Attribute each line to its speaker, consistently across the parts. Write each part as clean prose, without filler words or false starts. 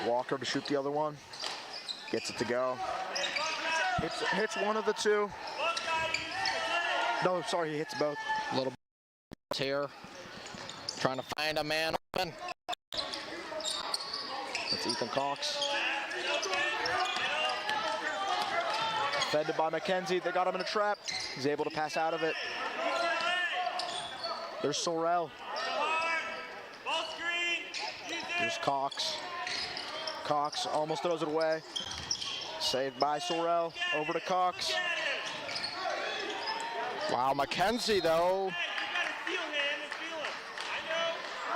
Speaker 1: Walker to shoot the other one. Gets it to go. Hits one of the two. No, sorry, he hits both.
Speaker 2: A little here. Trying to find a man open.
Speaker 1: That's Ethan Cox. Defended by McKenzie. They got him in a trap. He's able to pass out of it. There's Sorrell. There's Cox. Cox almost throws it away. Saved by Sorrell. Over to Cox.
Speaker 2: Wow, McKenzie though.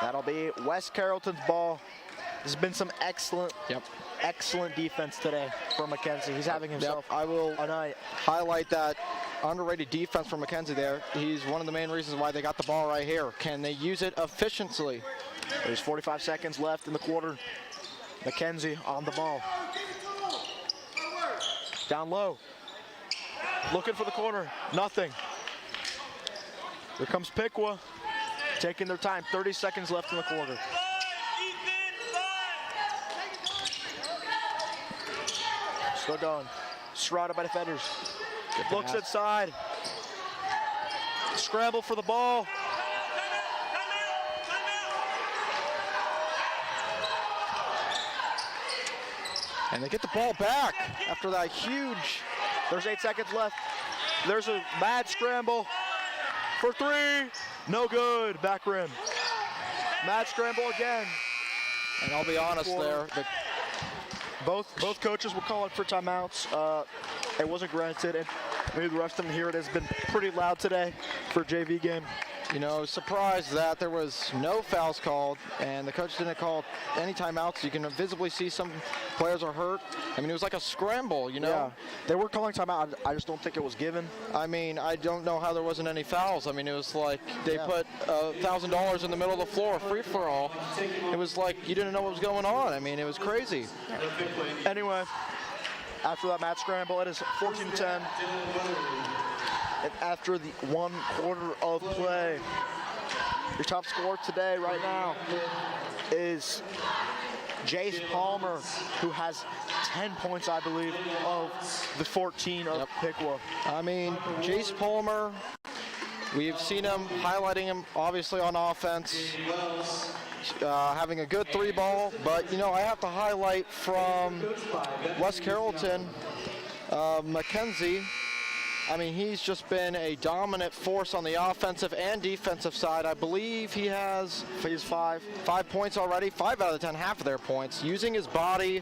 Speaker 1: That'll be West Carrollton's ball. There's been some excellent defense today from McKenzie. He's having himself
Speaker 2: I will
Speaker 1: a night.
Speaker 2: Highlight that underrated defense from McKenzie there. He's one of the main reasons why they got the ball right here. Can they use it efficiently?
Speaker 1: There's 45 seconds left in the quarter. McKenzie on the ball. Down low. Looking for the corner. Nothing. Here comes Piqua. Taking their time. 30 seconds left in the quarter. Still going. Surrounded by defenders. Looks inside. Scramble for the ball.
Speaker 2: And they get the ball back after that huge.
Speaker 1: There's 8 seconds left. There's a mad scramble for three. No good. Back rim. Mad scramble again.
Speaker 2: And I'll be honest there.
Speaker 1: Both coaches were calling for timeouts. It wasn't granted, and maybe the rest of them here. It has been pretty loud today for a JV game.
Speaker 2: You know, surprised that there was no fouls called, and the coach didn't call any timeouts. You can visibly see some players are hurt. I mean, it was like a scramble, you know?
Speaker 1: Yeah, they were calling timeout. I just don't think it was given.
Speaker 2: I mean, I don't know how there wasn't any fouls. I mean, it was like they put $1,000 in the middle of the floor, free for all. It was like you didn't know what was going on. I mean, it was crazy.
Speaker 1: Anyway, after that mad scramble, it is 14-10. And after the 1 quarter of play, your top scorer today right now is Jace Palmer, who has 10 points, I believe, of the 14 of Piqua.
Speaker 2: I mean, Jace Palmer, we've seen him, highlighting him obviously on offense, having a good three ball, but you know, I have to highlight from West Carrollton, McKenzie. I mean, he's just been a dominant force on the offensive and defensive side. I believe he has 5 points already, 5 out of the 10, half of their points, using his body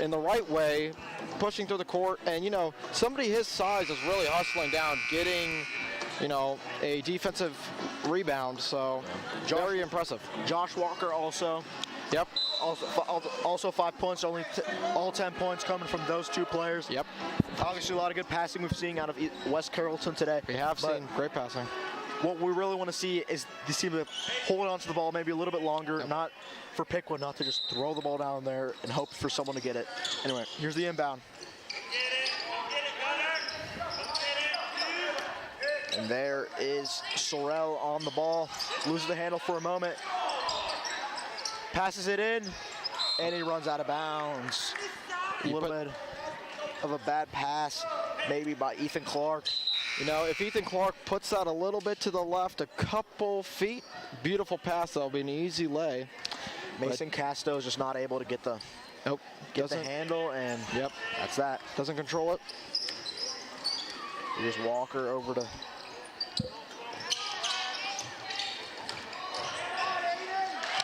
Speaker 2: in the right way, pushing through the court. And, you know, somebody his size is really hustling down, getting, you know, a defensive rebound. So, very impressive.
Speaker 1: Josh Walker also.
Speaker 2: Yep.
Speaker 1: Also 5 points, all 10 points coming from those two players.
Speaker 2: Yep.
Speaker 1: Obviously a lot of good passing we've seen out of West Carrollton today.
Speaker 2: We have seen great passing.
Speaker 1: What we really want to see is this team to hold on to the ball maybe a little bit longer, not for Piqua not to just throw the ball down there and hope for someone to get it. Anyway, here's the inbound. And there is Sorrell on the ball. Loses the handle for a moment. Passes it in, and he runs out of bounds. A little bit of a bad pass, maybe by Ethan Clark.
Speaker 2: You know, if Ethan Clark puts that a little bit to the left, a couple feet, beautiful pass, that'll be an easy lay.
Speaker 1: Mason Casto is just not able to get the handle, and that's that.
Speaker 2: Doesn't control it.
Speaker 1: Here's Walker over to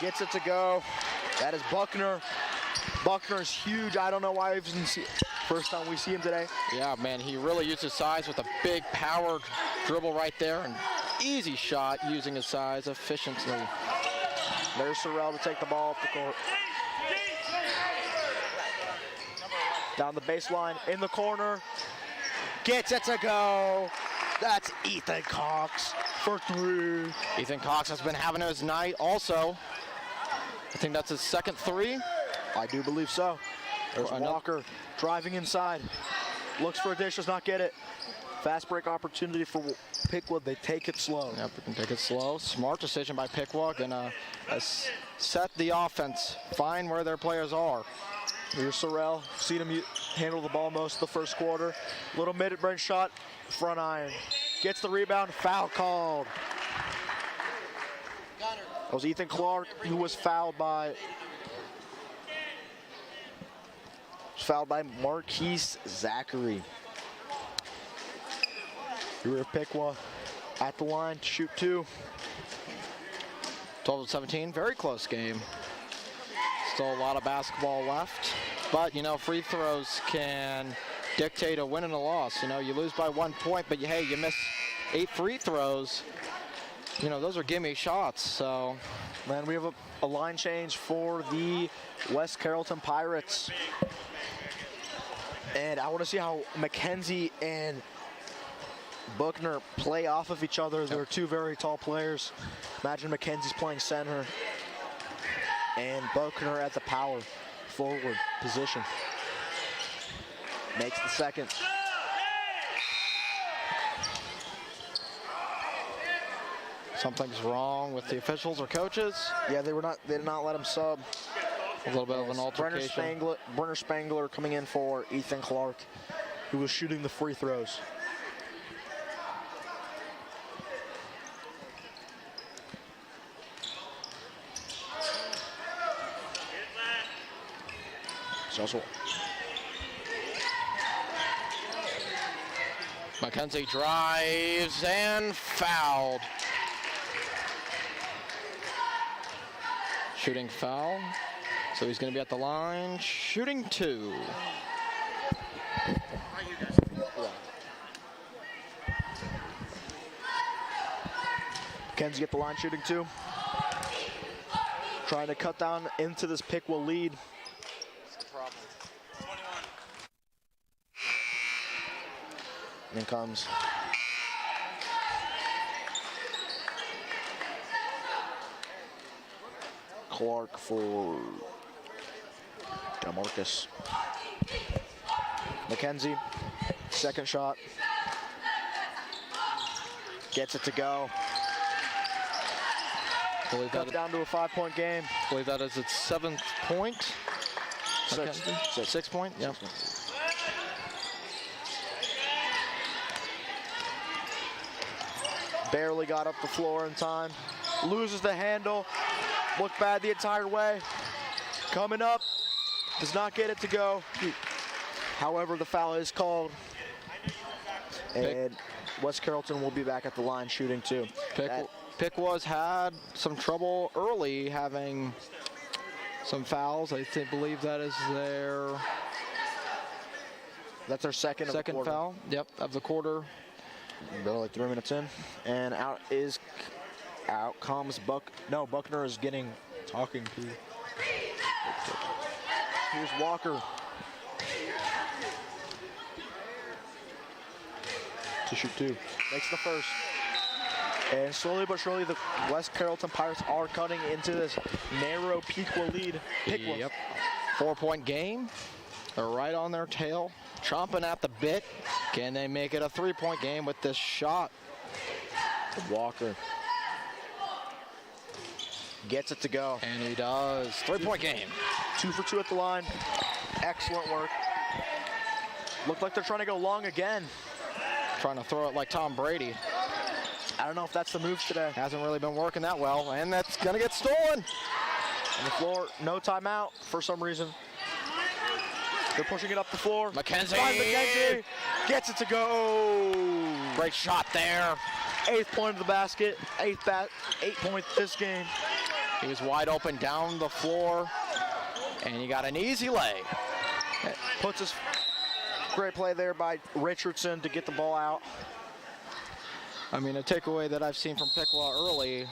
Speaker 1: gets it to go. That is Buckner. Buckner is huge. I don't know why we've seen first time we see him today.
Speaker 2: Yeah, man, he really used his size with a big power dribble right there, and easy shot using his size efficiently.
Speaker 1: There's Sorrell to take the ball up the court. Down the baseline, in the corner. Gets it to go. That's Ethan Cox for three.
Speaker 2: Ethan Cox has been having his night also. I think that's his second three.
Speaker 1: I do believe so. There's Walker driving inside. Looks for a dish, does not get it. Fast break opportunity for Piqua. They take it slow.
Speaker 2: Yep, we can take it slow. Smart decision by Piqua. Gonna set the offense, find where their players are.
Speaker 1: Here's Sorrell. Seen him handle the ball most of the first quarter. Little mid-range shot, front iron. Gets the rebound, foul called. That was Ethan Clark who was fouled by Marquise Zachary. Here with Piqua at the line to shoot 2.
Speaker 2: 12-17, very close game. Still a lot of basketball left, but you know, free throws can dictate a win and a loss. You know, you lose by 1 point, but hey, you miss 8 free throws. You know, those are gimme shots. So,
Speaker 1: man, we have a line change for the West Carrollton Pirates, and I want to see how McKenzie and Buckner play off of each other. They're two very tall players. Imagine McKenzie's playing center and Buckner at the power forward position. Makes the second.
Speaker 2: Something's wrong with the officials or coaches.
Speaker 1: Yeah, they did not let him sub.
Speaker 2: A little bit of an altercation.
Speaker 1: Brenner Spangler coming in for Ethan Clark, who was shooting the free throws.
Speaker 2: McKenzie drives and fouled. Shooting foul. So he's going to be at the line, shooting 2.
Speaker 1: McKenzie at the line, shooting 2. Trying to cut down into this Piqua lead. In comes Clark for DeMarcus. McKenzie, second shot. Gets it to go. Cut down to a 5-point game.
Speaker 2: I believe that is its 7th point. 6 point, yeah.
Speaker 1: Barely got up the floor in time. Loses the handle. Looked bad the entire way. Coming up. Does not get it to go. However, the foul is called. And West Carrollton will be back at the line shooting 2.
Speaker 2: Piqua's had some trouble early having some fouls. I believe that is
Speaker 1: that's their second
Speaker 2: foul. Yep, of the quarter.
Speaker 1: They're like 3 minutes in, and out comes Buckner is talking to. Here's Walker to shoot 2. Makes the first. And slowly but surely, the West Carrollton Pirates are cutting into this narrow Piqua lead.
Speaker 2: Yep. 4-point game. They're right on their tail, chomping at the bit. Can they make it a 3-point game with this shot?
Speaker 1: Walker gets it to go.
Speaker 2: And he does. 3-point game.
Speaker 1: 2 for 2 at the line. Excellent work. Looked like they're trying to go long again.
Speaker 2: Trying to throw it like Tom Brady.
Speaker 1: I don't know if that's the move today.
Speaker 2: Hasn't really been working that well, and that's gonna get stolen.
Speaker 1: On the floor, no timeout for some reason. They're pushing it up the floor.
Speaker 2: McKenzie
Speaker 1: gets it to go.
Speaker 2: Great shot there.
Speaker 1: 8th point of the basket. 8 point this game.
Speaker 2: He was wide open down the floor, and he got an easy lay.
Speaker 1: Puts us. Great play there by Richardson to get the ball out.
Speaker 2: I mean, a takeaway that I've seen from Piqua early,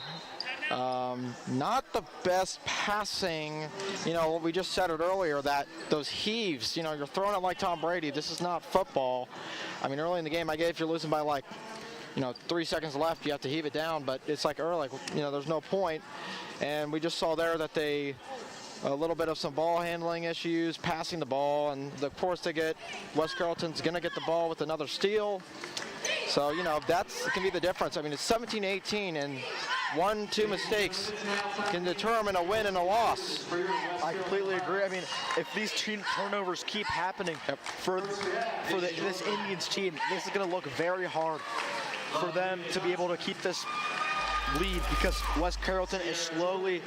Speaker 2: not the best passing. You know, we just said it earlier, that those heaves, you know, you're throwing it like Tom Brady. This is not football. I mean, early in the game, I get if you're losing by like, 3 seconds left, you have to heave it down, but it's like early, there's no point. And we just saw there that a little bit of some ball handling issues, passing the ball, and of course West Carrollton's gonna get the ball with another steal. So, you know, that can be the difference. I mean, it's 17-18, and 1-2 mistakes can determine a win and a loss.
Speaker 1: I completely agree. I mean, if these turnovers keep happening for this Indians team, this is going to look very hard for them to be able to keep this lead, because West Carrollton is slowly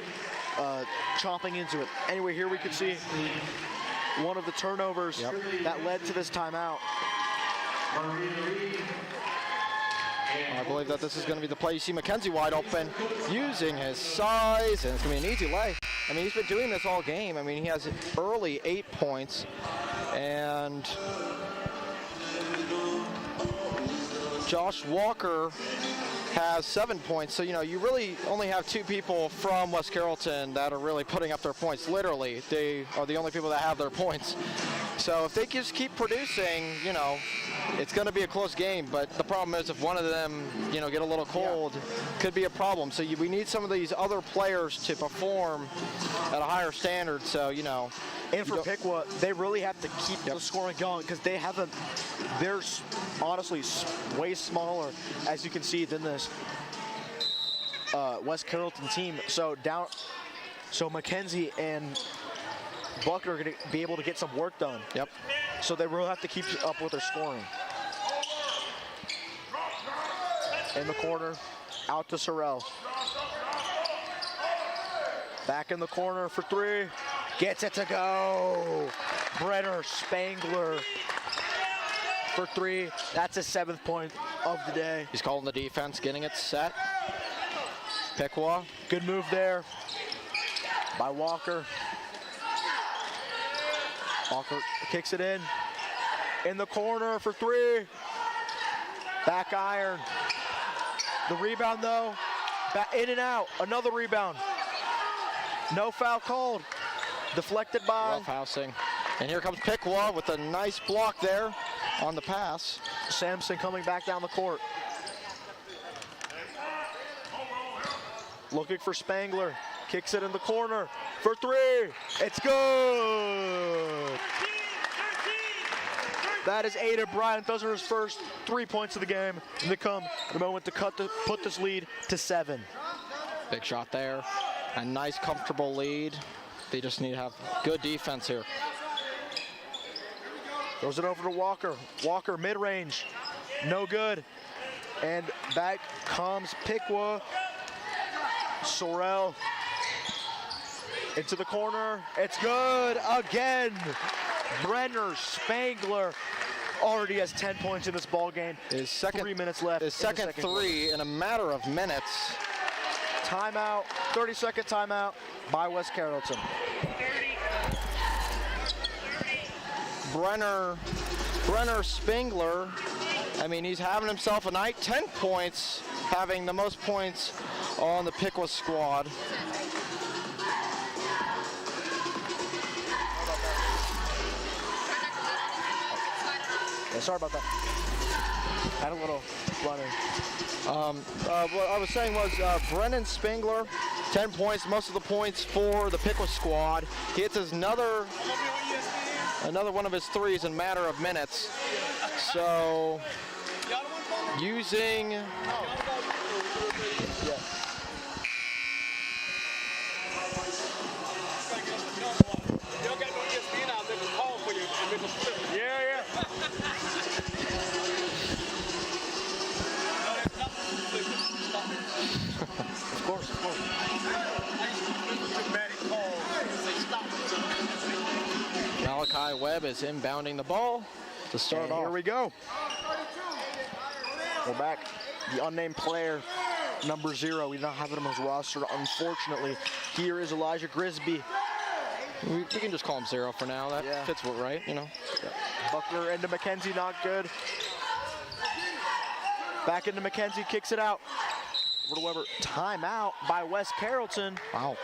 Speaker 1: chomping into it. Anyway, here we can see one of the turnovers that led to this timeout.
Speaker 2: I believe that this is going to be the play. You see McKenzie wide open, using his size, and it's going to be an easy lay. I mean, he's been doing this all game. I mean, he has early 8 points, and Josh Walker has 7 points. So, you know, you really only have 2 people from West Carrollton that are really putting up their points. Literally, they are the only people that have their points. So if they just keep producing, you know, it's going to be a close game. But the problem is if one of them, you know, get a little cold, could be a problem. So we need some of these other players to perform at a higher standard. So, you know.
Speaker 1: And for Piqua, they really have to keep the scoring going, because they haven't. They're honestly way smaller, as you can see, than this West Carrollton team. So McKenzie and Buckner are going to be able to get some work done.
Speaker 2: Yep.
Speaker 1: So they will have to keep up with their scoring. In the corner, out to Sorrell. Back in the corner for 3. Gets it to go. Brenner Spangler for 3. That's his 7th point of the day.
Speaker 2: He's calling the defense, getting it set. Piqua.
Speaker 1: Good move there by Walker. Walker kicks it in the corner for 3. Back iron. The rebound though, in and out. Another rebound. No foul called. Deflected by.
Speaker 2: Roughhousing. And here comes Piqua with a nice block there on the pass.
Speaker 1: Sampson coming back down the court. Looking for Spangler. Kicks it in the corner for 3. It's good. That is Aiden Bryant. Those are his first 3 points of the game. And they come the moment to put this lead to 7.
Speaker 2: Big shot there. A nice, comfortable lead. They just need to have good defense here.
Speaker 1: Throws it over to Walker. Walker mid-range. No good. And back comes Piqua. Sorrell into the corner. It's good again. Brenner Spangler already has 10 points in this ball game.
Speaker 2: His second
Speaker 1: 3 minutes left.
Speaker 2: His second 3 in a matter of minutes.
Speaker 1: Timeout, 30-second timeout by West Carrollton.
Speaker 2: Brenner Spangler, I mean, he's having himself a night. 10 points, having the most points on the Piqua squad.
Speaker 1: Yeah, sorry about that. Had a little running.
Speaker 2: What I was saying was Brennan Spangler, 10 points, most of the points for the Piqua squad. He hits another one of his 3s in a matter of minutes. So using
Speaker 1: Of course.
Speaker 2: Malachi Webb is inbounding the ball to start off.
Speaker 1: Here we go. We're back. The unnamed player, number 0. We don't have it on his roster, unfortunately. Here is Elijah Grisby.
Speaker 2: We can just call him 0 for now. That fits what, right? You know.
Speaker 1: Yeah. Buckner into McKenzie, not good. Back into McKenzie, kicks it out. Whatever. Timeout by West Carrollton.
Speaker 2: Wow.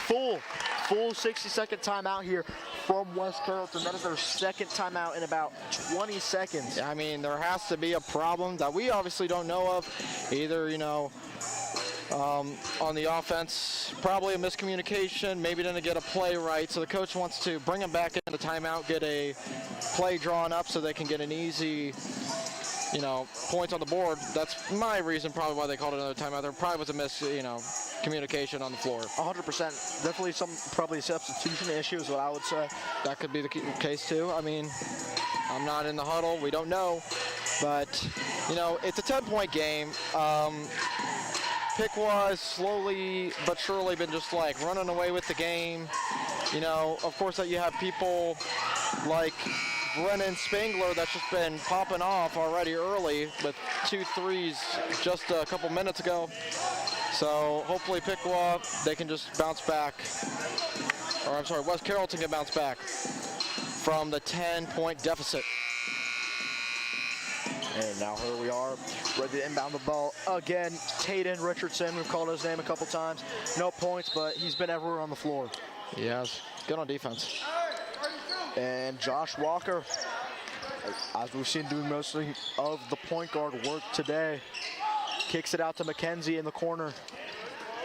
Speaker 1: Full 60-second timeout here from West Carrollton. That is their second timeout in about 20 seconds.
Speaker 2: I mean, there has to be a problem that we obviously don't know of. Either, you know, on the offense, probably a miscommunication, maybe didn't get a play right. So the coach wants to bring him back into timeout, get a play drawn up so they can get an easy points on the board. That's my reason probably why they called it another timeout. There probably was a communication on the floor.
Speaker 1: 100%. Definitely probably substitution issue is what I would say.
Speaker 2: That could be the case too. I mean, I'm not in the huddle. We don't know. But, it's a 10-point game. Piqua has slowly but surely been just like running away with the game. Of course that you have people like Brennan Spangler that's just been popping off already early with 2 threes just a couple minutes ago. So hopefully Piqua, they can just bounce back. Or I'm sorry, West Carrollton can bounce back from the 10-point deficit.
Speaker 1: And now here we are, ready to inbound the ball again. Taden Richardson, we've called his name a couple times. No points, but he's been everywhere on the floor.
Speaker 2: Yes, good on defense.
Speaker 1: And Josh Walker, as we've seen doing mostly of the point guard work today, kicks it out to McKenzie in the corner.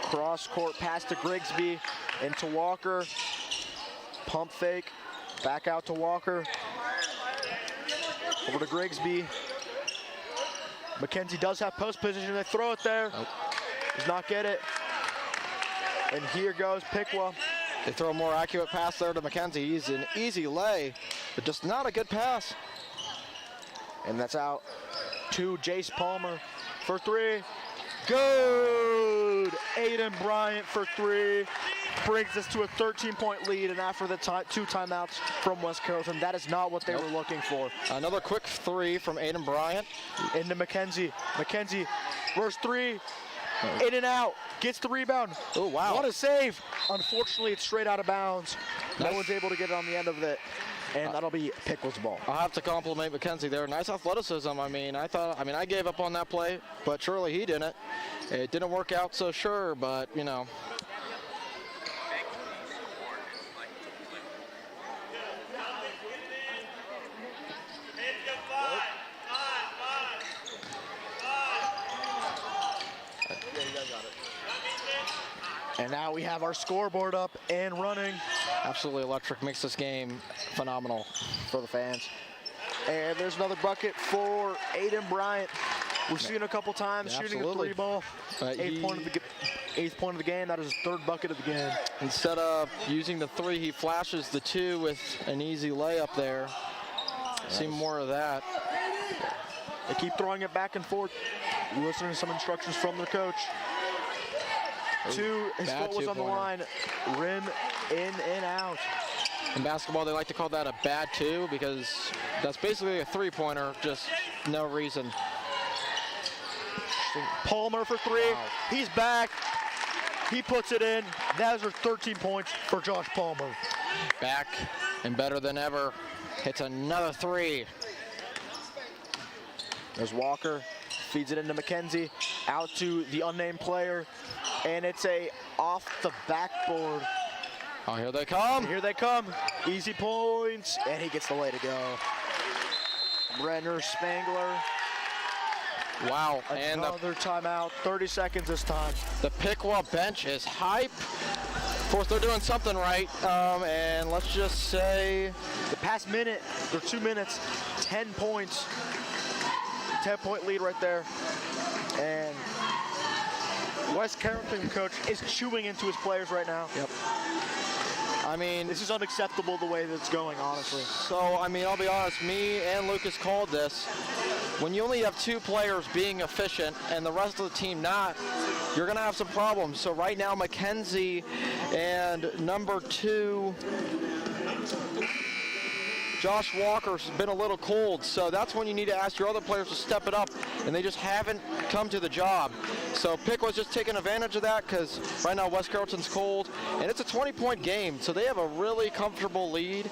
Speaker 1: Cross court pass to Grigsby, into Walker. Pump fake, back out to Walker. Over to Grigsby. McKenzie does have post position. They throw it there.
Speaker 2: Nope.
Speaker 1: Does not get it. And here goes Piqua.
Speaker 2: They throw a more accurate pass there to McKenzie. He's an easy lay, but just not a good pass.
Speaker 1: And that's out to Jace Palmer for 3. Good! Aiden Bryant for 3. Brings us to a 13-point lead, and after the 2 timeouts from West Carrollton, that is not what they were looking for.
Speaker 2: Another quick 3 from Aiden Bryant.
Speaker 1: Into McKenzie. McKenzie, verse 3. In and out, gets the rebound.
Speaker 2: Oh, wow.
Speaker 1: What a save. Unfortunately, it's straight out of bounds.
Speaker 2: Nice.
Speaker 1: No one's able to get it on the end of it, and that'll be Piqua's ball.
Speaker 2: I'll have to compliment McKenzie there. Nice athleticism. I gave up on that play, but surely he didn't. It didn't work out so sure, but,
Speaker 1: And now we have our scoreboard up and running.
Speaker 2: Absolutely electric. Makes this game phenomenal
Speaker 1: For the fans. And there's another bucket for Aiden Bryant. We've seen a couple times shooting
Speaker 2: absolutely.
Speaker 1: a 3 ball. Eighth point of the game. That is his 3rd bucket of the game.
Speaker 2: Instead of using the 3, he flashes the 2 with an easy layup there. See more of that.
Speaker 1: They keep throwing it back and forth. Listening to some instructions from their coach. 2, his foot was on the line. Rim in and out.
Speaker 2: In basketball, they like to call that a bad 2 because that's basically a 3-pointer, just no reason.
Speaker 1: Palmer for 3.
Speaker 2: Wow.
Speaker 1: He's back. He puts it in. That is our 13 points for Josh Palmer.
Speaker 2: Back and better than ever. Hits another 3.
Speaker 1: There's Walker. Feeds it into McKenzie. Out to the unnamed player. And it's a off the backboard.
Speaker 2: Oh, here they come.
Speaker 1: Here they come. Easy points. And he gets the way to go. Brenner Spangler.
Speaker 2: Wow. And
Speaker 1: another timeout. 30 seconds this time.
Speaker 2: the Piqua bench is hype. Of course, they're doing something right. And let's just say
Speaker 1: the past minute, or 2 minutes, 10 points. 10-point lead right there. And West Carrollton coach is chewing into his players right now.
Speaker 2: Yep. I mean,
Speaker 1: this is unacceptable the way that's going, honestly.
Speaker 2: So, I'll be honest, me and Lucas called this. When you only have 2 players being efficient and the rest of the team not, you're going to have some problems. So right now, McKenzie and number 2, Josh Walker's been a little cold, so that's when you need to ask your other players to step it up, and they just haven't come to the job. So Piqua's just taking advantage of that because right now West Carrollton's cold, and it's a 20-point game, so they have a really comfortable lead,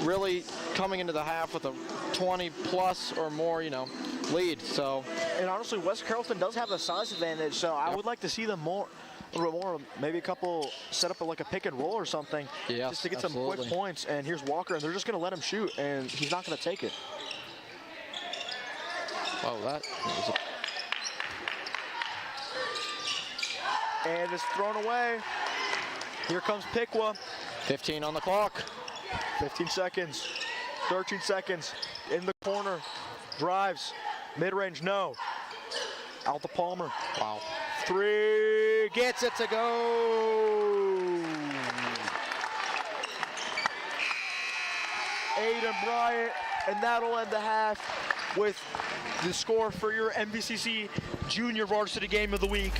Speaker 2: really coming into the half with a 20-plus or more, lead. So,
Speaker 1: and honestly, West Carrollton does have a size advantage, so I would like to see them a little bit more, maybe a couple set up like a pick and roll or something, just to get some quick points. And here's Walker, and they're just going to let him shoot, and he's not going to take it.
Speaker 2: Oh, that was
Speaker 1: and it's thrown away. Here comes Piqua.
Speaker 2: 15 on the clock.
Speaker 1: 15 seconds. 13 seconds in the corner. drives, mid-range, no. Out to Palmer.
Speaker 2: Wow.
Speaker 1: 3, gets it to go. Aiden Bryant, and that'll end the half with the score for your MVCC Junior Varsity Game of the Week.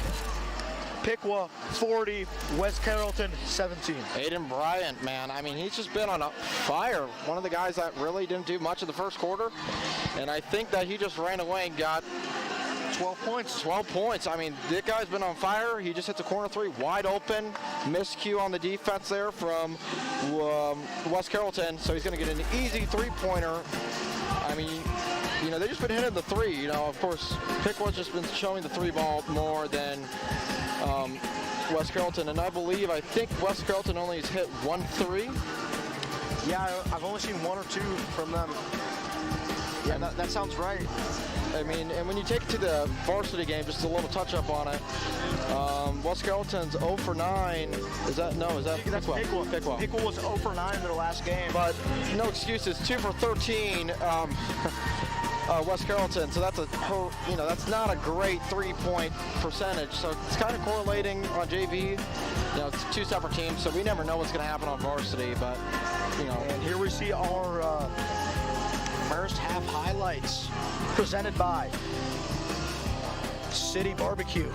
Speaker 1: Piqua 40, West Carrollton 17.
Speaker 2: Aiden Bryant, man, I mean, he's just been on a fire. One of the guys that really didn't do much in the first quarter, and I think that he just ran away and got
Speaker 1: 12 points.
Speaker 2: 12 points. I mean, this guy's been on fire. He just hit the corner 3 wide open. Miscue on the defense there from West Carrollton, so he's going to get an easy 3-pointer. I mean, you know, they've just been hitting the 3. You know, of course, Piqua's just been showing the 3 ball more than West Carrollton, and I think West Carrollton only has hit 1 3.
Speaker 1: Yeah, I've only seen 1 or 2 from them. Yeah, that sounds right.
Speaker 2: I mean, and when you take it to the varsity game, just a little touch up on it. West Carrollton's 0 for 9. Is that
Speaker 1: That's Piqua. Piqua was 0 for 9 in their last game.
Speaker 2: But no excuses. 2 for 13. West Carrollton. So that's not a great 3-point percentage. So it's kind of correlating on JV. You know, it's 2 separate teams, so we never know what's going to happen on varsity. But you know,
Speaker 1: and here we see our first half highlights presented by City Barbecue.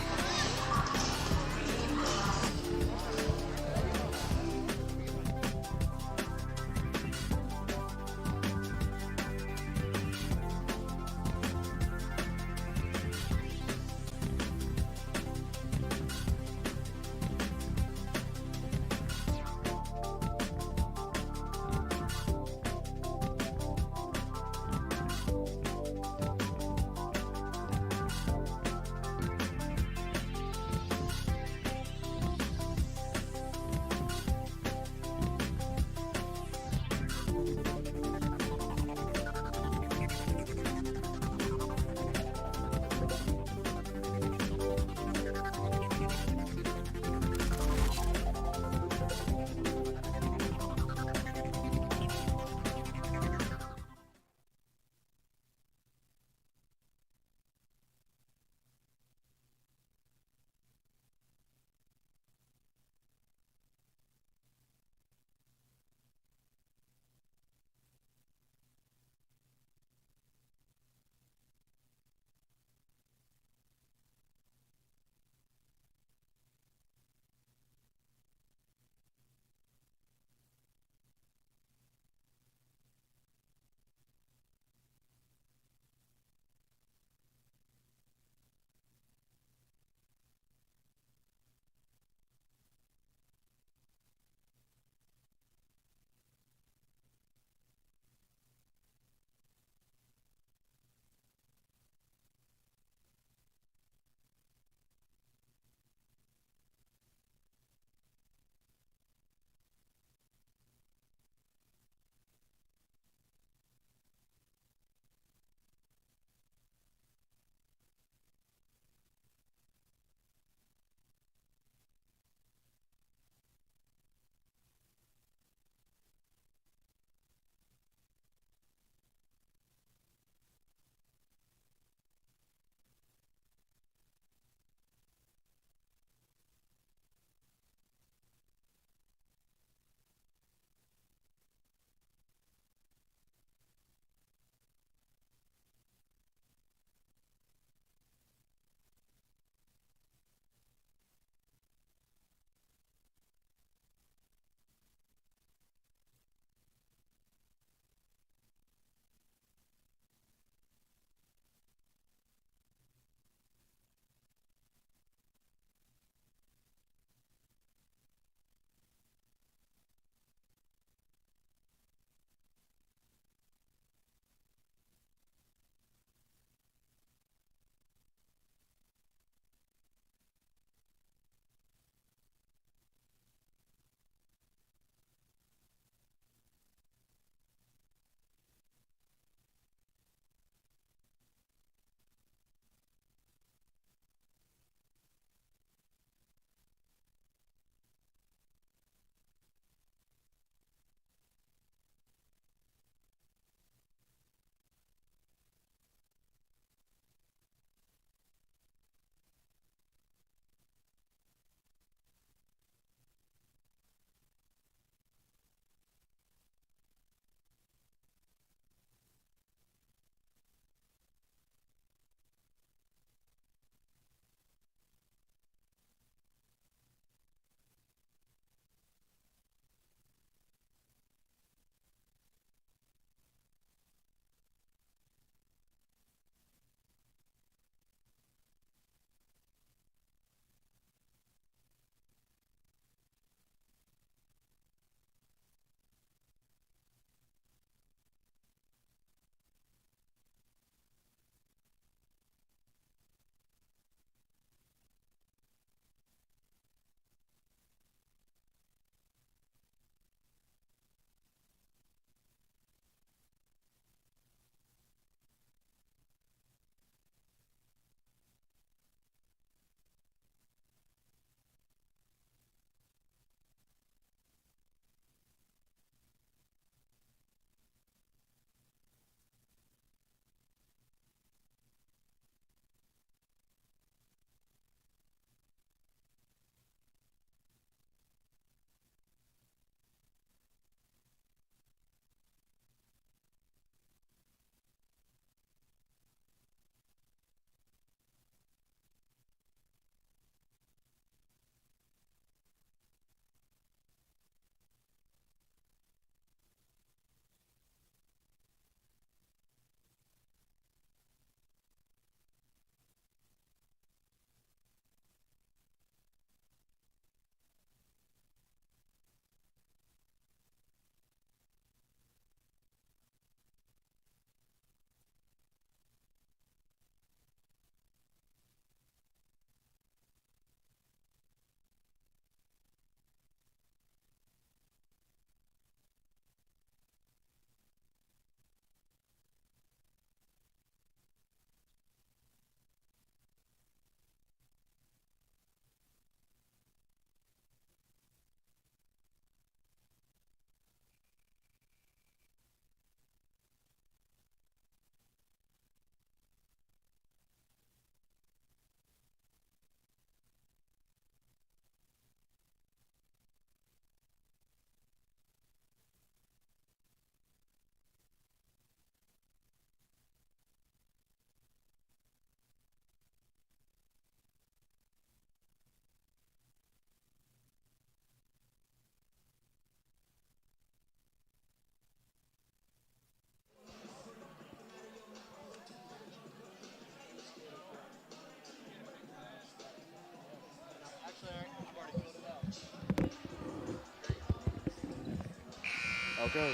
Speaker 1: Okay.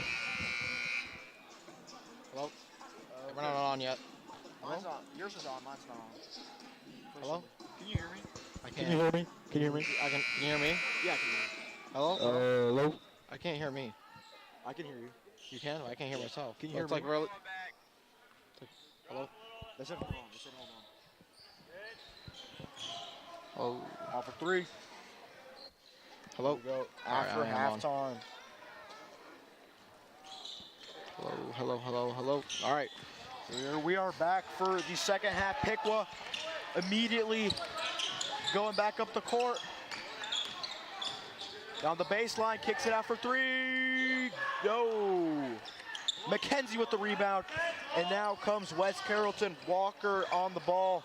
Speaker 2: Hello? We're not on yet.
Speaker 1: Mine's on. Yours is on. Mine's not on.
Speaker 2: Hello?
Speaker 1: Can you hear me?
Speaker 2: I can't.
Speaker 1: Can you hear me? Can you hear me?
Speaker 2: Can you hear me?
Speaker 1: Yeah, I can hear you.
Speaker 2: Hello?
Speaker 1: Hello?
Speaker 2: I can't hear me.
Speaker 1: I can hear you.
Speaker 2: You can? I can't hear myself.
Speaker 1: Can you hear
Speaker 2: it's
Speaker 1: me?
Speaker 2: like really. Hello?
Speaker 1: They said hold on. They said hold on.
Speaker 2: Oh.
Speaker 1: Out for 3.
Speaker 2: Hello?
Speaker 1: Here we go.
Speaker 2: All right,
Speaker 1: After
Speaker 2: I am on.
Speaker 1: halftime.
Speaker 2: Hello. All right.
Speaker 1: Here we are back for the second half. Piqua immediately going back up the court. Down the baseline, kicks it out for 3. No. McKenzie with the rebound. And now comes West Carrollton. Walker on the ball.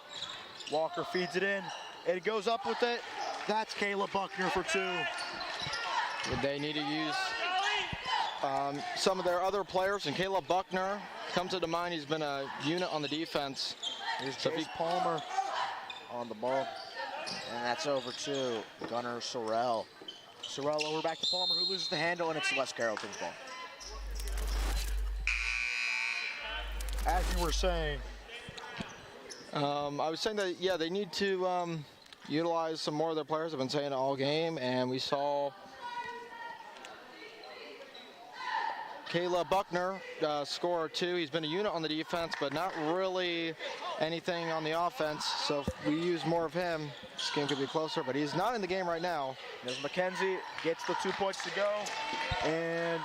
Speaker 1: Walker feeds it in. And it goes up with it. That's Caleb Buckner for 2.
Speaker 2: They need to use some of their other players, and Caleb Buckner comes to mind. He's been a unit on the defense.
Speaker 1: Here's Chase Palmer on the ball. And that's over to Gunnar Sorrell. Sorrell over back to Palmer, who loses the handle, and it's West Carrollton's ball. As you were saying.
Speaker 2: I was saying that, yeah, they need to utilize some more of their players. I've been saying it all game, and we saw Caleb Buckner score 2. He's been a unit on the defense, but not really anything on the offense. So if we use more of him, this game could be closer, but he's not in the game right now.
Speaker 1: There's McKenzie, gets the 2 points to go. And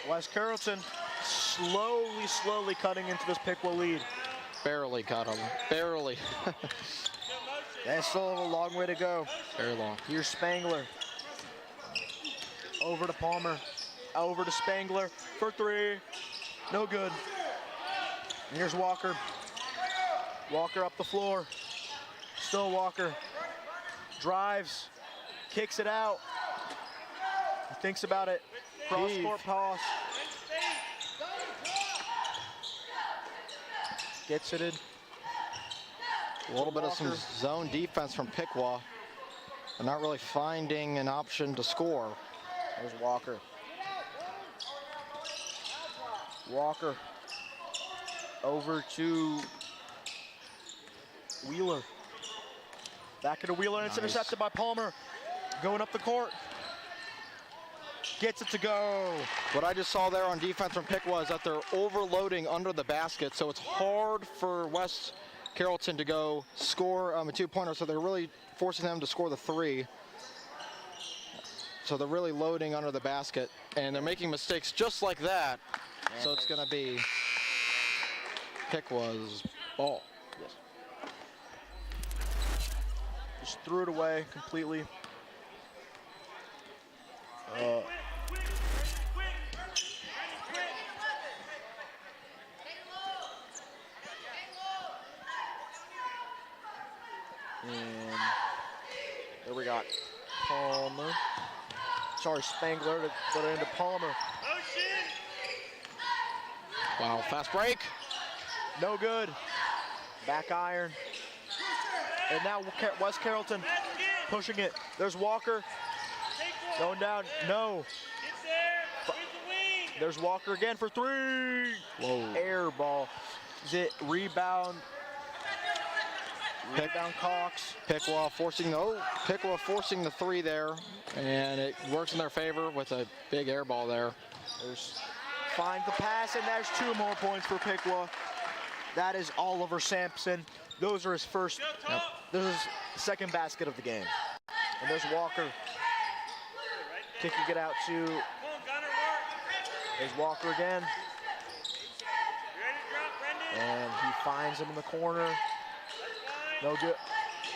Speaker 1: West Carrollton slowly cutting into this Piqua lead.
Speaker 2: Barely caught him, barely.
Speaker 1: They still have a long way to go.
Speaker 2: Very long.
Speaker 1: Here's Spangler. Over to Palmer. Over to Spangler for 3. No good. And here's Walker. Walker up the floor. Still Walker. Drives. Kicks it out. He thinks about it. Cross-court pass. Gets it in.
Speaker 2: A little bit of some zone defense from Piqua. They're not really finding an option to score.
Speaker 1: There's Walker. Walker over to Wheeler. Back into Wheeler, and it's intercepted by Palmer. Going up the court. Gets it to go.
Speaker 2: What I just saw there on defense from Piqua is that they're overloading under the basket, so it's hard for West Carrollton to go score a 2-pointer, so they're really forcing them to score the 3. So they're really loading under the basket, and they're making mistakes just like that. So it's going to be Piqua's ball.
Speaker 1: Yes. Just threw it away completely. And there we got Palmer. Sorry, Spangler to put it into Palmer.
Speaker 2: Wow, fast break.
Speaker 1: No good. Back iron. And now West Carrollton pushing it. There's Walker. Going down. No. There's Walker again for 3.
Speaker 2: Whoa.
Speaker 1: Air ball. Is it rebound? Rebound Cox.
Speaker 2: Piqua forcing the 3 there, and it works in their favor with a big air ball there.
Speaker 1: Finds the pass, and there's 2 more points for Piqua. That is Oliver Sampson. Those are his first.
Speaker 2: Yep.
Speaker 1: This is his second basket of the game. And there's Walker. Kicking it out to. There's Walker again. And he finds him in the corner. No good.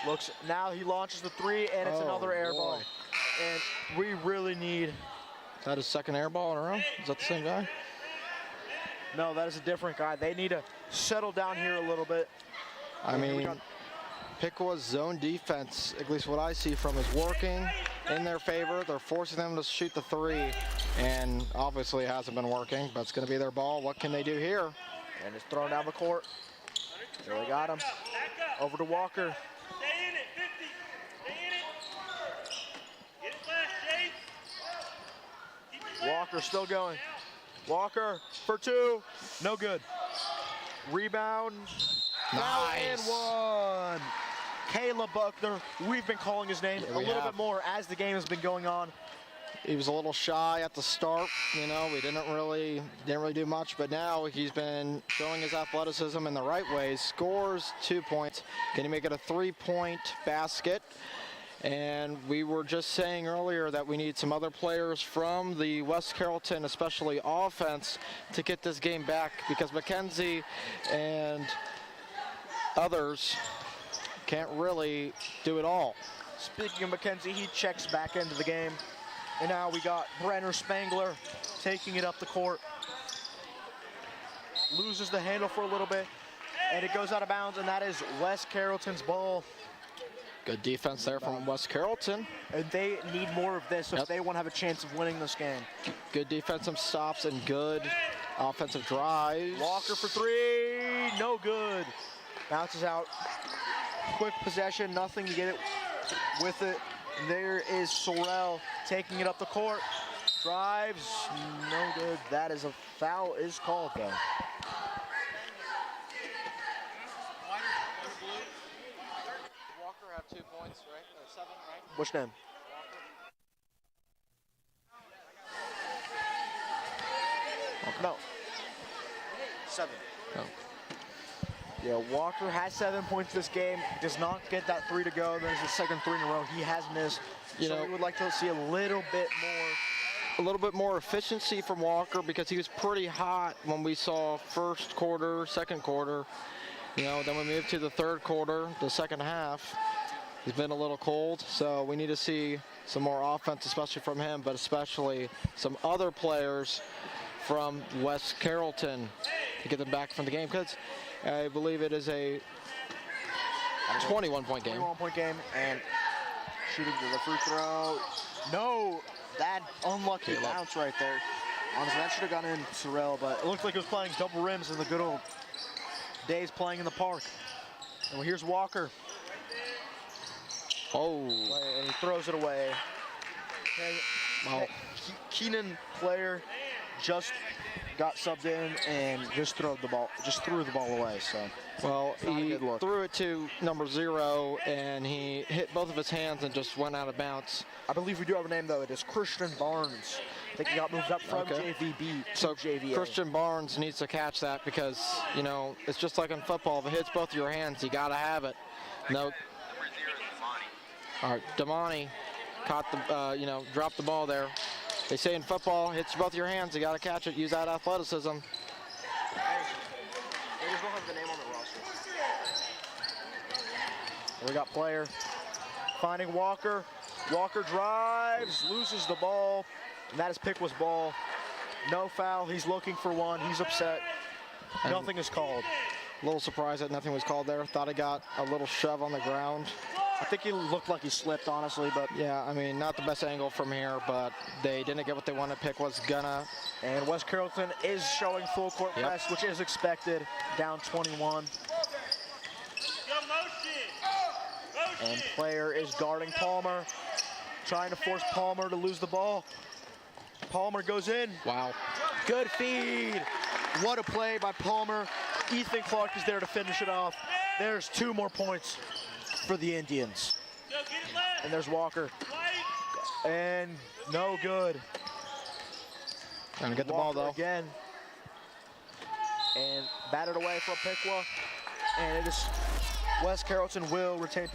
Speaker 1: Looks. Now he launches the 3, and it's another air ball. And we really need.
Speaker 2: Is that his second air ball in a row? Is that the same guy?
Speaker 1: No, that is a different guy. They need to settle down here a little bit.
Speaker 2: I mean, Piqua's zone defense, at least what I see from, is working in their favor. They're forcing them to shoot the 3, and obviously it hasn't been working, but it's going to be their ball. What can they do here?
Speaker 1: And it's thrown down the court. There they got him. Over to Walker.
Speaker 3: Stay in it, 50. Stay in it. Get it last, Chase.
Speaker 1: Walker still going. Walker for 2. No good. Rebound. Foul and one. Caleb Buckner. We've been calling his name a little bit more as the game has been going on.
Speaker 2: He was a little shy at the start, you know, we didn't really do much, but now he's been showing his athleticism in the right ways. Scores 2 points. Can he make it a 3-point basket? And we were just saying earlier that we need some other players from the West Carrollton, especially offense, to get this game back, because McKenzie and others can't really do it all.
Speaker 1: Speaking of McKenzie, he checks back into the game. And now we got Brenner Spangler taking it up the court. Loses the handle for a little bit, and it goes out of bounds, and that is West Carrollton's ball.
Speaker 2: Good defense there from West Carrollton.
Speaker 1: And they need more of this if they want to have a chance of winning this game.
Speaker 2: Good defensive stops and good offensive drives.
Speaker 1: Walker for 3, no good. Bounces out. Quick possession, nothing to get it with it. There is Sorrell taking it up the court. Drives, no good. That is a foul is called though.
Speaker 2: Walker have 2 points, right? Or 7, right?
Speaker 1: Which name? No. 7.
Speaker 2: Oh.
Speaker 1: Yeah, Walker has 7 points this game. Does not get that 3 to go. There's the second 3 in a row. He has missed. So we would like to see a little bit more
Speaker 2: efficiency from Walker, because he was pretty hot when we saw first quarter, second quarter. You know, then we moved to the third quarter, the second half. He's been a little cold, so we need to see some more offense, especially from him, but especially some other players from West Carrollton to get them back from the game, because I believe it is a 21-point game.
Speaker 1: 21-point game, and shooting to the free throw. No, that unlucky bounce right there. Honestly, that should have gone in Sorrell, but it looked like it was playing double rims in the good old days playing in the park. And here's Walker.
Speaker 2: Oh.
Speaker 1: And he throws it away. Keenan player just got subbed in and just threw the ball away. So,
Speaker 2: well, he threw it to number 0, and he hit both of his hands and just went out of bounds.
Speaker 1: I believe we do have a name though. It is Christian Barnes. I think he got moved up from JVB to JVA.
Speaker 2: Christian Barnes needs to catch that, because you know it's just like in football. If it hits both of your hands, you gotta have it. No. All right, Damani caught the dropped the ball there. They say in football, hits both your hands, you got to catch it, use that athleticism.
Speaker 1: They just don't have the name on the roster. We got player finding Walker. Walker drives, loses the ball, and that is Piqua's ball. No foul, he's looking for one, he's upset. Nothing is called.
Speaker 2: A little surprised that nothing was called there. Thought he got a little shove on the ground.
Speaker 1: I think he looked like he slipped, honestly, but...
Speaker 2: Yeah, I mean, not the best angle from here, but they didn't get what they wanted. Pick was gonna.
Speaker 1: And West Carrollton is showing full court press, which is expected, down 21. And player is guarding Palmer, trying to force Palmer to lose the ball. Palmer goes in.
Speaker 2: Wow.
Speaker 1: Good feed. What a play by Palmer. Ethan Clark is there to finish it off. There's 2 more points for the Indians. And there's Walker. And no good.
Speaker 2: Trying to get the ball though.
Speaker 1: Again. And batted away from Piqua. And it is West Carrollton will retain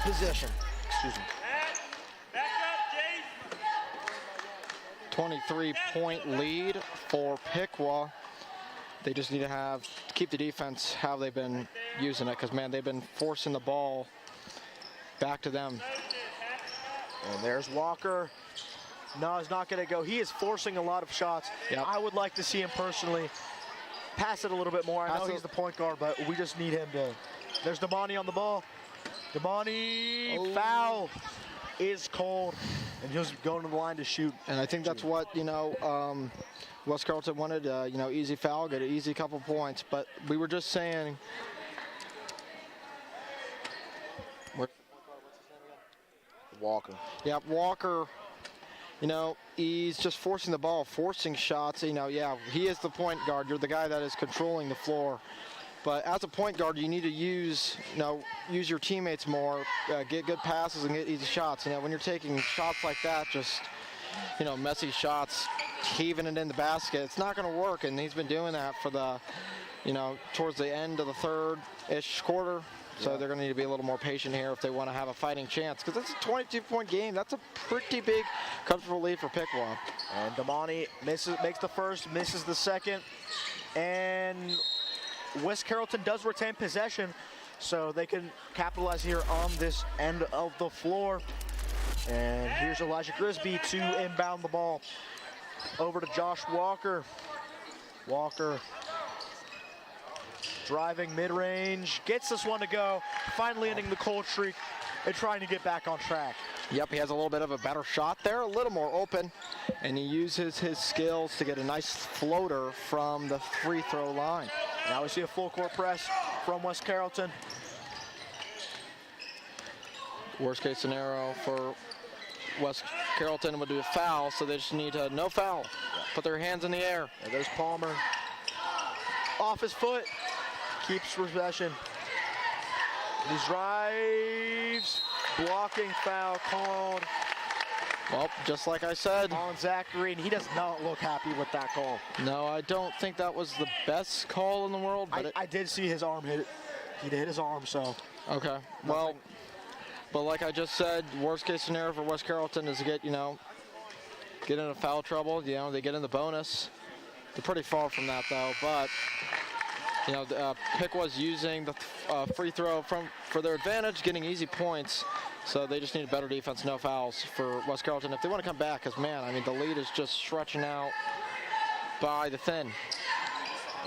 Speaker 1: possession. Excuse me.
Speaker 2: 23-point lead for Piqua. They just need to keep the defense how they've been using it, because man, they've been forcing the ball back to them.
Speaker 1: And there's Walker. No, he's not going to go. He is forcing a lot of shots.
Speaker 2: Yep.
Speaker 1: I would like to see him personally pass it a little bit more. I know he's the point guard, but we just need him to. There's Damani on the ball. Damani, foul is called, and he's going to the line to shoot.
Speaker 2: And I think that's what, West Carrollton wanted, easy foul, get an easy couple points. But we were just saying.
Speaker 1: Walker.
Speaker 2: Yeah, Walker you know, he's just forcing the ball, forcing shots. You know, yeah, he is the point guard. You're the guy that is controlling the floor. But as a point guard, you need to use your teammates more, get good passes and get easy shots. You know, when you're taking shots like that, just, you know, messy shots, heaving it in the basket, it's not going to work. And he's been doing that for the, you know, towards the end of the third-ish quarter. So they're going to need to be a little more patient here if they want to have a fighting chance. Because it's a 22-point game. That's a pretty big, comfortable lead for Piqua.
Speaker 1: And Damani makes the first, misses the second. And West Carrollton does retain possession, so they can capitalize here on this end of the floor. And here's Elijah Grisby to inbound the ball over to Josh Walker. Walker driving mid-range, gets this one to go, finally ending the cold streak and trying to get back on track.
Speaker 2: Yep, he has a little bit of a better shot there, a little more open, and he uses his skills to get a nice floater from the free throw line.
Speaker 1: Now we see a full court press from West Carrollton.
Speaker 2: Worst case scenario for West Carrollton would be a foul, so they just need to no foul. Put their hands in the air.
Speaker 1: There goes Palmer. Off his foot, keeps possession. He drives, blocking foul called
Speaker 2: Well, just like I said,
Speaker 1: on Zachary, and he does not look happy with that call.
Speaker 2: No, I don't think that was the best call in the world. But
Speaker 1: I did see his arm hit it. He hit his arm, so.
Speaker 2: Okay, well, but like I just said, worst case scenario for West Carrollton is to get, you know, get into foul trouble. You know, they get in the bonus. They're pretty far from that, though. But, you know, Piqua's using the free throw for their advantage, getting easy points. So they just need better defense, no fouls for West Carrollton if they want to come back. Because, man, I mean, the lead is just stretching out by the thin.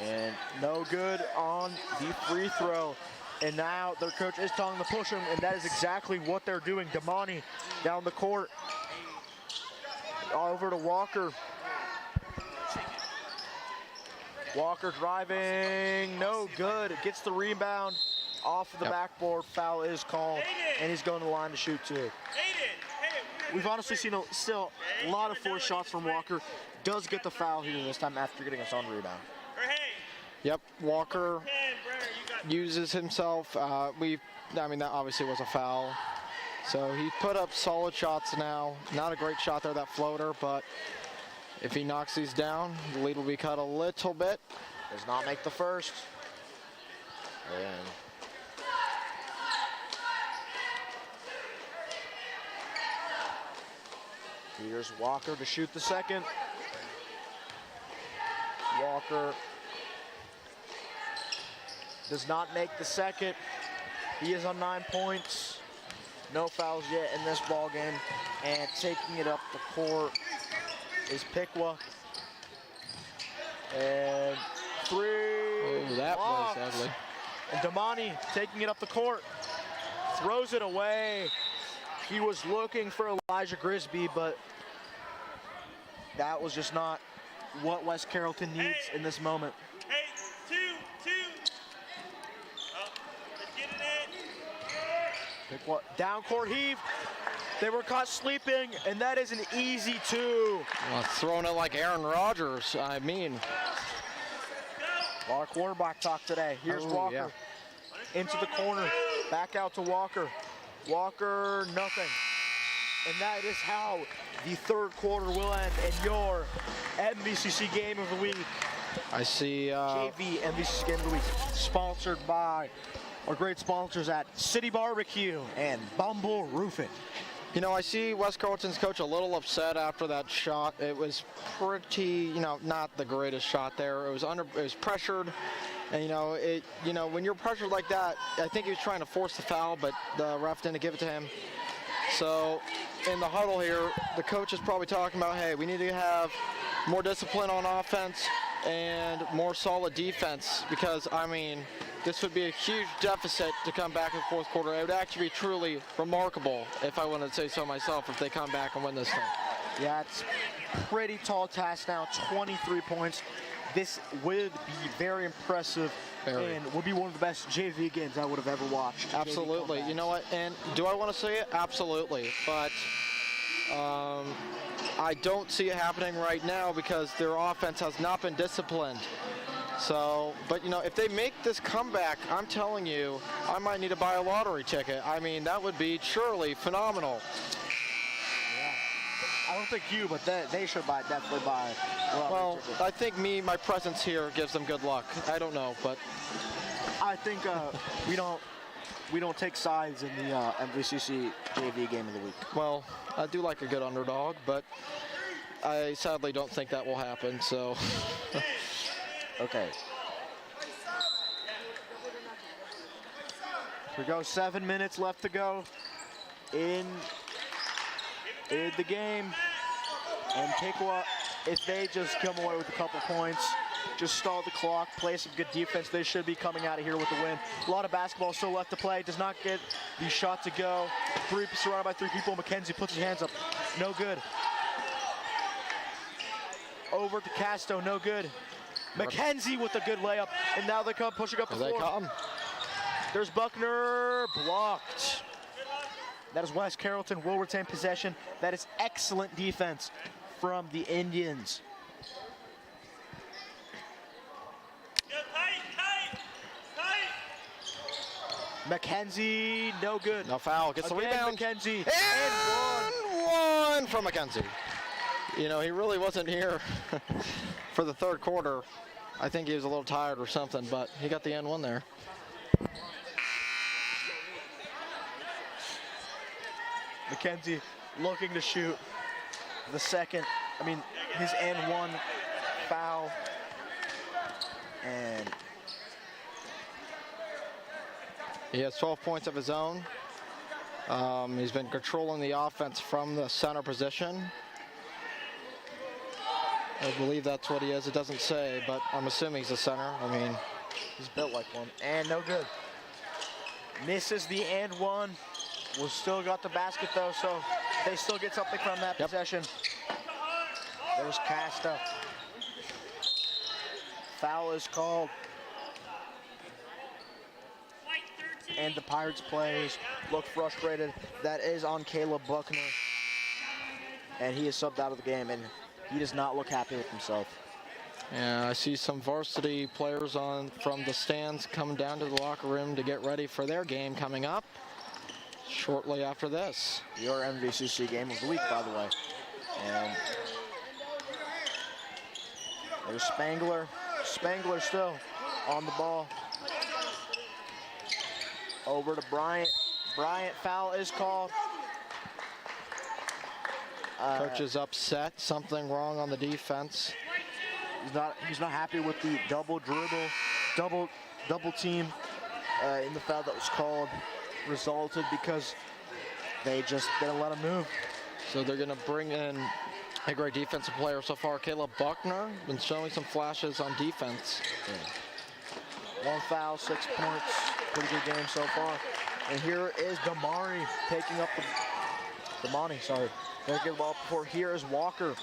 Speaker 1: And no good on the free throw. And now their coach is telling them to push him, and that is exactly what they're doing. Damani down the court. Over to Walker. Walker driving, no good. Gets the rebound off of the backboard. Foul is called, and he's going to the line to shoot two. We've honestly seen still a lot of forced shots from Walker. Does get the foul here this time after getting us on rebound.
Speaker 2: Yep, Walker uses himself. I mean, that obviously was a foul. So he put up solid shots now. Not a great shot there, that floater, but if he knocks these down, the lead will be cut a little bit.
Speaker 1: Does not make the first. And here's Walker to shoot the second. Walker does not make the second. He is on 9 points. No fouls yet in this ball game. And taking it up the court is Piqua. And three.
Speaker 2: Oh, that was ugly.
Speaker 1: And Damani taking it up the court. Throws it away. He was looking for Elijah Grisby, but that was just not what West Carrollton needs in this moment. Piqua, down court heave. They were caught sleeping, and that is an easy two.
Speaker 2: Well, throwing it like Aaron Rodgers, I mean.
Speaker 1: A lot of quarterback talk today. Here's Walker into the corner, back out to Walker. Walker, nothing. And that is how the third quarter will end in your MVCC Game of the Week.
Speaker 2: I see.
Speaker 1: JV MVCC Game of the Week, sponsored by our great sponsors at City Barbecue and Bumble Roofing.
Speaker 2: You know, I see West Carrollton's coach a little upset after that shot. It was pretty, you know, not the greatest shot there. It was pressured, and you know, when you're pressured like that, I think he was trying to force the foul, but the ref didn't give it to him. So, in the huddle here, the coach is probably talking about, hey, we need to have more discipline on offense and more solid defense because, I mean, this would be a huge deficit to come back in the fourth quarter. It would actually be truly remarkable, if I wanted to say so myself, if they come back and win this thing.
Speaker 1: Yeah, it's pretty tall task now, 23 points. This would be very impressive and would be one of the best JV games I would have ever watched.
Speaker 2: Absolutely. You know what? And do I want to say it? Absolutely. But I don't see it happening right now because their offense has not been disciplined. So, but you know, if they make this comeback, I'm telling you, I might need to buy a lottery ticket. I mean, that would be surely phenomenal.
Speaker 1: I don't think you, but they should definitely buy.
Speaker 2: Well, I think my presence here gives them good luck. I don't know, but
Speaker 1: I think we don't take sides in the MVCC JV game of the week.
Speaker 2: Well, I do like a good underdog, but I sadly don't think that will happen. So,
Speaker 1: okay. Here we go. 7 minutes left to go in the game, and Piqua, if they just come away with a couple points, just stall the clock, play some good defense, they should be coming out of here with the win. A lot of basketball still left to play. Does not get the shot to go. Surrounded by 3 people. McKenzie puts his hands up. No good. Over to Casto. No good. McKenzie with a good layup, and now they come pushing up the floor. There's Buckner, blocked. That is West Carrollton, will retain possession. That is excellent defense from the Indians. McKenzie, no good.
Speaker 2: No foul, gets the rebound.
Speaker 1: McKenzie,
Speaker 2: and one from McKenzie. You know, he really wasn't here for the third quarter. I think he was a little tired or something, but he got the and one there.
Speaker 1: McKenzie looking to shoot his and one foul. And
Speaker 2: he has 12 points of his own. He's been controlling the offense from the center position. I believe that's what he is. It doesn't say, but I'm assuming he's a center. I mean,
Speaker 1: he's built like one. And no good. Misses the and one. We've still got the basket though, so they still get something from that possession. There's Casta. Foul is called. And the Pirates players look frustrated. That is on Caleb Buckner. And he is subbed out of the game, and he does not look happy with himself.
Speaker 2: Yeah, I see some varsity players from the stands coming down to the locker room to get ready for their game coming up shortly after this.
Speaker 1: Your MVCC game of the week, by the way. And there's Spangler. Spangler still on the ball. Over to Bryant. Bryant, foul is called.
Speaker 2: Coach is upset. Something wrong on the defense.
Speaker 1: He's not happy with the double dribble, double team in the foul that was called. Resulted because they just didn't let him move.
Speaker 2: So they're going to bring in a great defensive player so far. Caleb Buckner been showing some flashes on defense.
Speaker 1: Yeah. 1 foul, 6 points. Pretty good game so far. And here is Damari taking up taking the ball before. Here is Walker.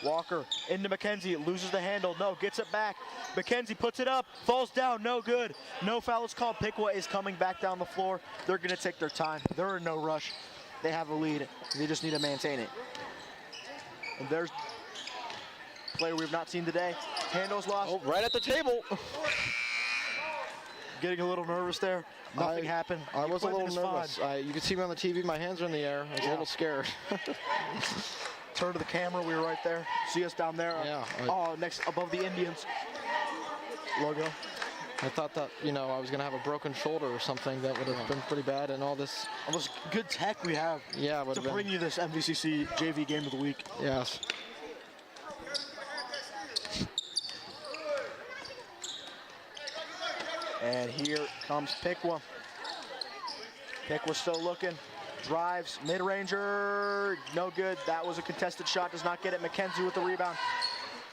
Speaker 1: Walker into McKenzie, loses the handle, no, gets it back. McKenzie puts it up, falls down, no good. No foul is called. Piqua is coming back down the floor. They're gonna take their time. They're in no rush. They have a lead. They just need to maintain it. And there's a player we've not seen today. Handles lost.
Speaker 2: Oh, right at the table.
Speaker 1: Getting a little nervous there. Nothing happened.
Speaker 2: I was a little nervous. You can see me on the TV, my hands are in the air. I was a little scared.
Speaker 1: Turn to the camera, we were right there. See us down there.
Speaker 2: Yeah.
Speaker 1: Next, above the Indians logo.
Speaker 2: I thought that, you know, I was gonna have a broken shoulder or something. That would have been pretty bad, and all this
Speaker 1: good tech we have.
Speaker 2: Yeah,
Speaker 1: to bring you this MVCC JV game of the week.
Speaker 2: Yes.
Speaker 1: And here comes Piqua. Piqua still looking. Drives, mid-ranger, no good. That was a contested shot, does not get it. McKenzie with the rebound.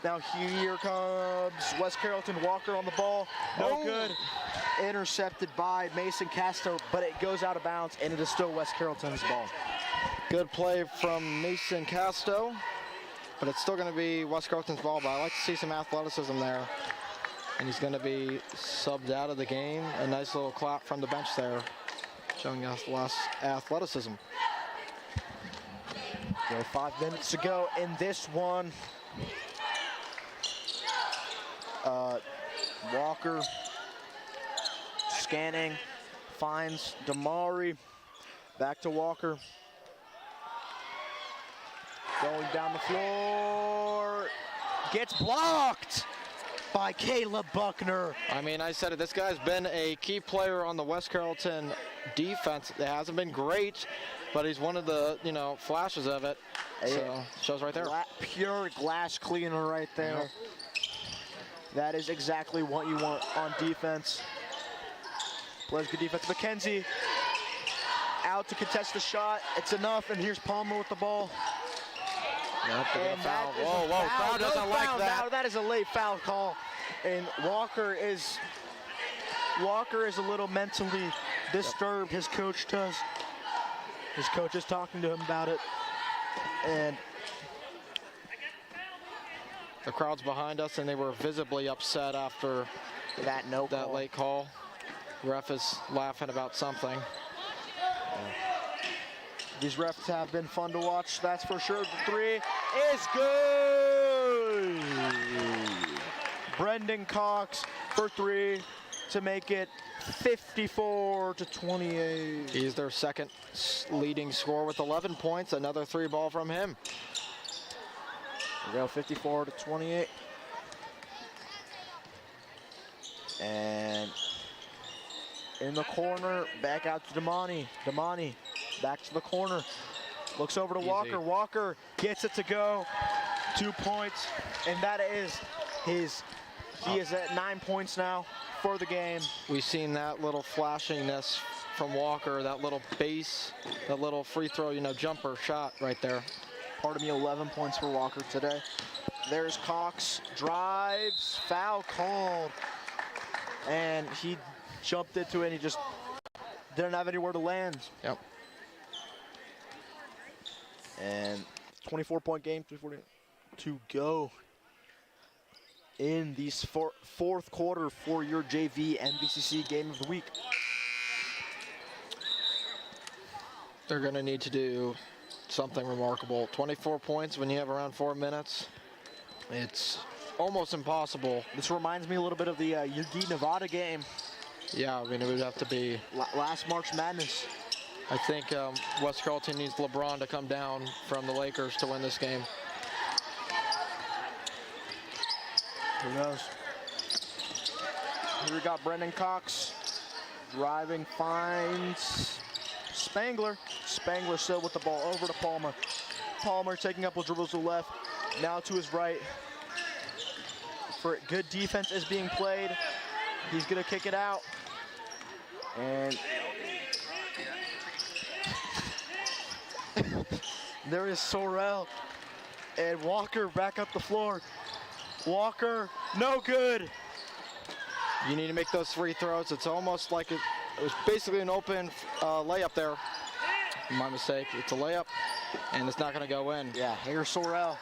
Speaker 1: Now here comes West Carrollton. Walker on the ball, no good. Intercepted by Mason Castro, but it goes out of bounds, and it is still West Carrollton's ball.
Speaker 2: Good play from Mason Castro, but it's still going to be West Carrollton's ball, but I like to see some athleticism there. And he's going to be subbed out of the game. A nice little clap from the bench there, showing us less athleticism.
Speaker 1: There are 5 minutes to go in this one. Walker scanning, finds Damari. Back to Walker. Going down the floor. Gets blocked by Caleb Buckner.
Speaker 2: I mean, I said it, this guy's been a key player on the West Carrollton defense. It hasn't been great, but he's one of the, flashes of it. So, shows right there.
Speaker 1: Pure glass cleaner right there. Yep. That is exactly what you want on defense. Plays good defense. McKenzie out to contest the shot. It's enough, and here's Palmer with the ball.
Speaker 2: Yep,
Speaker 1: and that is
Speaker 2: whoa,
Speaker 1: foul.
Speaker 2: crowd doesn't like that.
Speaker 1: Now, that is a late foul call, and Walker is a little mentally disturbed. His coach does. His coach is talking to him about it, and
Speaker 2: the crowd's behind us, and they were visibly upset after
Speaker 1: that
Speaker 2: late call. Ref is laughing about something.
Speaker 1: These refs have been fun to watch, that's for sure. The three is good. Brendan Cox for 3 to make it 54-28.
Speaker 2: He's their second leading scorer with 11 points. Another 3 ball from him.
Speaker 1: We go 54-28. And in the corner, back out to Damani. Damani back to the corner. Looks over to Walker. Walker gets it to go. 2 points. And that is he is at 9 points now for the game.
Speaker 2: We've seen that little flashiness from Walker, that little base, that little free throw, jumper shot right there.
Speaker 1: Pardon me, 11 points for Walker today. There's Cox, drives, foul called. And he jumped into it, and he just didn't have anywhere to land.
Speaker 2: Yep.
Speaker 1: And 24-point game, 3:40 to go in the fourth quarter for your JV MVCC Game of the Week.
Speaker 2: They're going to need to do something remarkable. 24 points when you have around 4 minutes. It's almost impossible.
Speaker 1: This reminds me a little bit of the UD Nevada game.
Speaker 2: Yeah, I mean, it would have to be
Speaker 1: last March Madness.
Speaker 2: I think West Carrollton needs LeBron to come down from the Lakers to win this game.
Speaker 1: Who knows? Here we got Brendan Cox driving, finds Spangler. Spangler still with the ball over to Palmer. Palmer taking up with dribbles to the left, now to his right. For good defense is being played. He's gonna kick it out. And there is Sorrell and Walker back up the floor. Walker, no good.
Speaker 2: You need to make those free throws. It's almost like it was basically an open layup there. My mistake. It's a layup, and it's not going to go in.
Speaker 1: Yeah, here's Sorrell.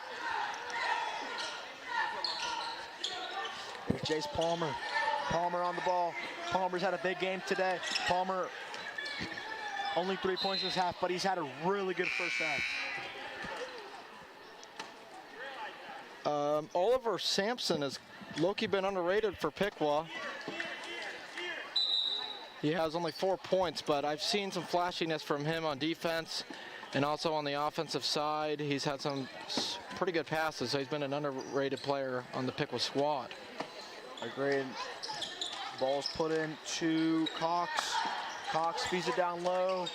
Speaker 1: Here's Jace Palmer. Palmer on the ball. Palmer's had a big game today. Palmer, only 3 points this half, but he's had a really good first half.
Speaker 2: Oliver Sampson has low-key been underrated for Piqua. He has only 4 points, but I've seen some flashiness from him on defense and also on the offensive side. He's had some pretty good passes, so he's been an underrated player on the Piqua squad.
Speaker 1: Agreed. Ball's put in to Cox. Cox feeds it down low.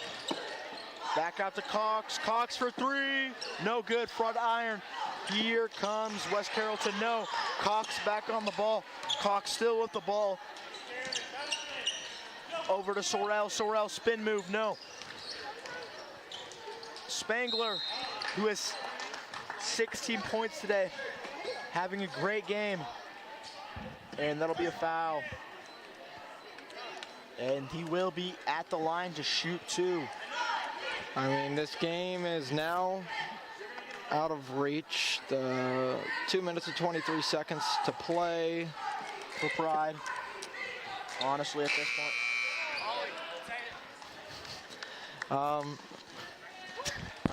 Speaker 1: Back out to Cox. Cox for 3. No good. Front iron. Here comes West Carrollton. No. Cox back on the ball. Cox still with the ball. Over to Sorrell. Sorrell spin move. No. Spangler, who has 16 points today, having a great game. And that'll be a foul. And he will be at the line to shoot 2.
Speaker 2: I mean, this game is now out of reach. The 2 minutes and 23 seconds to play.
Speaker 1: For pride, honestly, at this point.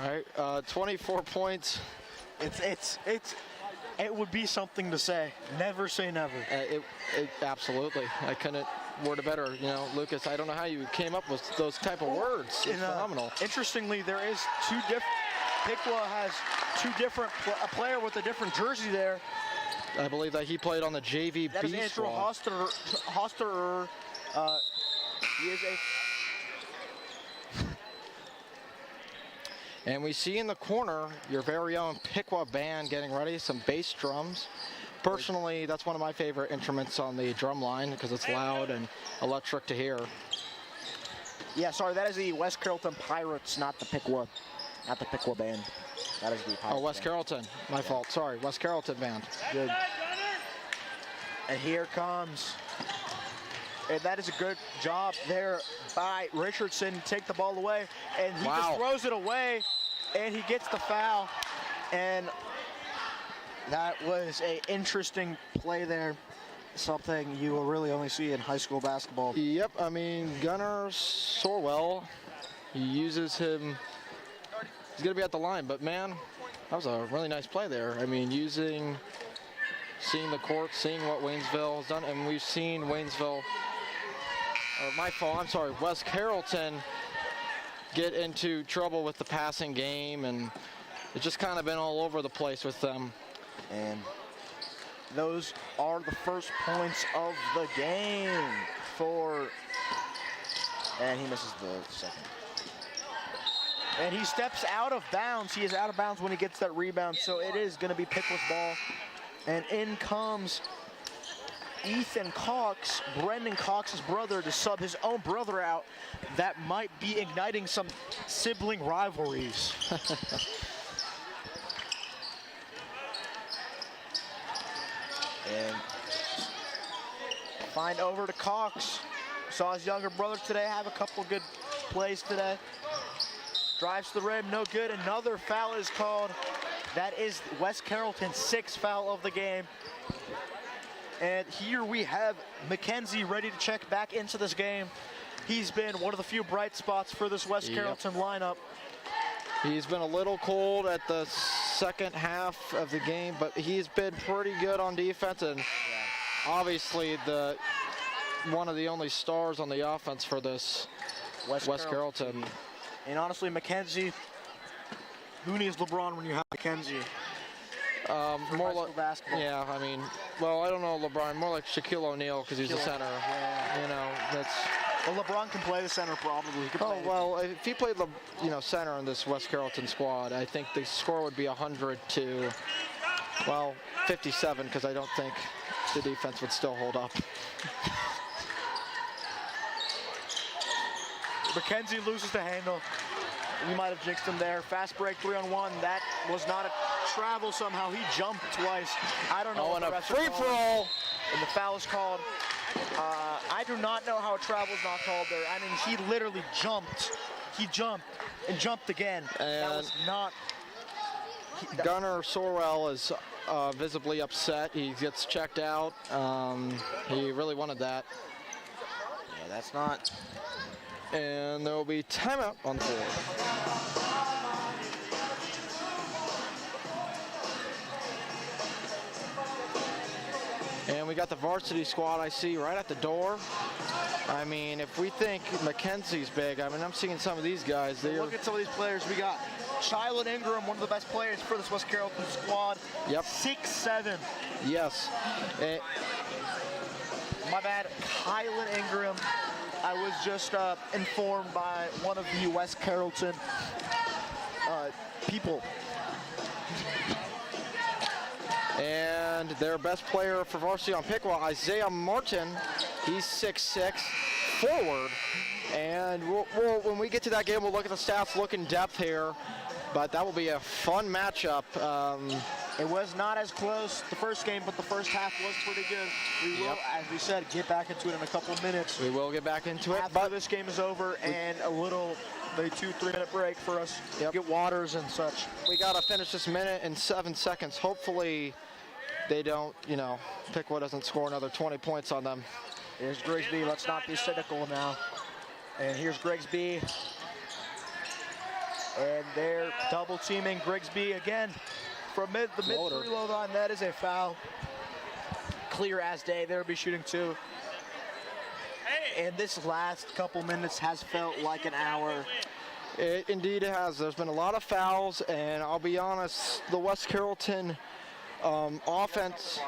Speaker 2: All right, 24 points.
Speaker 1: It would be something to say. Never say never.
Speaker 2: Absolutely. I couldn't word it better. You know, Lucas, I don't know how you came up with those type of words. It's phenomenal.
Speaker 1: Interestingly, there is two different. Piqua has two different. A player with a different jersey there.
Speaker 2: I believe that he played on the JV
Speaker 1: That is
Speaker 2: B
Speaker 1: Andrew
Speaker 2: squad.
Speaker 1: Hosterer. He is a.
Speaker 2: And we see in the corner your very own Piqua band getting ready, some bass drums. Personally, that's one of my favorite instruments on the drum line because it's loud and electric to hear.
Speaker 1: Yeah, sorry, that is the West Carrollton Pirates, not the Piqua band. That is the Pirates.
Speaker 2: Oh, West
Speaker 1: band.
Speaker 2: Carrollton, my fault. Sorry, West Carrollton band.
Speaker 1: Good. And here comes. And that is a good job there by Richardson to take the ball away. And he just throws it away, and he gets the foul. And that was an interesting play there. Something you will really only see in high school basketball.
Speaker 2: Yep, I mean, Gunnar Sorwell, he uses him. He's going to be at the line, but man, that was a really nice play there. I mean, seeing the court, seeing what Waynesville has done, and we've seen Waynesville, or my fault, I'm sorry, West Carrollton get into trouble with the passing game, and it's just kind of been all over the place with them.
Speaker 1: And those are the first points of the game and he misses the second. And he steps out of bounds. He is out of bounds when he gets that rebound, so it is going to be Piqua's ball. And in comes Ethan Cox, Brendan Cox's brother, to sub his own brother out. That might be igniting some sibling rivalries. And find over to Cox. Saw his younger brother today have a couple good plays today. Drives to the rim, no good. Another foul is called. That is West Carrollton's sixth foul of the game. And here we have McKenzie ready to check back into this game. He's been one of the few bright spots for this West Carrollton lineup.
Speaker 2: He's been a little cold at the second half of the game, but he's been pretty good on defense, and obviously one of the only stars on the offense for this West Carrollton.
Speaker 1: And honestly, McKenzie, who needs LeBron when you have McKenzie?
Speaker 2: More like basketball. Yeah, I mean, well, I don't know LeBron, more like Shaquille O'Neal because he's a center. Yeah. You know, that's.
Speaker 1: Well, LeBron can play the center probably.
Speaker 2: Well, if he played, center in this West Carrollton squad, I think the score would be 100 to, 57, because I don't think the defense would still hold up.
Speaker 1: McKenzie loses the handle. We might have jinxed him there. Fast break 3-on-1. That was not a travel somehow. He jumped twice. I don't know.
Speaker 2: Oh, and a free-for-all.
Speaker 1: And the foul is called. I do not know how a travel is not called there. I mean, he literally jumped. He jumped and jumped again. And that was not.
Speaker 2: Gunnar Sorrell is visibly upset. He gets checked out. He really wanted that.
Speaker 1: Yeah, that's not.
Speaker 2: And there will be timeout on the board. And we got the varsity squad I see right at the door. I mean, if we think McKenzie's big, I mean, I'm seeing some of these guys.
Speaker 1: Look at some of these players. We got Shiloh Ingram, one of the best players for this West Carrollton squad.
Speaker 2: Yep.
Speaker 1: 6'7".
Speaker 2: Yes.
Speaker 1: My bad, Kylan Ingram. I was just informed by one of the West Carrollton people.
Speaker 2: And their best player for varsity on Piqua, Isaiah Martin. He's 6'6", forward. And when we get to that game, we'll look at the stats, look in depth here. But that will be a fun matchup.
Speaker 1: It was not as close the first game, but the first half was pretty good. We will, as we said, get back into it in a couple of minutes.
Speaker 2: We will get back into it.
Speaker 1: After this game is over, and a little, maybe 2-3 minute break for us to get waters and such.
Speaker 2: We got to finish this minute in 7 seconds. Hopefully they don't, Piqua doesn't score another 20 points on them.
Speaker 1: Here's Grigsby. Let's not be cynical now. And here's Grigsby. And they're double teaming Grigsby again from the mid three low line. That is a foul. Clear as day. They'll be shooting 2. And this last couple minutes has felt like an hour.
Speaker 2: It indeed has. There's been a lot of fouls, and I'll be honest, the West Carrollton offense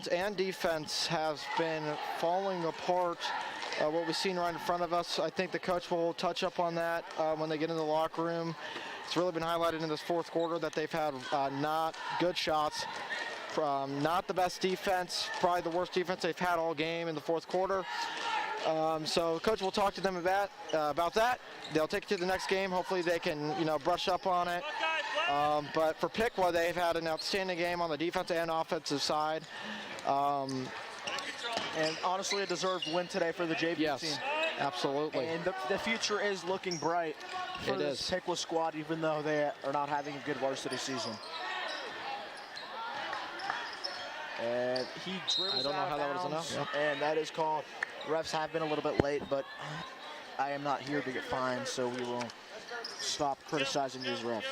Speaker 2: and defense has been falling apart. What we've seen right in front of us, I think the coach will touch up on that when they get in the locker room. It's really been highlighted in this fourth quarter that they've had not good shots. Not the best defense, probably the worst defense they've had all game in the fourth quarter. So coach will talk to them about that. They'll take it to the next game. Hopefully they can, brush up on it. But for Piqua, they've had an outstanding game on the defense and offensive side.
Speaker 1: And honestly, a deserved win today for the JV team.
Speaker 2: Yes, absolutely.
Speaker 1: And the future is looking bright for this Piqua squad, even though they are not having a good varsity season. And he dribbles out of bounds, and that is called. Refs have been a little bit late, but I am not here to get fined, so we will stop criticizing these refs.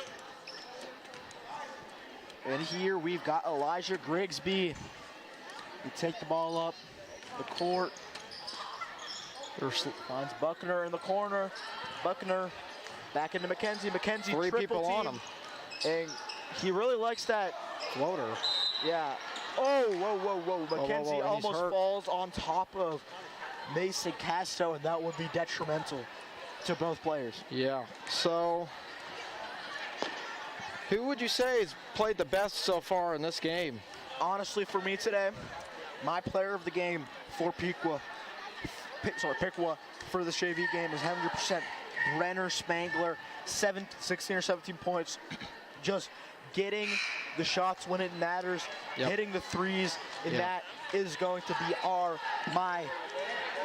Speaker 1: And here we've got Elijah Grigsby. We take the ball up the court. Finds Buckner in the corner. Buckner back into McKenzie. McKenzie
Speaker 2: 3 people
Speaker 1: team.
Speaker 2: on him.
Speaker 1: And he really likes that
Speaker 2: floater.
Speaker 1: Yeah. Oh, whoa. McKenzie almost falls on top of Mason Castro, and that would be detrimental to both players.
Speaker 2: Yeah. So, who would you say has played the best so far in this game?
Speaker 1: Honestly, for me today, my player of the game for Piqua for the JV game is 100% Brenner Spangler, 16 or 17 points. Just getting the shots when it matters, hitting the threes, and that is going to be my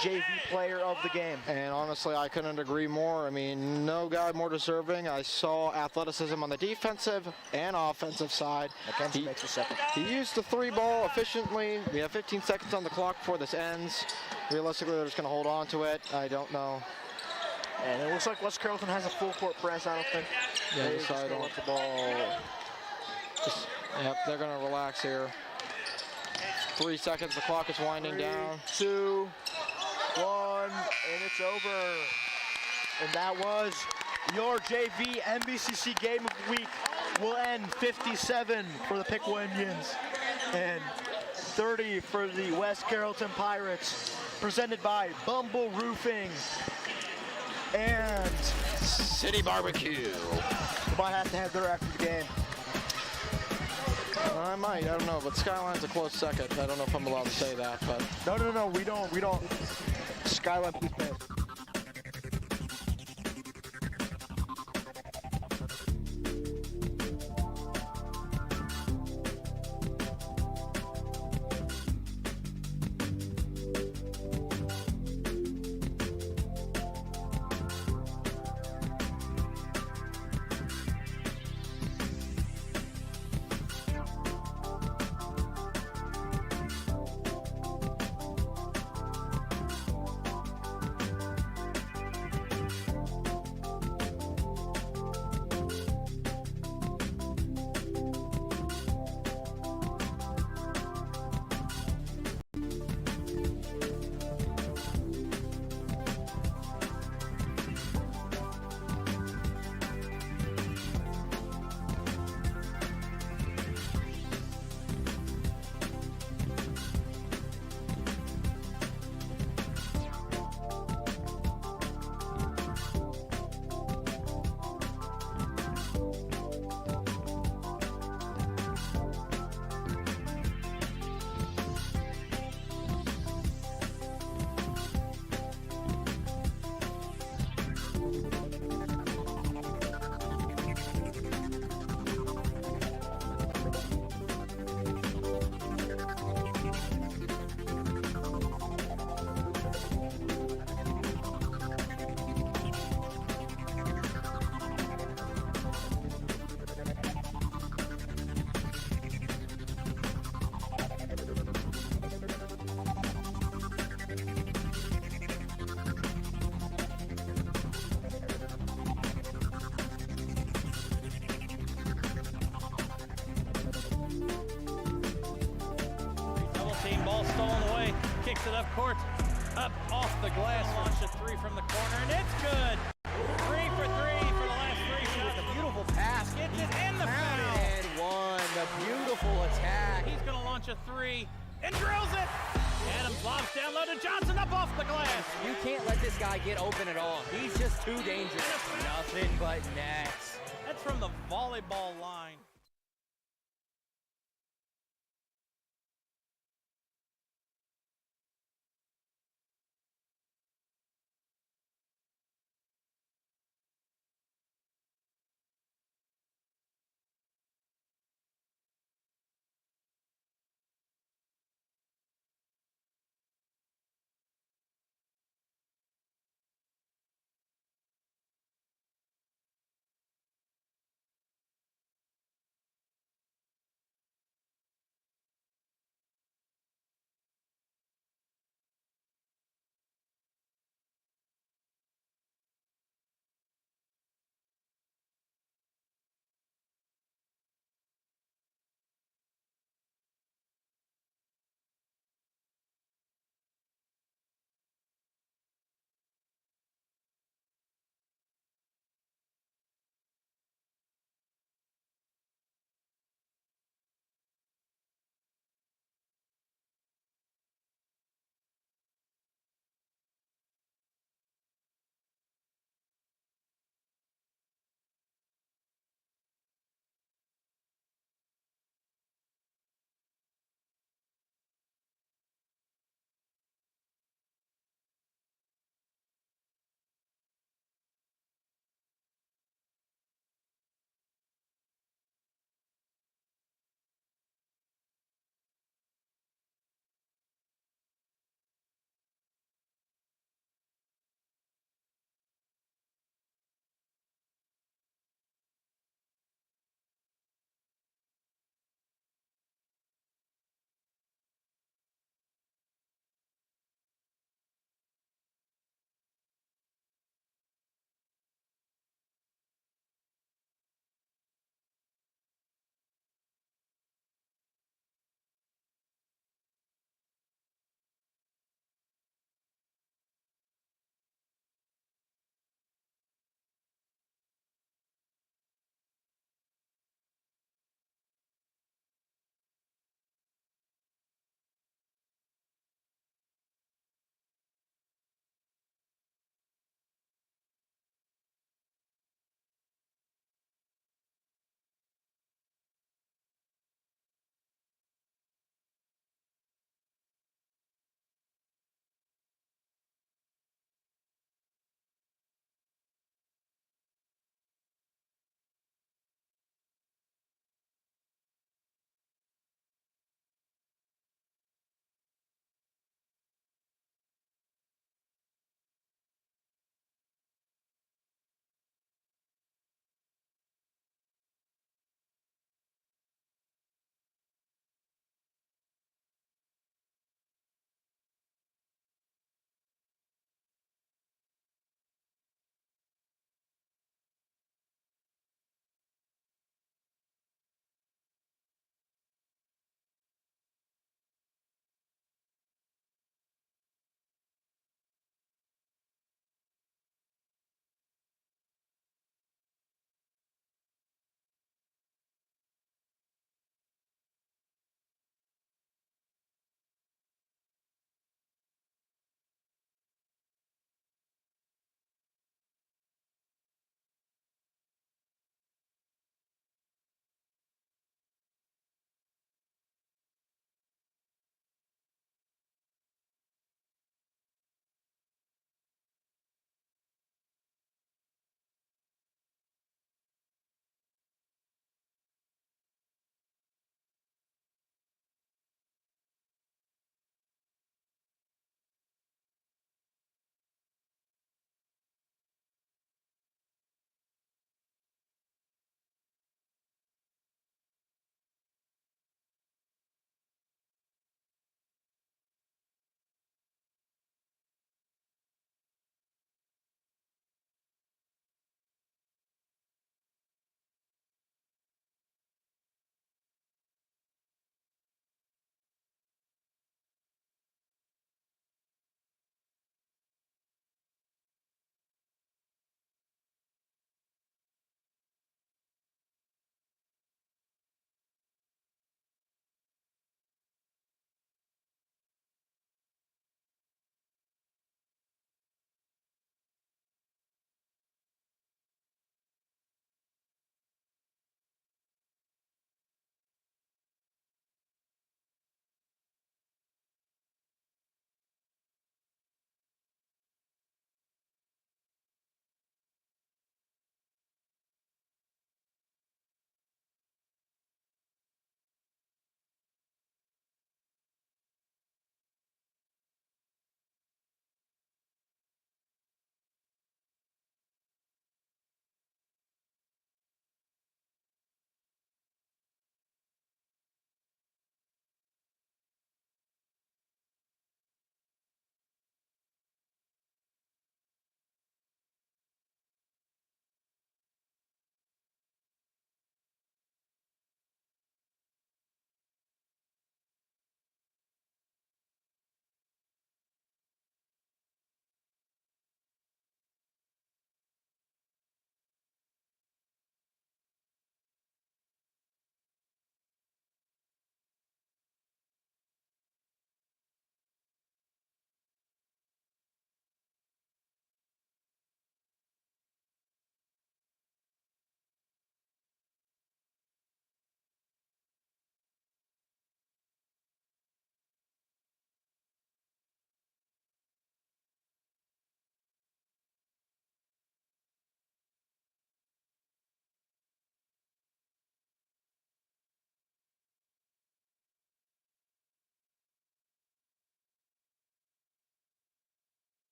Speaker 1: JV player of the game.
Speaker 2: And honestly, I couldn't agree more. I mean, no guy more deserving. I saw athleticism on the defensive and offensive side.
Speaker 1: McKenzie makes a second.
Speaker 2: He used the 3 ball efficiently. We have 15 seconds on the clock before this ends. Realistically, they're just going to hold on to it. I don't know.
Speaker 1: And it looks like West Carrollton has a full court press, I don't think.
Speaker 2: Yeah,
Speaker 1: they just
Speaker 2: don't
Speaker 1: let the ball.
Speaker 2: Yep, they're going to relax here. 3 seconds, the clock is winding down.
Speaker 1: 2, 1, and it's over. And that was your JV MVCC game of the week. Will end 57 for the Piqua Indians and 30 for the West Carrollton Pirates. Presented by Bumble Roofing and
Speaker 2: City Barbecue.
Speaker 1: Might have to head there after the game.
Speaker 2: I might, I don't know, but Skyline's a close second. I don't know if I'm allowed to say that, but.
Speaker 1: No, we don't. Skyline, please pay.
Speaker 3: stolen away, kicks it up court, up off the glass, launched a three from the corner, and it's good. 3 for 3 for the last 3 shots.
Speaker 4: A beautiful pass.
Speaker 3: Gets it and the foul.
Speaker 4: And one. The beautiful attack.
Speaker 3: He's going to launch a 3 and drills it. Adams lobs down low to Johnson, up off the glass.
Speaker 4: You can't let this guy get open at all. He's just too dangerous. Nothing but nets.
Speaker 3: That's from the volleyball line.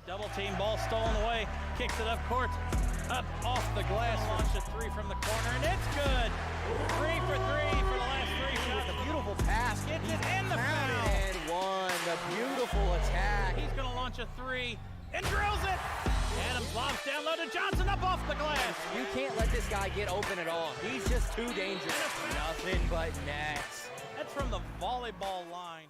Speaker 3: Double team, ball stolen away, kicks it up court, up off the glass, launched a three from the corner, and it's good. 3 for 3 for the last three shots.
Speaker 4: The beautiful pass.
Speaker 3: Gets it in the
Speaker 4: Counted
Speaker 3: foul.
Speaker 4: and one. The beautiful attack.
Speaker 3: He's gonna launch a three and drills it. Adams lobs down low to Johnson, up off the glass.
Speaker 4: You can't let this guy get open at all. He's just too dangerous. Nothing but nets.
Speaker 3: That's from the volleyball line.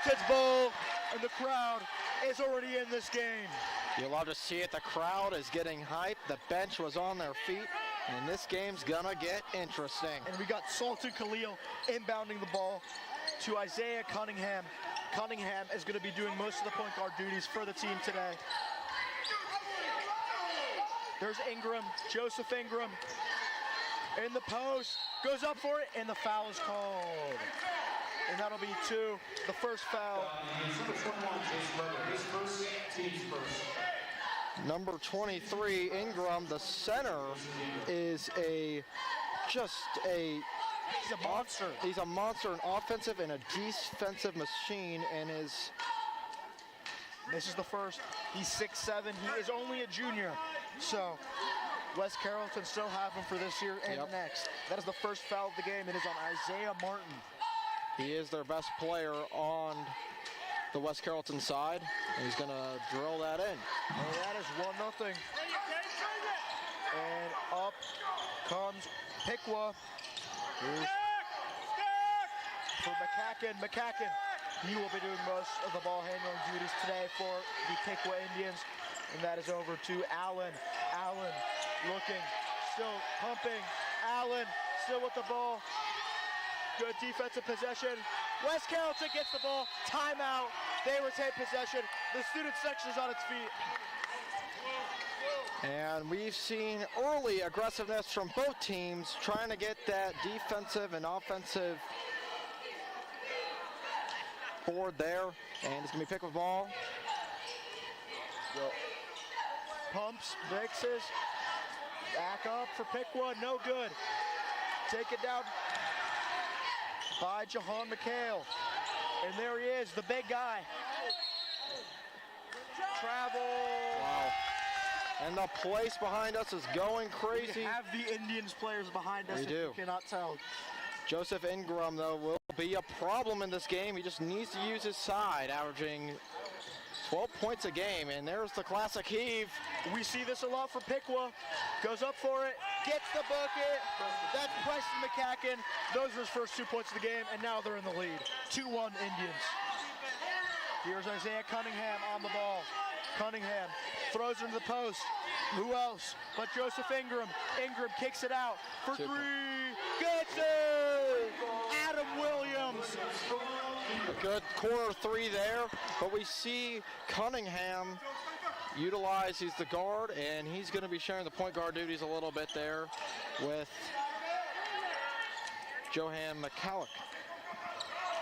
Speaker 1: Carrollton's ball, and the crowd is already in this game.
Speaker 2: You love to see it. The crowd is getting hyped. The bench was on their feet, and this game's gonna get interesting.
Speaker 1: And we got Sultan Khalil inbounding the ball to Isaiah Cunningham. Cunningham is going to be doing most of the point guard duties for the team today. There's Ingram, Joseph Ingram in the post, goes up for it, and the foul is called. And that'll be two, the first foul.
Speaker 2: Number 23, Ingram, the center, is
Speaker 1: He's a monster.
Speaker 2: He's a monster, an offensive and a defensive machine, and
Speaker 1: This is the first. He's 6'7". He is only a junior. So West Carrollton still have him for this year and next. That is the first foul of the game. It is on Isaiah Martin.
Speaker 2: he is their best player on the West Carrollton side, and he's gonna drill that in.
Speaker 1: And that is 1-0. And up comes Piqua. For McCacken, he will be doing most of the ball handling duties today for the Piqua Indians. And that is over to Allen. Allen looking, still pumping. Allen still with the ball. Good defensive possession. West Carrollton gets the ball. Timeout. They retain possession. The student section is on its feet.
Speaker 2: And we've seen early aggressiveness from both teams trying to get that defensive and offensive board there. And it's gonna be Piqua ball.
Speaker 1: Pumps, mixes, back up for Piqua, no good. Take it down by Jahan McHale. And there he is, the big guy. Travel.
Speaker 2: Wow. And the place behind us is going crazy.
Speaker 1: We have the Indians players behind us.
Speaker 2: We do.
Speaker 1: You cannot tell.
Speaker 2: Joseph Ingram, though, will be a problem in this game. He just needs to use his side, averaging 12 points a game. And there's the classic heave.
Speaker 1: We see this a lot from Piqua. Goes up for it, gets the bucket. That's Preston McCacken. Those are his first 2 points of the game, and now they're in the lead. 2-1 Indians. Here's Isaiah Cunningham on the ball. Cunningham throws it into the post. Who else but Joseph Ingram? Ingram kicks it out for three. Gets it! Adam Williams.
Speaker 2: A good corner three there, but we see Cunningham utilize, he's the guard, and he's going to be sharing the point guard duties a little bit there with Johan McCallick.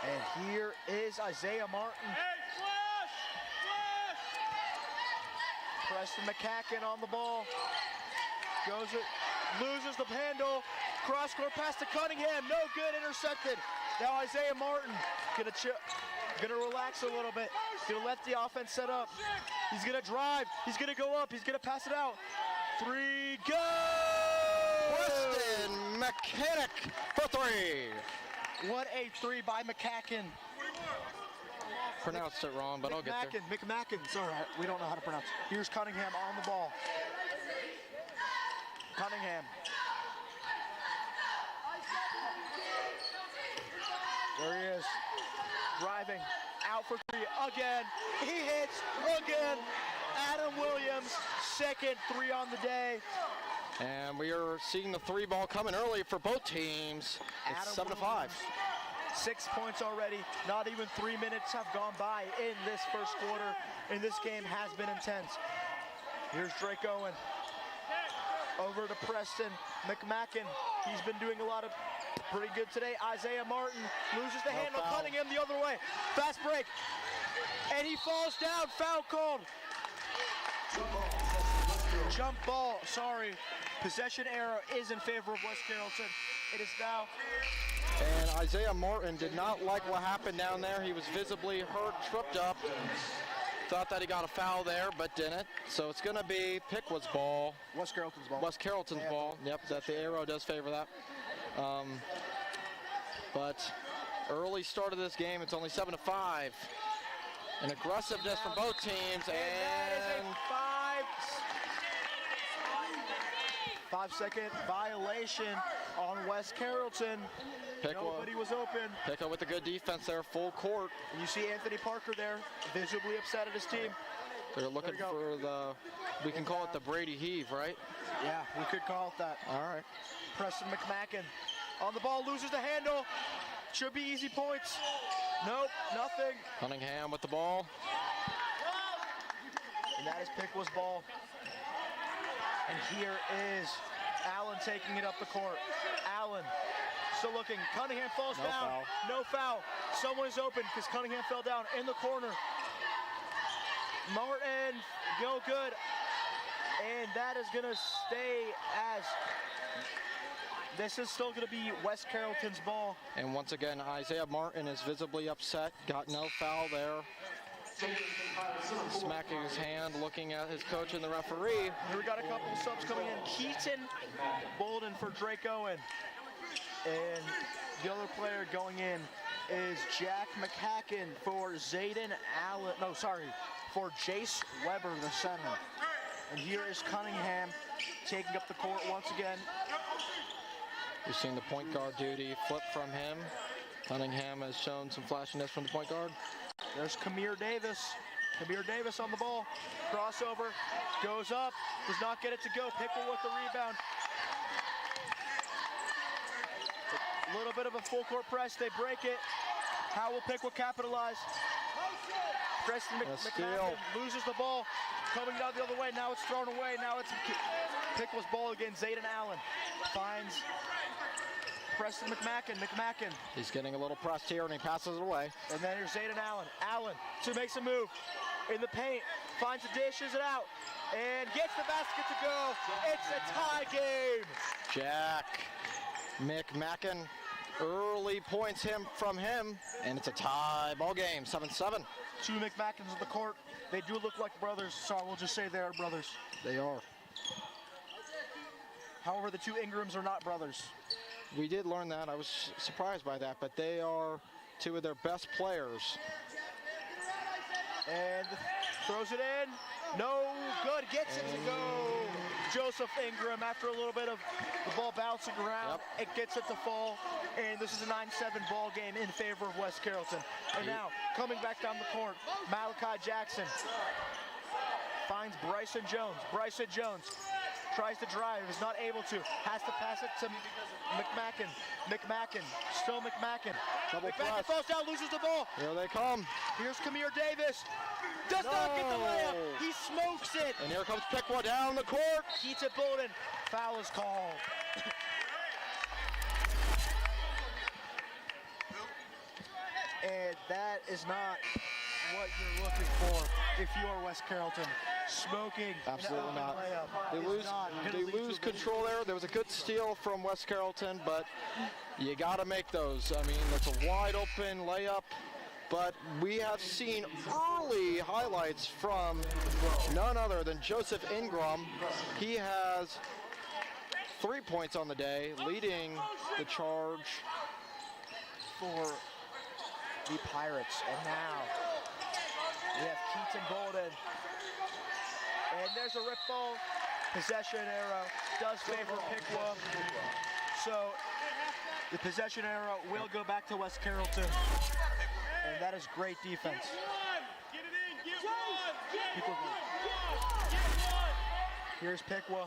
Speaker 1: And here is Isaiah Martin. Preston McCacken on the ball. Goes it, loses the handle. Cross-court pass to Cunningham. No good, intercepted. Now Isaiah Martin gonna relax a little bit. Gonna let the offense set up. He's gonna drive. He's gonna go up. He's gonna pass it out. Three, go!
Speaker 2: Preston McCallick for three.
Speaker 1: What a three by McCacken.
Speaker 2: Pronounced it wrong, but I'll get there.
Speaker 1: McMacken, sorry, we don't know how to pronounce. Here's Cunningham on the ball. Cunningham. There he is, driving, out for three again. He hits again. Adam Williams, second three on the day.
Speaker 2: And we are seeing the three ball coming early for both teams. It's 7-5.
Speaker 1: 6 points already. Not even 3 minutes have gone by in this first quarter, and this game has been intense. Here's Drake Owen. Over to Preston McMacken. He's been doing a lot of pretty good today. Isaiah Martin loses the handle.
Speaker 2: Foul.
Speaker 1: Cunningham the other way. Fast break. And he falls down. Foul called. Jump ball. Sorry. Possession error is in favor of West Carrollton. It is now.
Speaker 2: And Isaiah Martin did not like what happened down there. He was visibly hurt, tripped up. Thought that he got a foul there, but didn't. So it's going to be Piqua's ball.
Speaker 1: West Carrollton's ball.
Speaker 2: West Carrollton's ball. Yep, that the arrow does favor that. But early start of this game, it's only 7-5. An aggressiveness from both teams,
Speaker 1: And that is a 5-second violation on West Carrollton. Nobody was open.
Speaker 2: Piqua with the good defense there, full court.
Speaker 1: And you see Anthony Parker there, visibly upset at his team.
Speaker 2: They're looking for the, we can call it the Brady heave, right?
Speaker 1: Yeah, we could call it that.
Speaker 2: All right.
Speaker 1: Preston McMacken on the ball, loses the handle. Should be easy points. Nope, nothing.
Speaker 2: Cunningham with the ball.
Speaker 1: And that is Piqua's ball. And here is Allen taking it up the court. Allen still looking. Cunningham falls
Speaker 2: No
Speaker 1: down.
Speaker 2: foul.
Speaker 1: No foul. Someone is open because Cunningham fell down in the corner. Martin, no good. And that is going to stay as this is still going to be West Carrollton's ball.
Speaker 2: And once again, Isaiah Martin is visibly upset. Got no foul there. Smacking his hand, looking at his coach and the referee.
Speaker 1: Here we got a couple of subs coming in. Keaton Bolden for Drake Owen. And the other player going in is Jack McHacken for Zayden Allen. No, sorry, for Jace Weber, the center. And here is Cunningham taking up the court once again.
Speaker 2: We've seen the point guard duty flip from him. Cunningham has shown some flashiness from the point guard.
Speaker 1: There's Kamir Davis. Kamir Davis on the ball. Crossover, goes up, does not get it to go. Piqua with the rebound. A little bit of a full court press, they break it. How will Piqua capitalize? Preston McMahon loses the ball. Coming down the other way, now it's thrown away. Now it's Piqua's ball again. Zayden Allen finds Preston McMacken.
Speaker 2: He's getting a little pressed here and he passes it away.
Speaker 1: And then here's Zayden Allen. Allen makes a move in the paint, finds the dishes it out, and gets the basket to go. It's a tie game.
Speaker 2: Jack McMacken, early points from him, and it's a tie ball game, 7-7.
Speaker 1: Two McMackens on the court. They do look like brothers, so we'll just say they are brothers.
Speaker 2: They are.
Speaker 1: However, the two Ingrams are not brothers.
Speaker 2: We did learn that. I was surprised by that, but they are two of their best players.
Speaker 1: And throws it in. No good. Gets it to go. Joseph Ingram, after a little bit of the ball bouncing around, it gets it to fall. And this is a 9-7 ball game in favor of West Carrollton. And now, coming back down the court, Malachi Jackson finds Bryson Jones. Bryson Jones tries to drive, is not able to, has to pass it to McMacken. McMacken, still McMacken. McMacken falls down, loses the ball.
Speaker 2: Here they come.
Speaker 1: Here's Kamir Davis. Does not get the layup. He smokes it.
Speaker 2: And here comes Piqua down the court.
Speaker 1: Keaton Bolden. Foul is called. And that is not what you're looking for if you are West Carrollton. Smoking.
Speaker 2: Absolutely not.
Speaker 1: Layup.
Speaker 2: They lose control there. There was a good steal from West Carrollton, but you got to make those. I mean, it's a wide open layup, but we have seen early highlights from none other than Joseph Ingram. He has 3 points on the day, leading the charge
Speaker 1: for the Pirates. And now we have Keaton Bolden. And there's a rip ball. Possession arrow does favor Piqua. So the possession arrow will go back to West Carrollton. And that is great defense. Here's Piqua.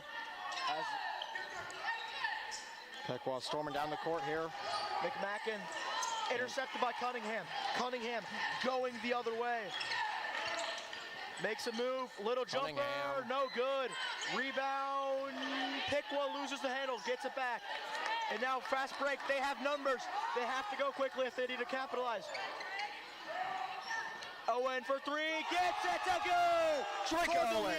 Speaker 2: Piqua storming down the court here.
Speaker 1: McMacken intercepted by Cunningham. Cunningham going the other way. Makes a move, little jumper,
Speaker 2: Cunningham.
Speaker 1: no good. Rebound, Piqua loses the handle, gets it back. And now fast break, they have numbers. They have to go quickly if they need to capitalize. Owen for three, gets it to go!
Speaker 2: Drake Owen.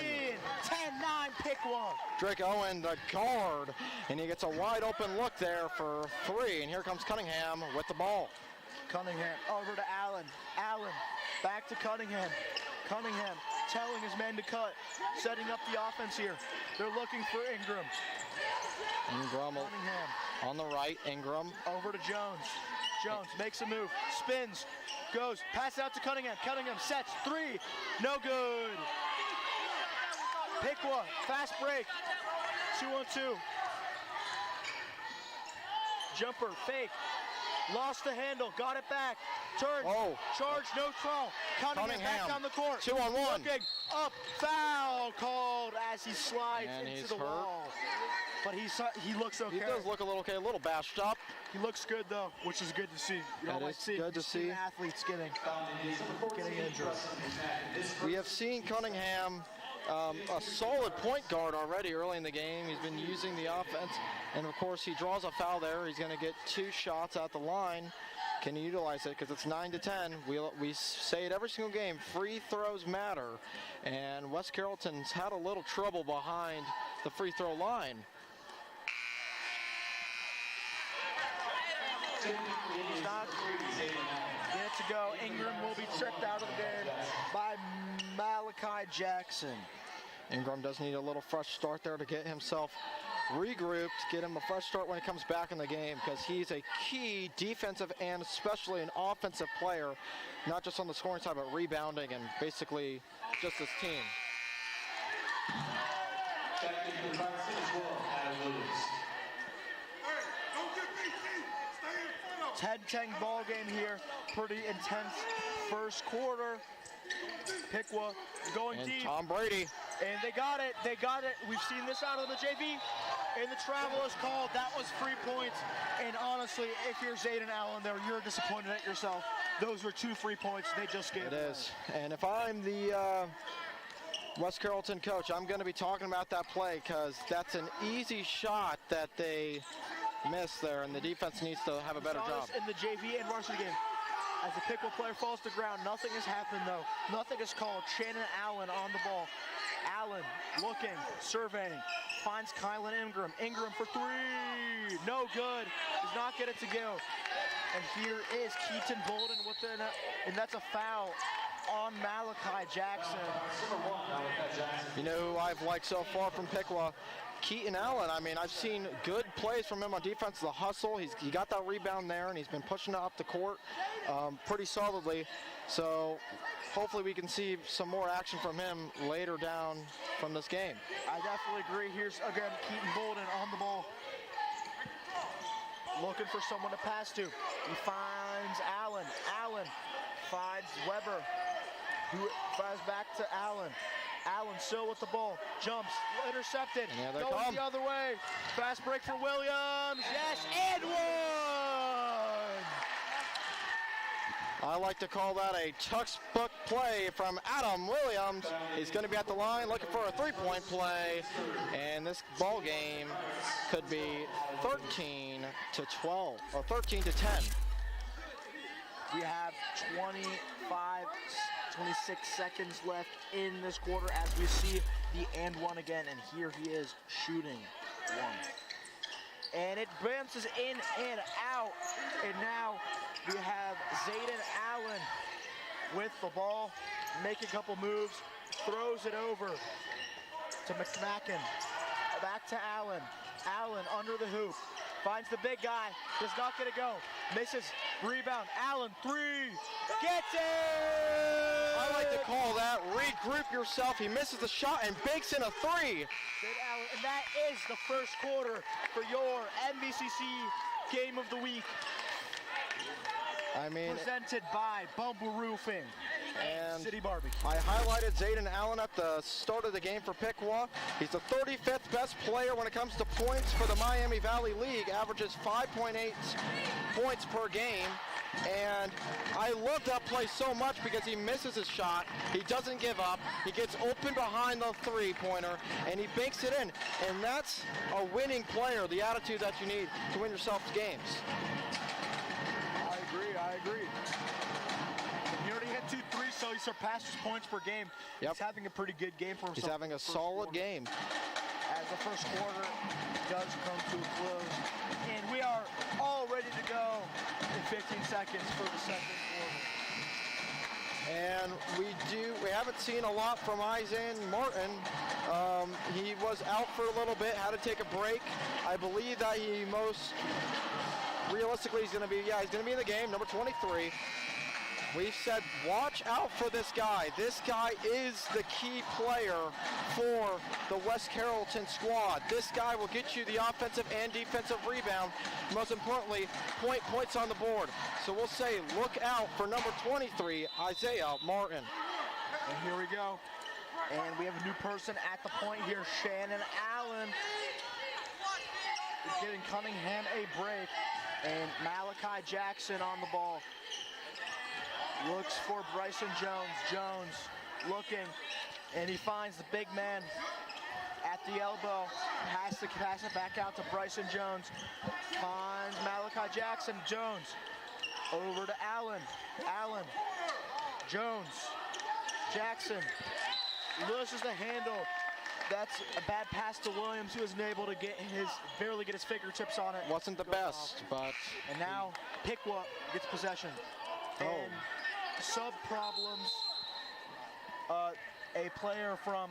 Speaker 1: 10-9 Piqua.
Speaker 2: Drake Owen, the guard, and he gets a wide open look there for three. And here comes Cunningham with the ball.
Speaker 1: Cunningham over to Allen. Allen back to Cunningham. Cunningham telling his men to cut, setting up the offense here. They're looking for Ingram.
Speaker 2: Ingram
Speaker 1: Cunningham
Speaker 2: on the right, Ingram.
Speaker 1: over to Jones. Jones makes a move, spins, goes, pass out to Cunningham. Cunningham sets, three, no good. Piqua, fast break, 2-on-2, jumper, fake. Lost the handle, got it back. Turns, charge, no foul. Cunningham back down the court.
Speaker 2: 2-on-1.
Speaker 1: Looking up, foul called as he slides
Speaker 2: And
Speaker 1: into
Speaker 2: he's
Speaker 1: the
Speaker 2: hurt.
Speaker 1: wall. But he looks okay.
Speaker 2: He does look a little bashed up.
Speaker 1: He looks good though, which is good to see. You don't like
Speaker 2: good to see.
Speaker 1: Athletes getting injured.
Speaker 2: We have seen Cunningham, a solid point guard already early in the game. He's been using the offense, and of course he draws a foul there. He's going to get 2 shots at the line. Can he utilize it? Because it's 9-10. We say it every single game. Free throws matter, and West Carrollton's had a little trouble behind the free throw line.
Speaker 1: Minute to go. Ingram will be checked out of the game by Malachi Jackson.
Speaker 2: Ingram does need a little fresh start there to get himself regrouped, get him a fresh start when he comes back in the game, because he's a key defensive and especially an offensive player, not just on the scoring side, but rebounding and basically just his team.
Speaker 1: 10-10 ball game here. Pretty intense first quarter. Piqua going
Speaker 2: And
Speaker 1: deep.
Speaker 2: Tom Brady.
Speaker 1: And they got it. They got it. We've seen this out of the JV. And the travel is called. That was 3 points. And honestly, if you're Zayden Allen there, you're disappointed at yourself. Those were 2 free points they just gave.
Speaker 2: It is. And if I'm the West Carrollton coach, I'm going to be talking about that play, because that's an easy shot that they missed there, and the defense needs to have a better job.
Speaker 1: In the JV and varsity game, as the Piqua player falls to the ground, nothing has happened though. Nothing is called. Shannon Allen on the ball. Allen looking, surveying, finds Kylan Ingram. Ingram for 3, no good. Does not get it to go. And here is Keaton Bolden with it, and that's a foul on Malachi Jackson.
Speaker 2: You know who I've liked so far from Piqua? Keaton Allen. I mean, I've seen good plays from him on defense. The hustle, he got that rebound there, and he's been pushing it up the court pretty solidly. So hopefully we can see some more action from him later down from this game.
Speaker 1: I definitely agree. Here's again Keaton Bolden on the ball, looking for someone to pass to. He finds Allen. Allen finds Weber, who flies back to Allen. Allen still with the ball, jumps, intercepted, going the other way. Fast break for Williams, yes, and 1!
Speaker 2: I like to call that a textbook play from Adam Williams. He's going to be at the line looking for a 3-point play, and this ball game could be 13-12 or 13-10.
Speaker 1: We have 26 seconds left in this quarter as we see the and 1 again, and here he is shooting 1. And it bounces in and out, and now we have Zayden Allen with the ball, making a couple moves, throws it over to McMacken, back to Allen. Allen under the hoop, finds the big guy, does not get it go, misses, rebound, Allen 3, gets it!
Speaker 2: I like to call that regroup yourself. He misses the shot and bakes in a 3.
Speaker 1: And that is the first quarter for your MVCC Game of the Week.
Speaker 2: I mean,
Speaker 1: presented by Bumble Roofing and City Barbecue.
Speaker 2: I highlighted Zayden Allen at the start of the game for Piqua. He's the 35th best player when it comes to points for the Miami Valley League, averages 5.8 points per game. And I love that play so much because he misses his shot, he doesn't give up, he gets open behind the 3-pointer, and he banks it in. And that's a winning player, the attitude that you need to win yourself games.
Speaker 1: I agree. He already had 2 threes, so he surpassed his points per game.
Speaker 2: Yep.
Speaker 1: He's having a pretty good game for himself.
Speaker 2: He's having a solid game.
Speaker 1: As the first quarter does come to a close. And we are all ready to go in 15 seconds for the second quarter.
Speaker 2: And we haven't seen a lot from Isaiah Martin. He was out for a little bit, had to take a break. I believe that he realistically he's going to be in the game, number 23. We've said, watch out for this guy. This guy is the key player for the West Carrollton squad. This guy will get you the offensive and defensive rebound. Most importantly, points on the board. So we'll say, look out for number 23, Isaiah Martin.
Speaker 1: And here we go. And we have a new person at the point here, Shannon Allen. Giving Cunningham a break. And Malachi Jackson on the ball. Looks for Bryson Jones. Jones looking, and he finds the big man at the elbow. Has to pass it back out to Bryson Jones. Finds Malachi Jackson. Jones over to Allen. Allen. Jones. Jackson loses the handle. That's a bad pass to Williams, who isn't able to barely get his fingertips on it.
Speaker 2: Wasn't the best, but.
Speaker 1: And now Piqua gets possession. And sub problems. A player from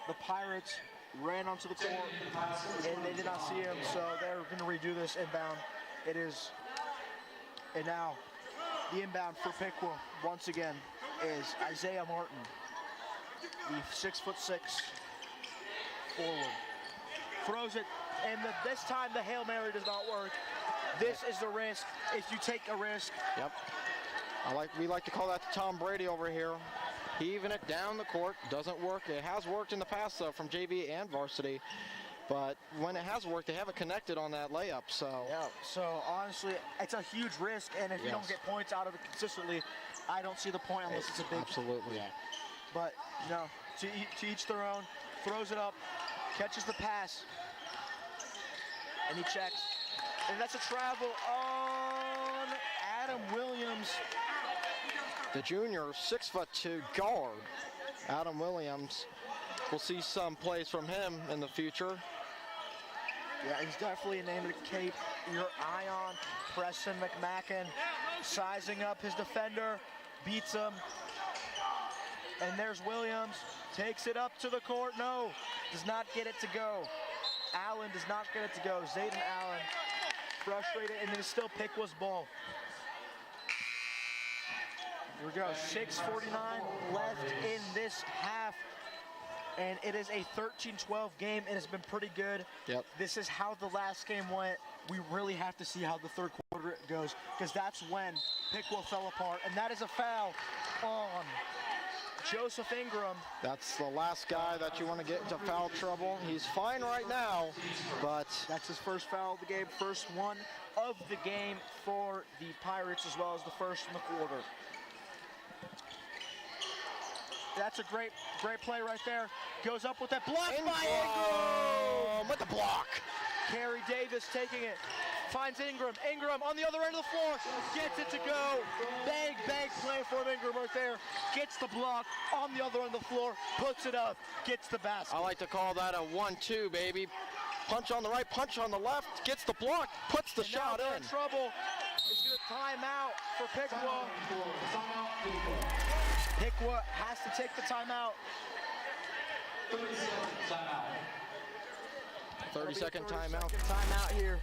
Speaker 1: the Pirates ran onto the court, and they did not see him, so they're going to redo this inbound. And now the inbound for Piqua once again is Isaiah Martin, the 6'6" forward. Throws it, and this time the Hail Mary does not work. This is the risk. If you take a risk.
Speaker 2: Yep. We like to call that the Tom Brady over here. Heaving it down the court, doesn't work. It has worked in the past though, from JV and varsity, but when it has worked, they haven't connected on that layup. So
Speaker 1: yeah. So honestly, it's a huge risk, and if you don't get points out of it consistently, I don't see the point unless it's a big.
Speaker 2: Absolutely. Yeah.
Speaker 1: But no, to each their own. Throws it up, catches the pass, and he checks, and that's a travel on Adam Williams.
Speaker 2: The junior, 6'2" guard, Adam Williams. We'll see some plays from him in the future.
Speaker 1: Yeah, he's definitely a name to keep your eye on. Preston McMacken sizing up his defender, beats him. And there's Williams, takes it up to the court. No, does not get it to go. Allen does not get it to go. Zayden Allen frustrated, and it is still Piqua's ball. Here we go, 6:49 left in this half. And it is a 13-12 game. It has been pretty good.
Speaker 2: Yep.
Speaker 1: This is how the last game went. We really have to see how the third quarter goes, because that's when Piqua fell apart. And that is a foul on Joseph Ingram.
Speaker 2: That's the last guy that you want to get into foul trouble. He's fine right now, but
Speaker 1: that's his first foul of the game, first one of the game for the Pirates, as well as the first in the quarter. That's a great play right there. Goes up with that block by Ingram.
Speaker 2: With the block.
Speaker 1: Kerry Davis taking it. Finds Ingram. Ingram on the other end of the floor. Gets it to go. Big play from Ingram right there. Gets the block on the other end of the floor. Puts it up. Gets the basket.
Speaker 2: I like to call that a 1-2, baby. Punch on the right, punch on the left. Gets the block. Puts the shot in.
Speaker 1: Trouble. It's going to time out for Piqua. Piqua has to take the timeout.
Speaker 2: 30-second timeout.
Speaker 1: Timeout here.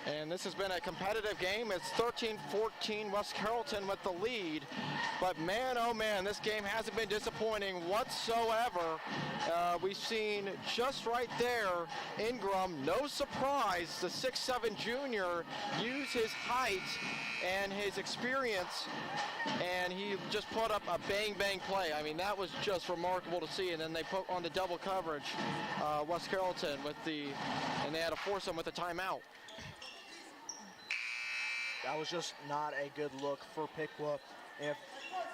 Speaker 2: And this has been a competitive game. It's 13-14, West Carrollton with the lead. But man, oh man, this game hasn't been disappointing whatsoever. We've seen just right there, Ingram, no surprise, the 6'7" junior, use his height and his experience, and he just put up a bang play. I mean, that was just remarkable to see. And then they put on the double coverage, West Carrollton and they had to force him with a timeout.
Speaker 1: That was just not a good look for Piqua. If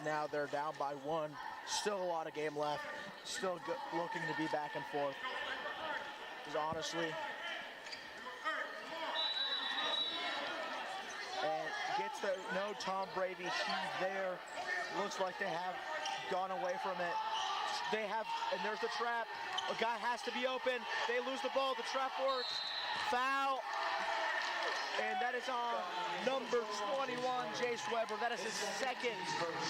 Speaker 1: now they're down by one, still a lot of game left, still looking to be back and forth. Because honestly, and gets the no Tom Brady. He's there. Looks like they have gone away from it. They have, and there's the trap. A guy has to be open. They lose the ball. The trap works. Foul. And that is on number 21, Jace Weber. That is his second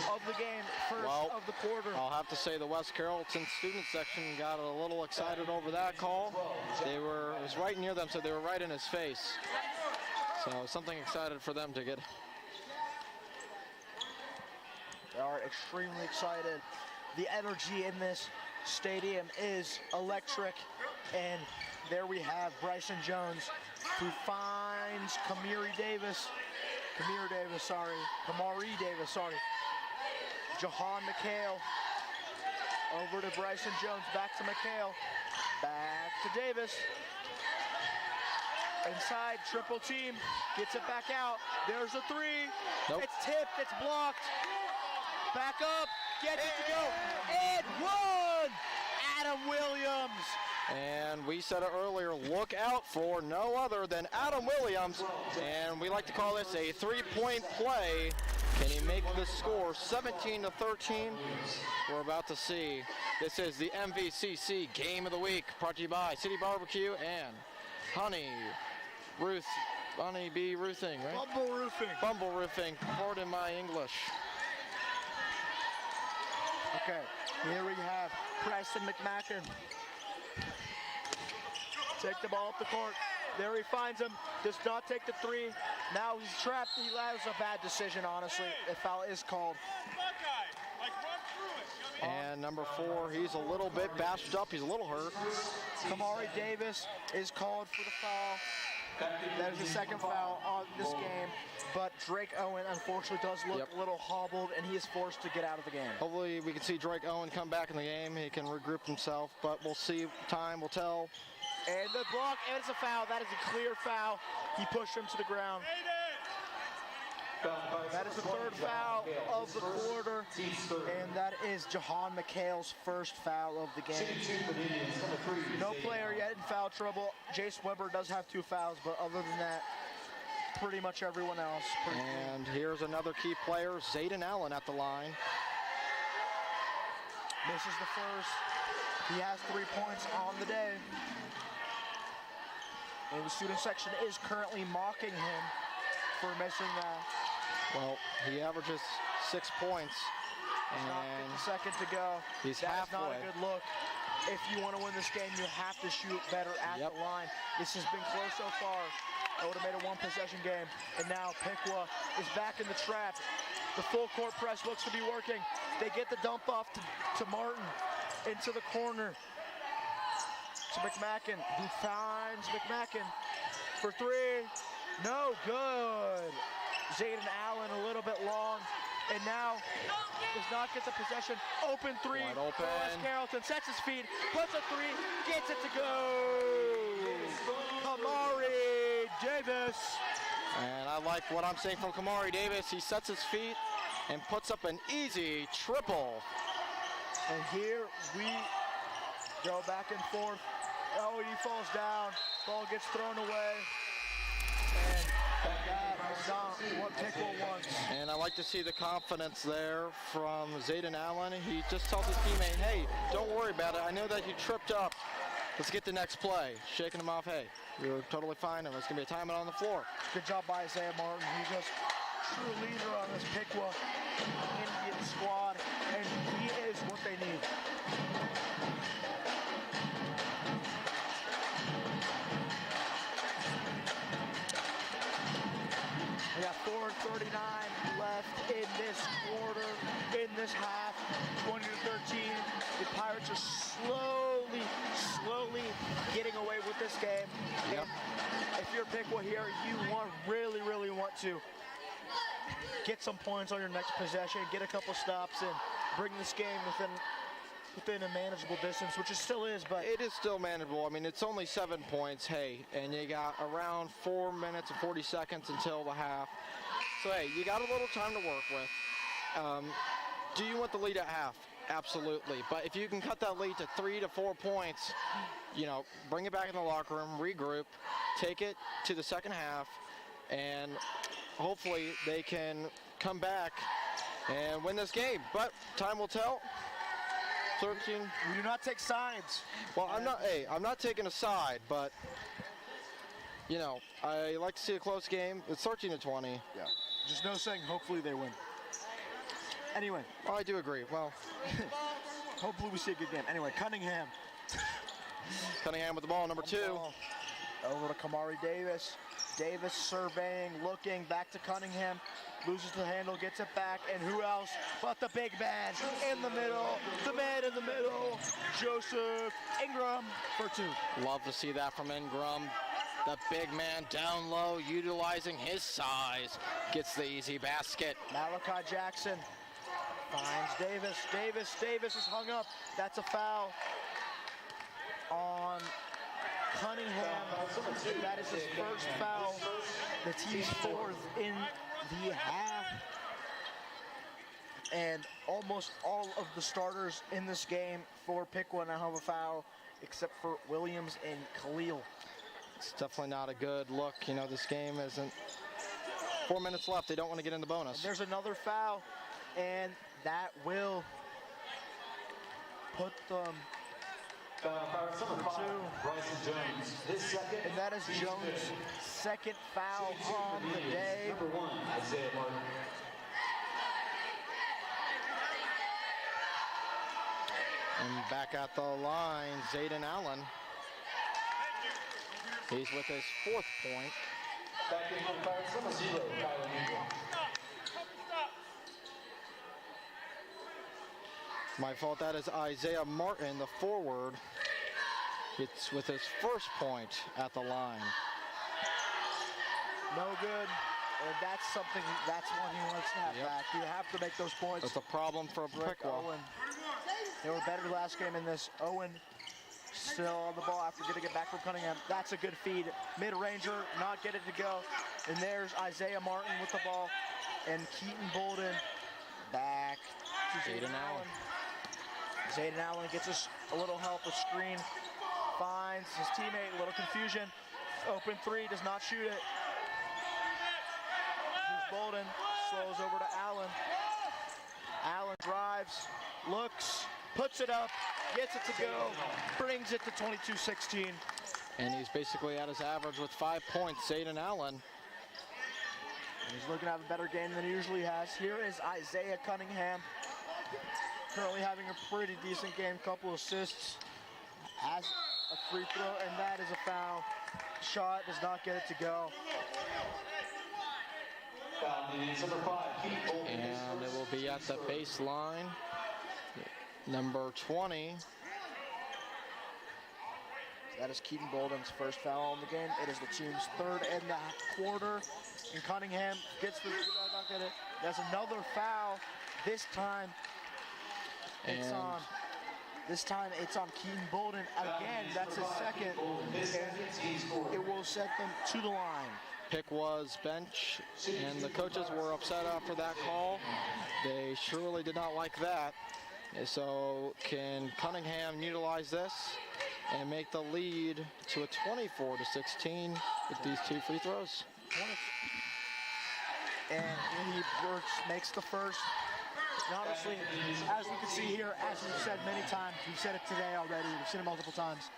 Speaker 1: of the game, first of the quarter.
Speaker 2: I'll have to say the West Carrollton student section got a little excited over that call. It was right near them, so they were right in his face. So something excited for them to get.
Speaker 1: They are extremely excited. The energy in this stadium is electric. And there we have Bryson Jones, who finds Kamari Davis, Jahan McHale, over to Bryson Jones, back to McHale, back to Davis. Inside, triple team, gets it back out. There's a three.
Speaker 2: Nope.
Speaker 1: It's tipped, it's blocked. Back up, gets it to go. And one! Adam Williams.
Speaker 2: And we said it earlier, look out for no other than Adam Williams. And we like to call this a three-point play. Can he make the score 17-13? We're about to see. This is the MVCC Game of the Week, brought to you by City Barbecue and Honey Bee Roofing, right? Bumble Roofing, pardon my English.
Speaker 1: Okay, here we have Preston McMacken. Take the ball up the court. There he finds him. Does not take the three. Now he's trapped. That was a bad decision, honestly. A foul is called.
Speaker 2: And number 4, he's a little bit bashed up. He's a little hurt.
Speaker 1: Kamari Davis is called for the foul. That is the second foul on this game. But Drake Owen, unfortunately, does look a little hobbled, and he is forced to get out of the game.
Speaker 2: Hopefully we can see Drake Owen come back in the game. He can regroup himself, but we'll see. Time will tell.
Speaker 1: And the block, and it's a foul. That is a clear foul. He pushed him to the ground. That is the third foul of the quarter, and that is Jahan McHale's first foul of the game. No player yet in foul trouble. Jace Weber does have 2 fouls, but other than that, pretty much everyone else.
Speaker 2: And here's another key player, Zayden Allen at the line.
Speaker 1: Misses the first. He has 3 points on the day. And the student section is currently mocking him for missing that.
Speaker 2: Well, he averages 6 points. And
Speaker 1: a second to go.
Speaker 2: He's
Speaker 1: That's
Speaker 2: halfway.
Speaker 1: not a good look. If you want to win this game, you have to shoot better at the line. This has been close so far. It would have made a 1-possession game. And now Piqua is back in the trap. The full court press looks to be working. They get the dump off to Martin into the corner. To McMacken, who finds McMacken for 3. No good. Zayden Allen a little bit long, and now does not get the possession. Open 3
Speaker 2: Wide
Speaker 1: for
Speaker 2: open.
Speaker 1: West Carrollton. Sets his feet, puts a 3, gets it to go. Kamari Davis.
Speaker 2: And I like what I'm seeing from Kamari Davis. He sets his feet and puts up an easy triple.
Speaker 1: And here we go back and forth. Oh, he falls down. Ball gets thrown away. And that is not what Piqua wants.
Speaker 2: And I like to see the confidence there from Zayden Allen. He just tells his teammate, hey, don't worry about it. I know that you tripped up. Let's get the next play. Shaking him off, hey, you're totally fine, and it's going to be a timeout on the floor.
Speaker 1: Good job by Isaiah Martin. He's just true leader on this Piqua Indian squad, and he is what they need. We got 4:39 left in this quarter, in this half, 20-13. The Pirates are slowly getting away with this game.
Speaker 2: Yep.
Speaker 1: And if you're Piqua here, you really want to get some points on your next possession, get a couple stops, and bring this game within a manageable distance, which it still is, but
Speaker 2: it is still manageable. I mean, it's only 7 points, hey, and you got around 4 minutes and 40 seconds until the half. So, hey, you got a little time to work with. Do you want the lead at half? Absolutely. But if you can cut that lead to 3 to 4 points, bring it back in the locker room, regroup, take it to the second half, and hopefully they can come back and win this game. But time will tell. 13.
Speaker 1: we do not take sides.
Speaker 2: Well, I'm not taking a side, but I like to see a close game. It's 13-20.
Speaker 1: Yeah. Just no saying hopefully they win. Anyway.
Speaker 2: Oh, I do agree. Well,
Speaker 1: hopefully we see a good game. Anyway, Cunningham.
Speaker 2: Cunningham with the ball, number 2.
Speaker 1: Over to Kamari Davis. Davis surveying, looking, back to Cunningham. loses the handle, gets it back, and who else but the big man in the middle, the man in the middle, Joseph Ingram for 2.
Speaker 2: Love to see that from Ingram. The big man down low, utilizing his size, gets the easy basket.
Speaker 1: Malachi Jackson finds Davis. Davis is hung up. That's a foul on Cunningham. That is his first foul. The team's 4th in the half. And almost all of the starters in this game for Piqua now have a foul, except for Williams and Khalil.
Speaker 2: It's definitely not a good look. You know, this game isn't 4 minutes left. They don't want to get in the bonus.
Speaker 1: There's another foul, and that will put them
Speaker 5: Number 5, Bryson Jones. His second.
Speaker 1: and that is Jones' second foul on the day.
Speaker 5: Number 1, Isaiah Martin.
Speaker 2: And back at the line, Zayden Allen. He's with his 4th point.
Speaker 5: Back in for the Pirates, number 0, Kyle Ingram.
Speaker 2: My fault, that is Isaiah Martin, the forward. It's with his 1st point at the line.
Speaker 1: No good. And that's one he wants to have back. You have to make those points.
Speaker 2: That's a problem for
Speaker 1: Rick
Speaker 2: Piqua.
Speaker 1: Owen. They were better last game in this. Owen still on the ball after getting it back from Cunningham. That's a good feed. Mid-ranger, not get it to go. And there's Isaiah Martin with the ball. And Keaton Bolden back to Zayden Allen. Zayden Allen gets us a little help, a screen. Finds his teammate, a little confusion. Open 3, does not shoot it. Here's Bolden, slows over to Allen. Allen drives, looks, puts it up, gets it to go, brings it to 22-16.
Speaker 2: And he's basically at his average with 5 points, Zayden Allen.
Speaker 1: And he's looking to have a better game than he usually has. Here is Isaiah Cunningham, currently having a pretty decent game, couple assists, has a free throw, and that is a foul. Shot does not get it to go.
Speaker 5: Number 5, Keith Bolden.
Speaker 2: And it will be at the baseline. Number 20.
Speaker 1: That is Keaton Bolden's first foul in the game. It is the team's 3rd in the quarter. And Cunningham gets the not get it. There's another foul. This time it's on. This time it's on Keaton Bolden again. That's his 2nd. It will set them to the line.
Speaker 2: Piqua's bench, and the coaches were upset after that call. They surely did not like that. So can Cunningham utilize this and make the lead to a 24-16 with these 2 free throws?
Speaker 1: And he makes the first. And obviously, as we can see here, as we've said many times, we've said it today already, we've seen it multiple times,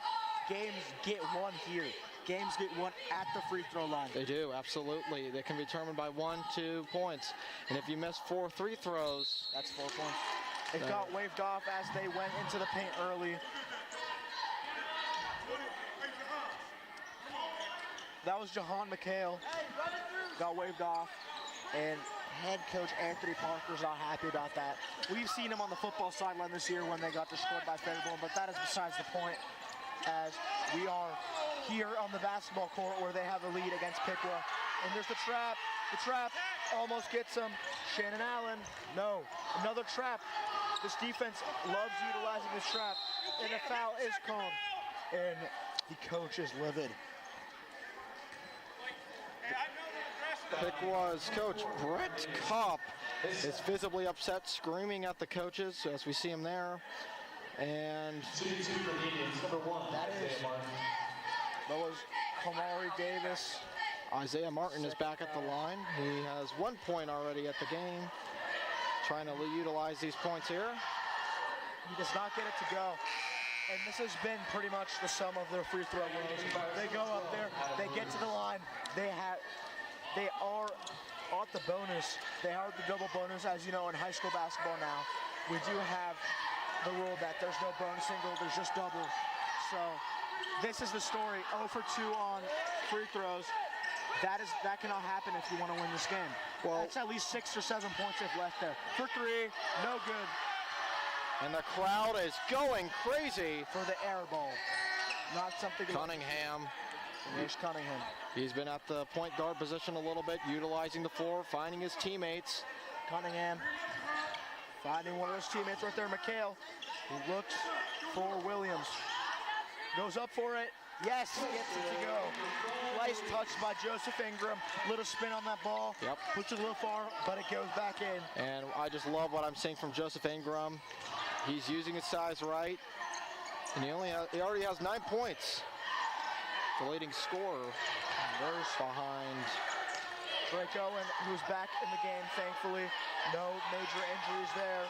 Speaker 1: games get won here. Games get won at the free throw line.
Speaker 2: They do, absolutely. They can be determined by 1-2 points. And if you miss 4 free throws,
Speaker 1: that's 4 points. It got waved off as they went into the paint early. That was Jahan McHale. Got waved off. And head coach Anthony Parker's not happy about that. We've seen him on the football sideline this year when they got destroyed by Fairborn, but that is besides the point, as we are here on the basketball court where they have a lead against Piqua. And there's the trap. The trap almost gets him. Shannon Allen, no. Another trap. This defense loves utilizing this trap. And a foul is called. And the coach is livid.
Speaker 2: Piqua's coach, Brett Kopp, is visibly upset, screaming at the coaches as we see him there. And
Speaker 1: That was Kamari Davis.
Speaker 2: Isaiah Martin is back at the line. He has 1 point already at the game. Trying to utilize these points here.
Speaker 1: He does not get it to go. And this has been pretty much the sum of their free throw woes. They go up there, they get to the line, they are at the bonus. They are the double bonus, as you know, in high school basketball now. We do have the rule that there's no bonus single, there's just double. So this is the story. 0 for 2 on free throws. that cannot happen if you want to win this game.
Speaker 2: Well,
Speaker 1: that's at least 6 or 7 points they've left there. For 3, no good.
Speaker 2: And the crowd is going crazy.
Speaker 1: For the air ball. Not something.
Speaker 2: Cunningham.
Speaker 1: There's Cunningham.
Speaker 2: He's been at the point guard position a little bit, utilizing the floor, finding his teammates.
Speaker 1: Cunningham finding one of his teammates right there, McHale, who looks for Williams. Goes up for it. Yes, gets it to go. Nice touch by Joseph Ingram. Little spin on that ball.
Speaker 2: Yep.
Speaker 1: Puts it a little far, but it goes back in.
Speaker 2: And I just love what I'm seeing from Joseph Ingram. He's using his size right, and he already has 9 points. The leading scorer. There's behind
Speaker 1: Drake Owen, who's back in the game, thankfully. No major injuries there.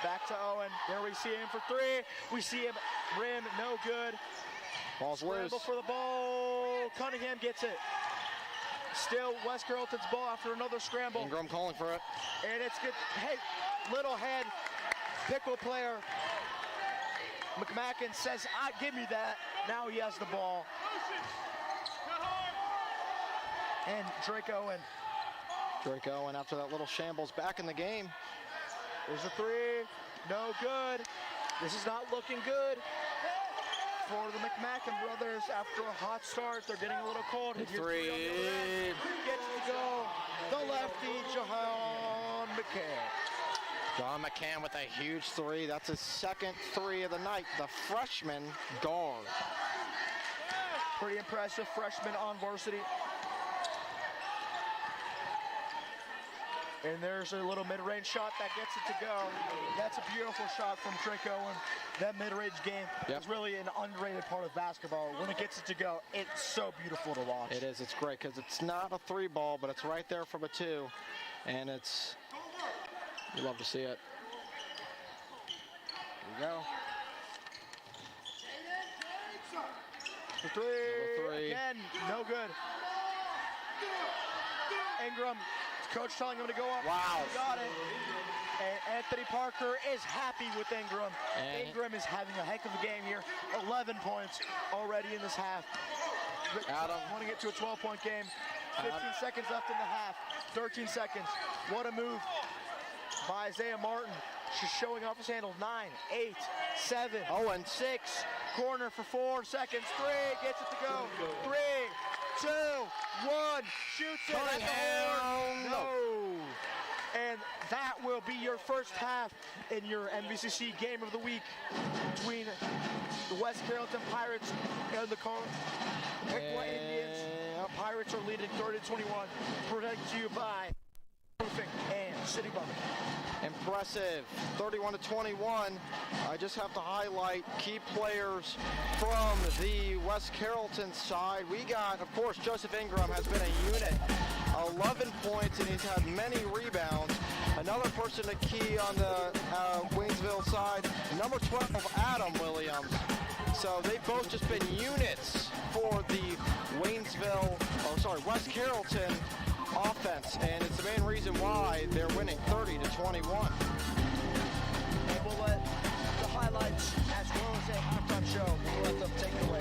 Speaker 1: Back to Owen. There we see him for 3. We see him rim, no good.
Speaker 2: Ball's loose.
Speaker 1: Scramble for the ball. Cunningham gets it. Still West Carrollton's ball after another scramble.
Speaker 2: Ingram calling for it.
Speaker 1: And it's good. Hey, little head. Piqua player. McMacken says, give me that. Now he has the ball. And Drake Owen.
Speaker 2: Drake Owen, after that little shambles, back in the game.
Speaker 1: There's a 3. No good. This is not looking good for the McMacken brothers after a hot start. They're getting a little cold.
Speaker 2: 3.
Speaker 1: Gets to go. The lefty, Jahan McCann.
Speaker 2: John McCann with a huge 3. That's his second 3 of the night. The freshman guard.
Speaker 1: Pretty impressive freshman on varsity. And there's a little mid-range shot that gets it to go. That's a beautiful shot from Drake Owen. That mid-range game is really an underrated part of basketball. When it gets it to go, it's so beautiful to watch.
Speaker 2: It is. It's great because it's not a 3 ball, but it's right there from a 2. And it's, you love to see it.
Speaker 1: There we go. The 3.
Speaker 2: Number 3.
Speaker 1: Again, no good. Ingram. Coach telling him to go up.
Speaker 2: Wow.
Speaker 1: He got it. And Anthony Parker is happy with Ingram.
Speaker 2: And
Speaker 1: Ingram is having a heck of a game here. 11 points already in this half.
Speaker 2: Adam.
Speaker 1: Want to get to a 12-point game. 15 seconds left in the half. 13 seconds. What a move by Isaiah Martin. She's showing off his handle. 9, 8, 7,
Speaker 2: Owen.
Speaker 1: 6. Corner for 4 seconds. 3. Gets it to go. 3, 2, 1. Shoots it at the horn. No. And that will be your first half in your MVCC game of the week between the West Carrollton Pirates and the Piqua Indians. Pirates are leading 30-21. Presented to you by Roofing and City Bucket.
Speaker 2: Impressive, 31-21. I just have to highlight key players from the West Carrollton side. We got, of course, Joseph Ingram has been a unit. 11 points, and he's had many rebounds. Another person to key on the Waynesville side, number 12, Adam Williams. So they've both just been units for the West Carrollton offense, and it's the main reason why they're winning 30-21.
Speaker 1: And we'll let the highlights as well as a halftime show, we'll let them take it away.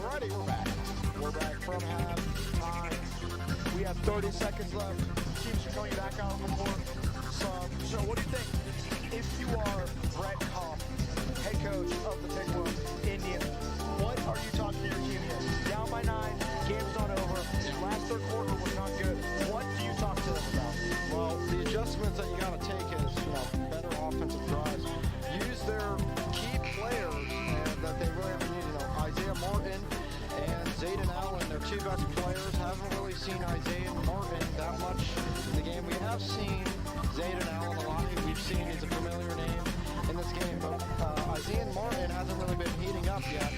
Speaker 1: Alrighty, we're back. We're back from halftime. We have 30 seconds left. Teams are coming back out on the court. So what do you think? If you are Brett Kopp, head coach of the Piqua Indians, what are you talking to your team here? Down by 9, game's not over. Last third quarter was not good. What do you talk to them about?
Speaker 2: Well, the adjustments that you got to take is, better offensive drives. Use their key players and that they really haven't used. Isaiah Martin and Zayden Allen, their two best players. Haven't really seen Isaiah Martin that much in the game. We have seen Zayden Allen a lot. We've seen he's a familiar name in this game, but Isaiah Martin hasn't really been heating up yet.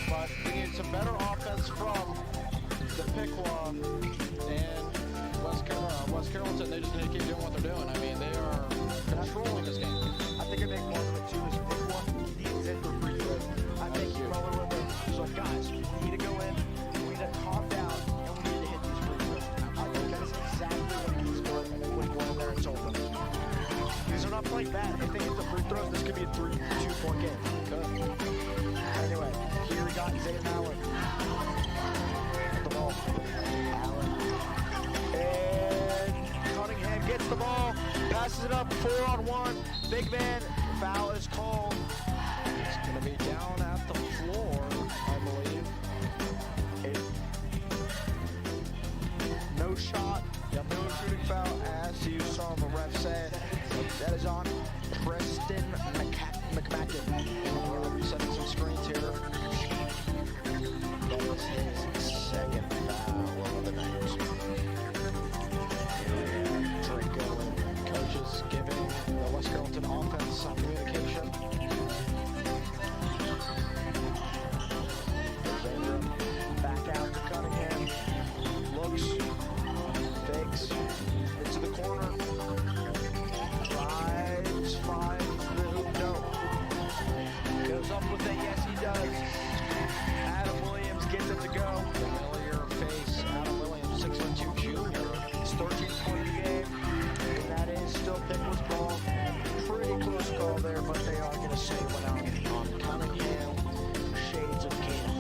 Speaker 2: But we need some better offense from the Piqua and West Carrollton. They just need to keep doing what they're doing. I mean, they are controlling this game.
Speaker 1: I think I make one of it too is Piqua needs it for free throws. I think you probably will. So guys, we need to go in, we need to calm down, and we need to hit these free throws. I think that's exactly what he's doing when we're in there and told them. These are not playing bad. If they hit the free throws, this could be a 2-point game. Good. Anyway, here we got Zayden Allen. The ball. Allen. And Cunningham gets the ball, passes it up, 4-on-1. Big man, foul is called.
Speaker 2: It's going to be down at the floor, I believe.
Speaker 1: No shot, no shooting foul, as you saw the ref say. That is on Preston McMacken.
Speaker 2: We're setting some screens here.
Speaker 1: That was his second foul of the night. Draco and
Speaker 2: Coaches giving the West Carrollton offense some communication.
Speaker 1: back out to Cunningham. Looks, fakes, into the corner. Finds the hoop, no. Goes up with it, yes he does. Adam Williams gets it to go.
Speaker 2: Familiar face, Adam Williams, 6'2" junior.
Speaker 1: It's 13th point of the game, and that is still Piqua's ball. Pretty close call there, but they are going to say it went out on Cunningham. Shades of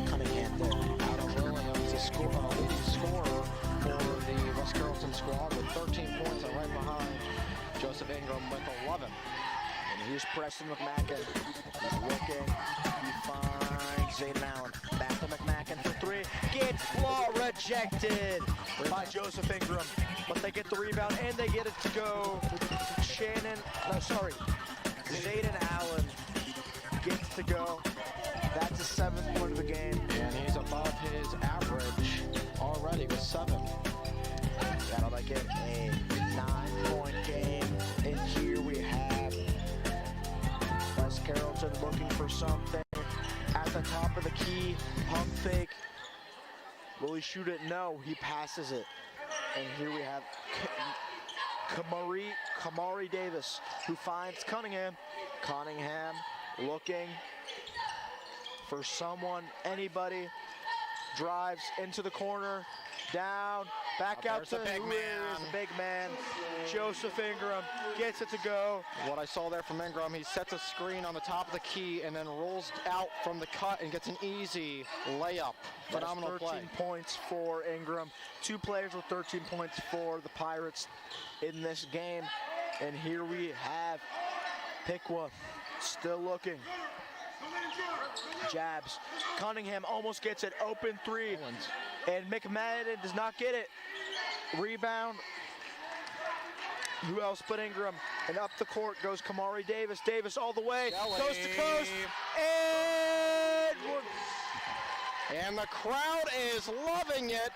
Speaker 1: Cunningham there.
Speaker 2: Adam Williams, the leading scorer for the West Carrollton squad with 13 points and right behind Joseph Ingram with 11.
Speaker 1: And here's Preston McMacken. He's looking. He finds Zayden Allen. Back to McMacken for 3. Gets flaw rejected by Joseph Ingram. But they get the rebound and they get it to go. Zayden Allen gets to go. That's the 7th point of the game.
Speaker 2: And he's above his average already with 7.
Speaker 1: That'll make make it a 9-point game. And here we have West Carrollton looking for something at the top of the key. Pump fake. Will he shoot it? No, he passes it. And here we have Kamari Davis, who finds Cunningham. Cunningham looking for someone, anybody. Drives into the corner, down, back out to
Speaker 2: the big man.
Speaker 1: The big man. Joseph Ingram gets it to go.
Speaker 2: What I saw there from Ingram, he sets a screen on the top of the key and then rolls out from the cut and gets an easy layup. Phenomenal
Speaker 1: 13
Speaker 2: play.
Speaker 1: points for Ingram. 2 players with 13 points for the Pirates in this game. And here we have Piqua still looking. Jabs. Cunningham almost gets it. Open three. And McMadden does not get it. Rebound. Who else but Ingram? And up the court goes Kamari Davis. Davis all the way. Coast to coast.
Speaker 2: And the crowd is loving it.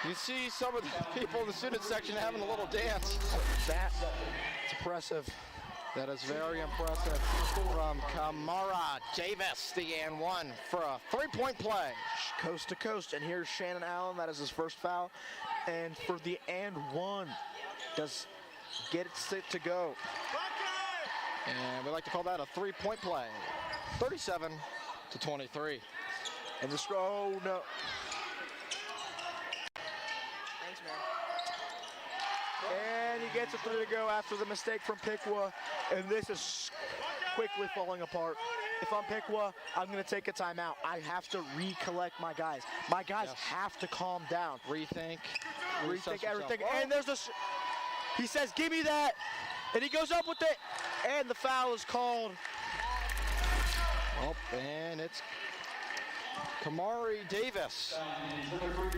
Speaker 2: You see some of the people in the student section having a little dance.
Speaker 1: That's impressive.
Speaker 2: That is very impressive from Kamara Davis, the and one for a 3-point play.
Speaker 1: Coast to coast. And here's Shannon Allen. That is his first foul. And for the and one, does get it set to go.
Speaker 2: And we like to call that a 3-point play. 37-23.
Speaker 1: And this, oh no. Thanks, man. And he gets a 3 to go after the mistake from Piqua. And this is quickly falling apart. If I'm Piqua, I'm going to take a timeout. I have to recollect my guys. My guys have to calm down.
Speaker 2: Rethink
Speaker 1: Everything. And there's this. He says, give me that. And he goes up with it. And the foul is called.
Speaker 2: Oh, and it's Kamari Davis.
Speaker 1: Kamari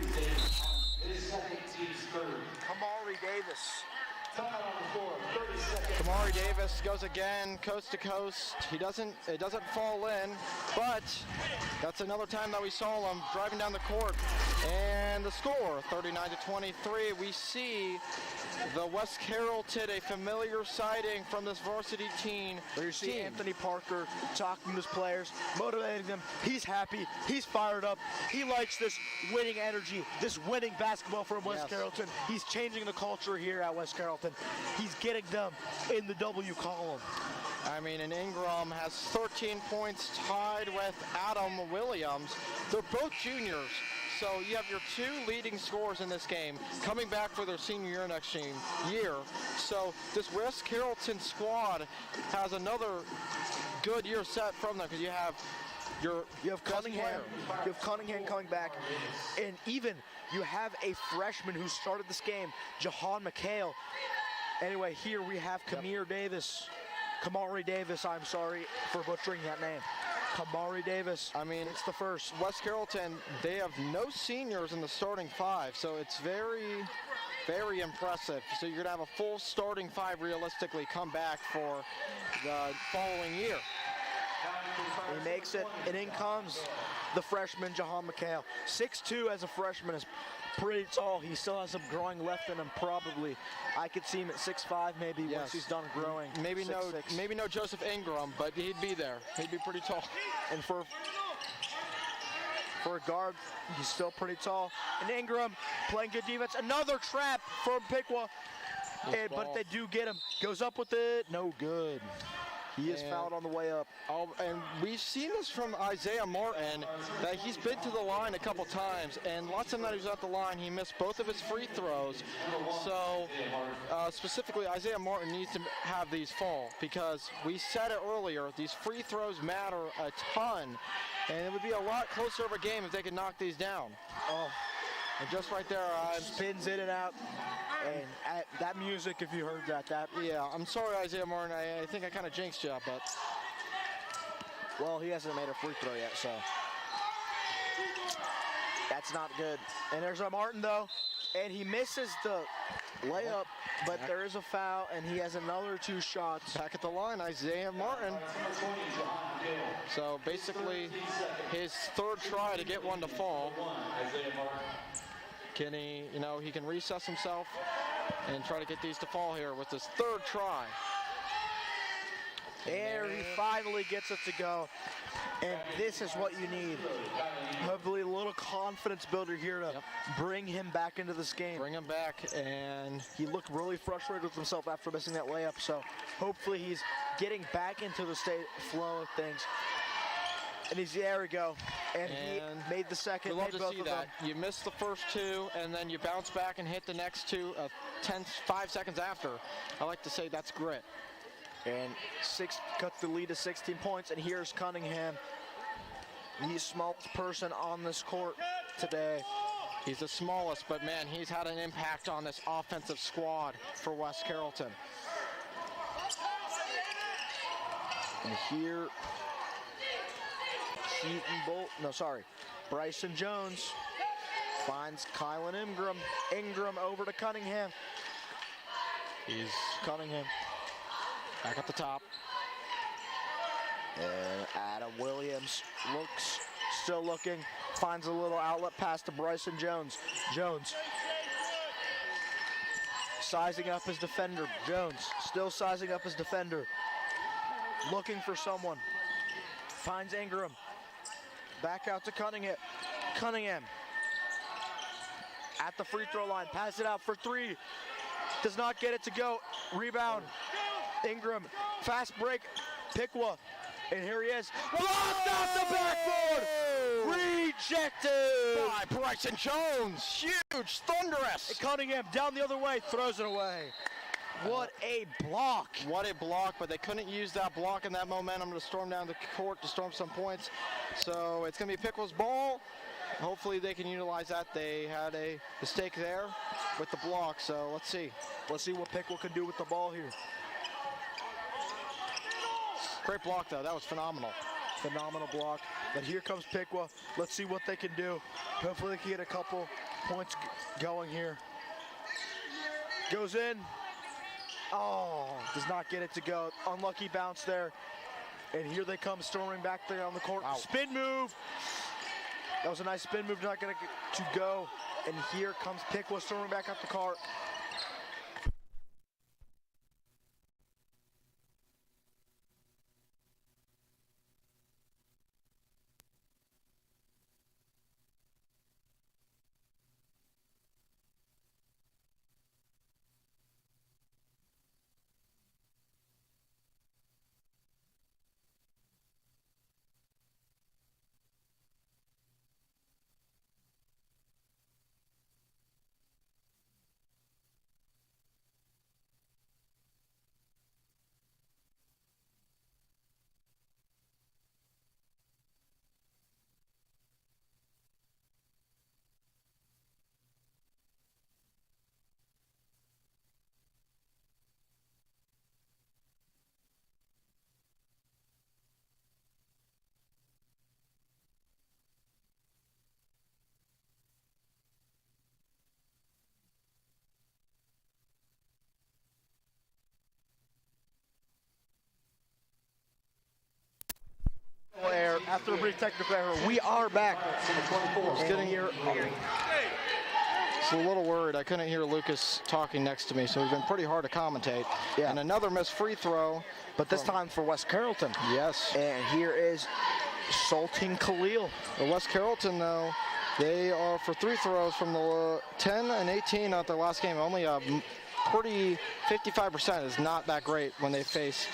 Speaker 1: Davis.
Speaker 2: Kamari Davis goes again, coast to coast. It doesn't fall in, but that's another time that we saw him driving down the court. And the score, 39-23. We see the West Carrollton, a familiar sighting from this varsity team.
Speaker 1: There you see Anthony Parker talking to his players, motivating them. He's happy. He's fired up. He likes this winning energy, this winning basketball from West Carrollton. He's changing the culture here at West Carrollton. He's getting them in the W column.
Speaker 2: I mean, and Ingram has 13 points tied with Adam Williams. They're both juniors. So you have your 2 leading scorers in this game coming back for their senior year next year. So this West Carrollton squad has another good year set from them because you have
Speaker 1: Cunningham. You have Cunningham coming back, and even you have a freshman who started this game, Jahan McHale. Anyway, here we have Kamari Davis. I'm sorry for butchering that name. Kamari Davis.
Speaker 2: I mean,
Speaker 1: it's the first.
Speaker 2: West Carrollton, they have no seniors in the starting 5, so it's very, very impressive. So you're going to have a full starting 5 realistically come back for the following year.
Speaker 1: He makes it, and in comes the freshman, Jahan McHale. 6'2" as a freshman is pretty tall. He still has some growing left in him, probably. I could see him at 6'5", maybe once he's done growing.
Speaker 2: Maybe no Joseph Ingram, but he'd be there. He'd be pretty tall.
Speaker 1: And for a guard, he's still pretty tall. And Ingram playing good defense. Another trap from Piqua. But they do get him. Goes up with it. No good. He is fouled on the way up.
Speaker 2: And we've seen this from Isaiah Martin, that he's been to the line a couple times, and last time that he was at the line, he missed both of his free throws. So specifically, Isaiah Martin needs to have these fall, because we said it earlier, these free throws matter a ton, and it would be a lot closer of a game if they could knock these down.
Speaker 1: Oh.
Speaker 2: And just right there,
Speaker 1: spins in and out. And that music, if you heard that.
Speaker 2: Yeah, I'm sorry, Isaiah Martin. I think I kind of jinxed you, but.
Speaker 1: Well, he hasn't made a free throw yet, so. That's not good. And there's our Martin, though. And he misses the layup, but there is a foul, and he has another 2 shots.
Speaker 2: Back at the line, Isaiah Martin. So basically, his 3rd try to get one to fall. Can he, he can recess himself and try to get these to fall here with his third try.
Speaker 1: There he finally gets it to go. And this is what you need. Hopefully a little confidence builder here to bring him back into this game.
Speaker 2: Bring him back, and
Speaker 1: He looked really frustrated with himself after missing that layup, so hopefully he's getting back into the flow of things. And there we go. And he made the second.
Speaker 2: we love
Speaker 1: made
Speaker 2: to
Speaker 1: both
Speaker 2: see
Speaker 1: of
Speaker 2: that.
Speaker 1: them.
Speaker 2: You missed the first two, and then you bounce back and hit the next two 5 seconds after. I like to say that's grit.
Speaker 1: And cuts the lead to 16 points. And here's Cunningham, the smallest person on this court today.
Speaker 2: He's the smallest, but man, he's had an impact on this offensive squad for West Carrollton.
Speaker 1: And here, Bryson Jones finds Kylan Ingram. Ingram over to Cunningham.
Speaker 2: He's
Speaker 1: Cunningham.
Speaker 2: back at the top.
Speaker 1: And Adam Williams still looking, finds a little outlet pass to Bryson Jones. Jones sizing up his defender. Jones still sizing up his defender. Looking for someone. Finds Ingram. Back out to Cunningham. Cunningham at the free throw line. Pass it out for three. Does not get it to go. Rebound. Ingram. Fast break. Piqua. And here he is. Blocked off the backboard. Rejected
Speaker 2: By Bryson Jones. Huge, thunderous.
Speaker 1: And Cunningham down the other way. Throws it away. What a block.
Speaker 2: What a block, but they couldn't use that block and that momentum to storm down the court to storm some points. So it's going to be Piqua's ball. Hopefully they can utilize that. They had a mistake there with the block, so let's see.
Speaker 1: Let's see what Piqua can do with the ball here.
Speaker 2: Great block, though. That was phenomenal.
Speaker 1: Phenomenal block. But here comes Piqua. Let's see what they can do. Hopefully they can get a couple points going here. Goes in. Oh, does not get it to go. Unlucky bounce there. And here they come storming back there on the court.
Speaker 2: Wow.
Speaker 1: Spin move. That was a nice spin move, not going to go. And here comes Piqua storming back up the court. After a brief technical error, we are back.
Speaker 2: Getting here. It's a little worried. I couldn't hear Lucas talking next to me, so we've been pretty hard to commentate.
Speaker 1: Yeah.
Speaker 2: And another missed free throw.
Speaker 1: But this time for West Carrollton.
Speaker 2: Yes.
Speaker 1: And here is Sultan Khalil.
Speaker 2: The West Carrollton, though, they are for three throws from the 10 and 18 at their last game. Only a pretty 55% is not that great when they faced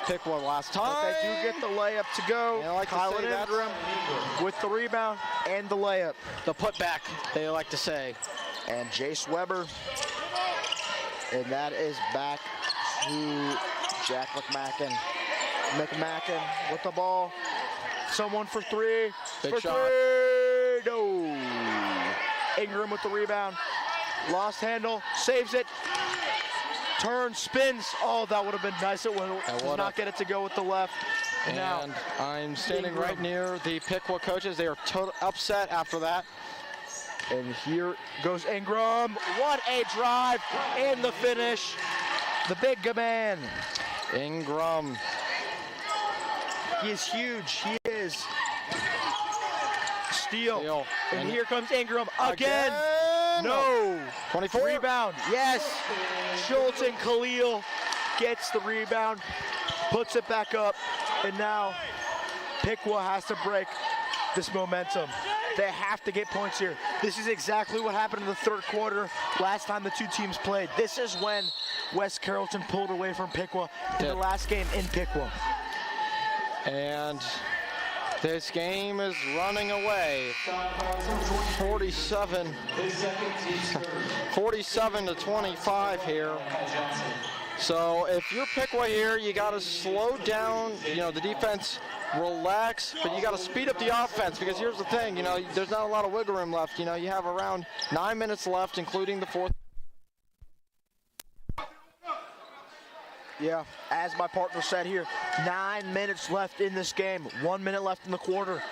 Speaker 2: Piqua last time.
Speaker 1: But they do get the layup to go.
Speaker 2: And I like to say
Speaker 1: Kylan
Speaker 2: that's
Speaker 1: Ingram with the rebound and the layup.
Speaker 2: the putback, they like to say.
Speaker 1: And Jace Weber. And that is back to Jack McMacken. McMacken with the ball. Someone for three.
Speaker 2: Big
Speaker 1: for
Speaker 2: shot.
Speaker 1: three. No. Ingram with the rebound. Lost handle. Saves it. Turns, spins. Oh, that would have been nice. It would not get it to go with the left.
Speaker 2: And
Speaker 1: now,
Speaker 2: I'm standing
Speaker 1: Ingram.
Speaker 2: right near the Piqua coaches. They are upset after that.
Speaker 1: and here goes Ingram. What a drive and the finish. The big man.
Speaker 2: Ingram.
Speaker 1: He is huge. He is. Steal.
Speaker 2: Steal.
Speaker 1: And here comes Ingram again. No.
Speaker 2: 24.
Speaker 1: Rebound. Yes. Schulten Khalil gets the rebound, puts it back up, and now Piqua has to break this momentum. They have to get points here. This is exactly what happened in the third quarter last time the two teams played. This is when West Carrollton pulled away from Piqua in the last game in Piqua.
Speaker 2: And this game is running away. 47 to 25 here. So if you're Piqua here, you got to slow down, the defense, relax, but you got to speed up the offense, because here's the thing, there's not a lot of wiggle room left. You have around 9 minutes left, including the fourth.
Speaker 1: Yeah, as my partner said here, 9 minutes left in this game, 1 minute left in the quarter.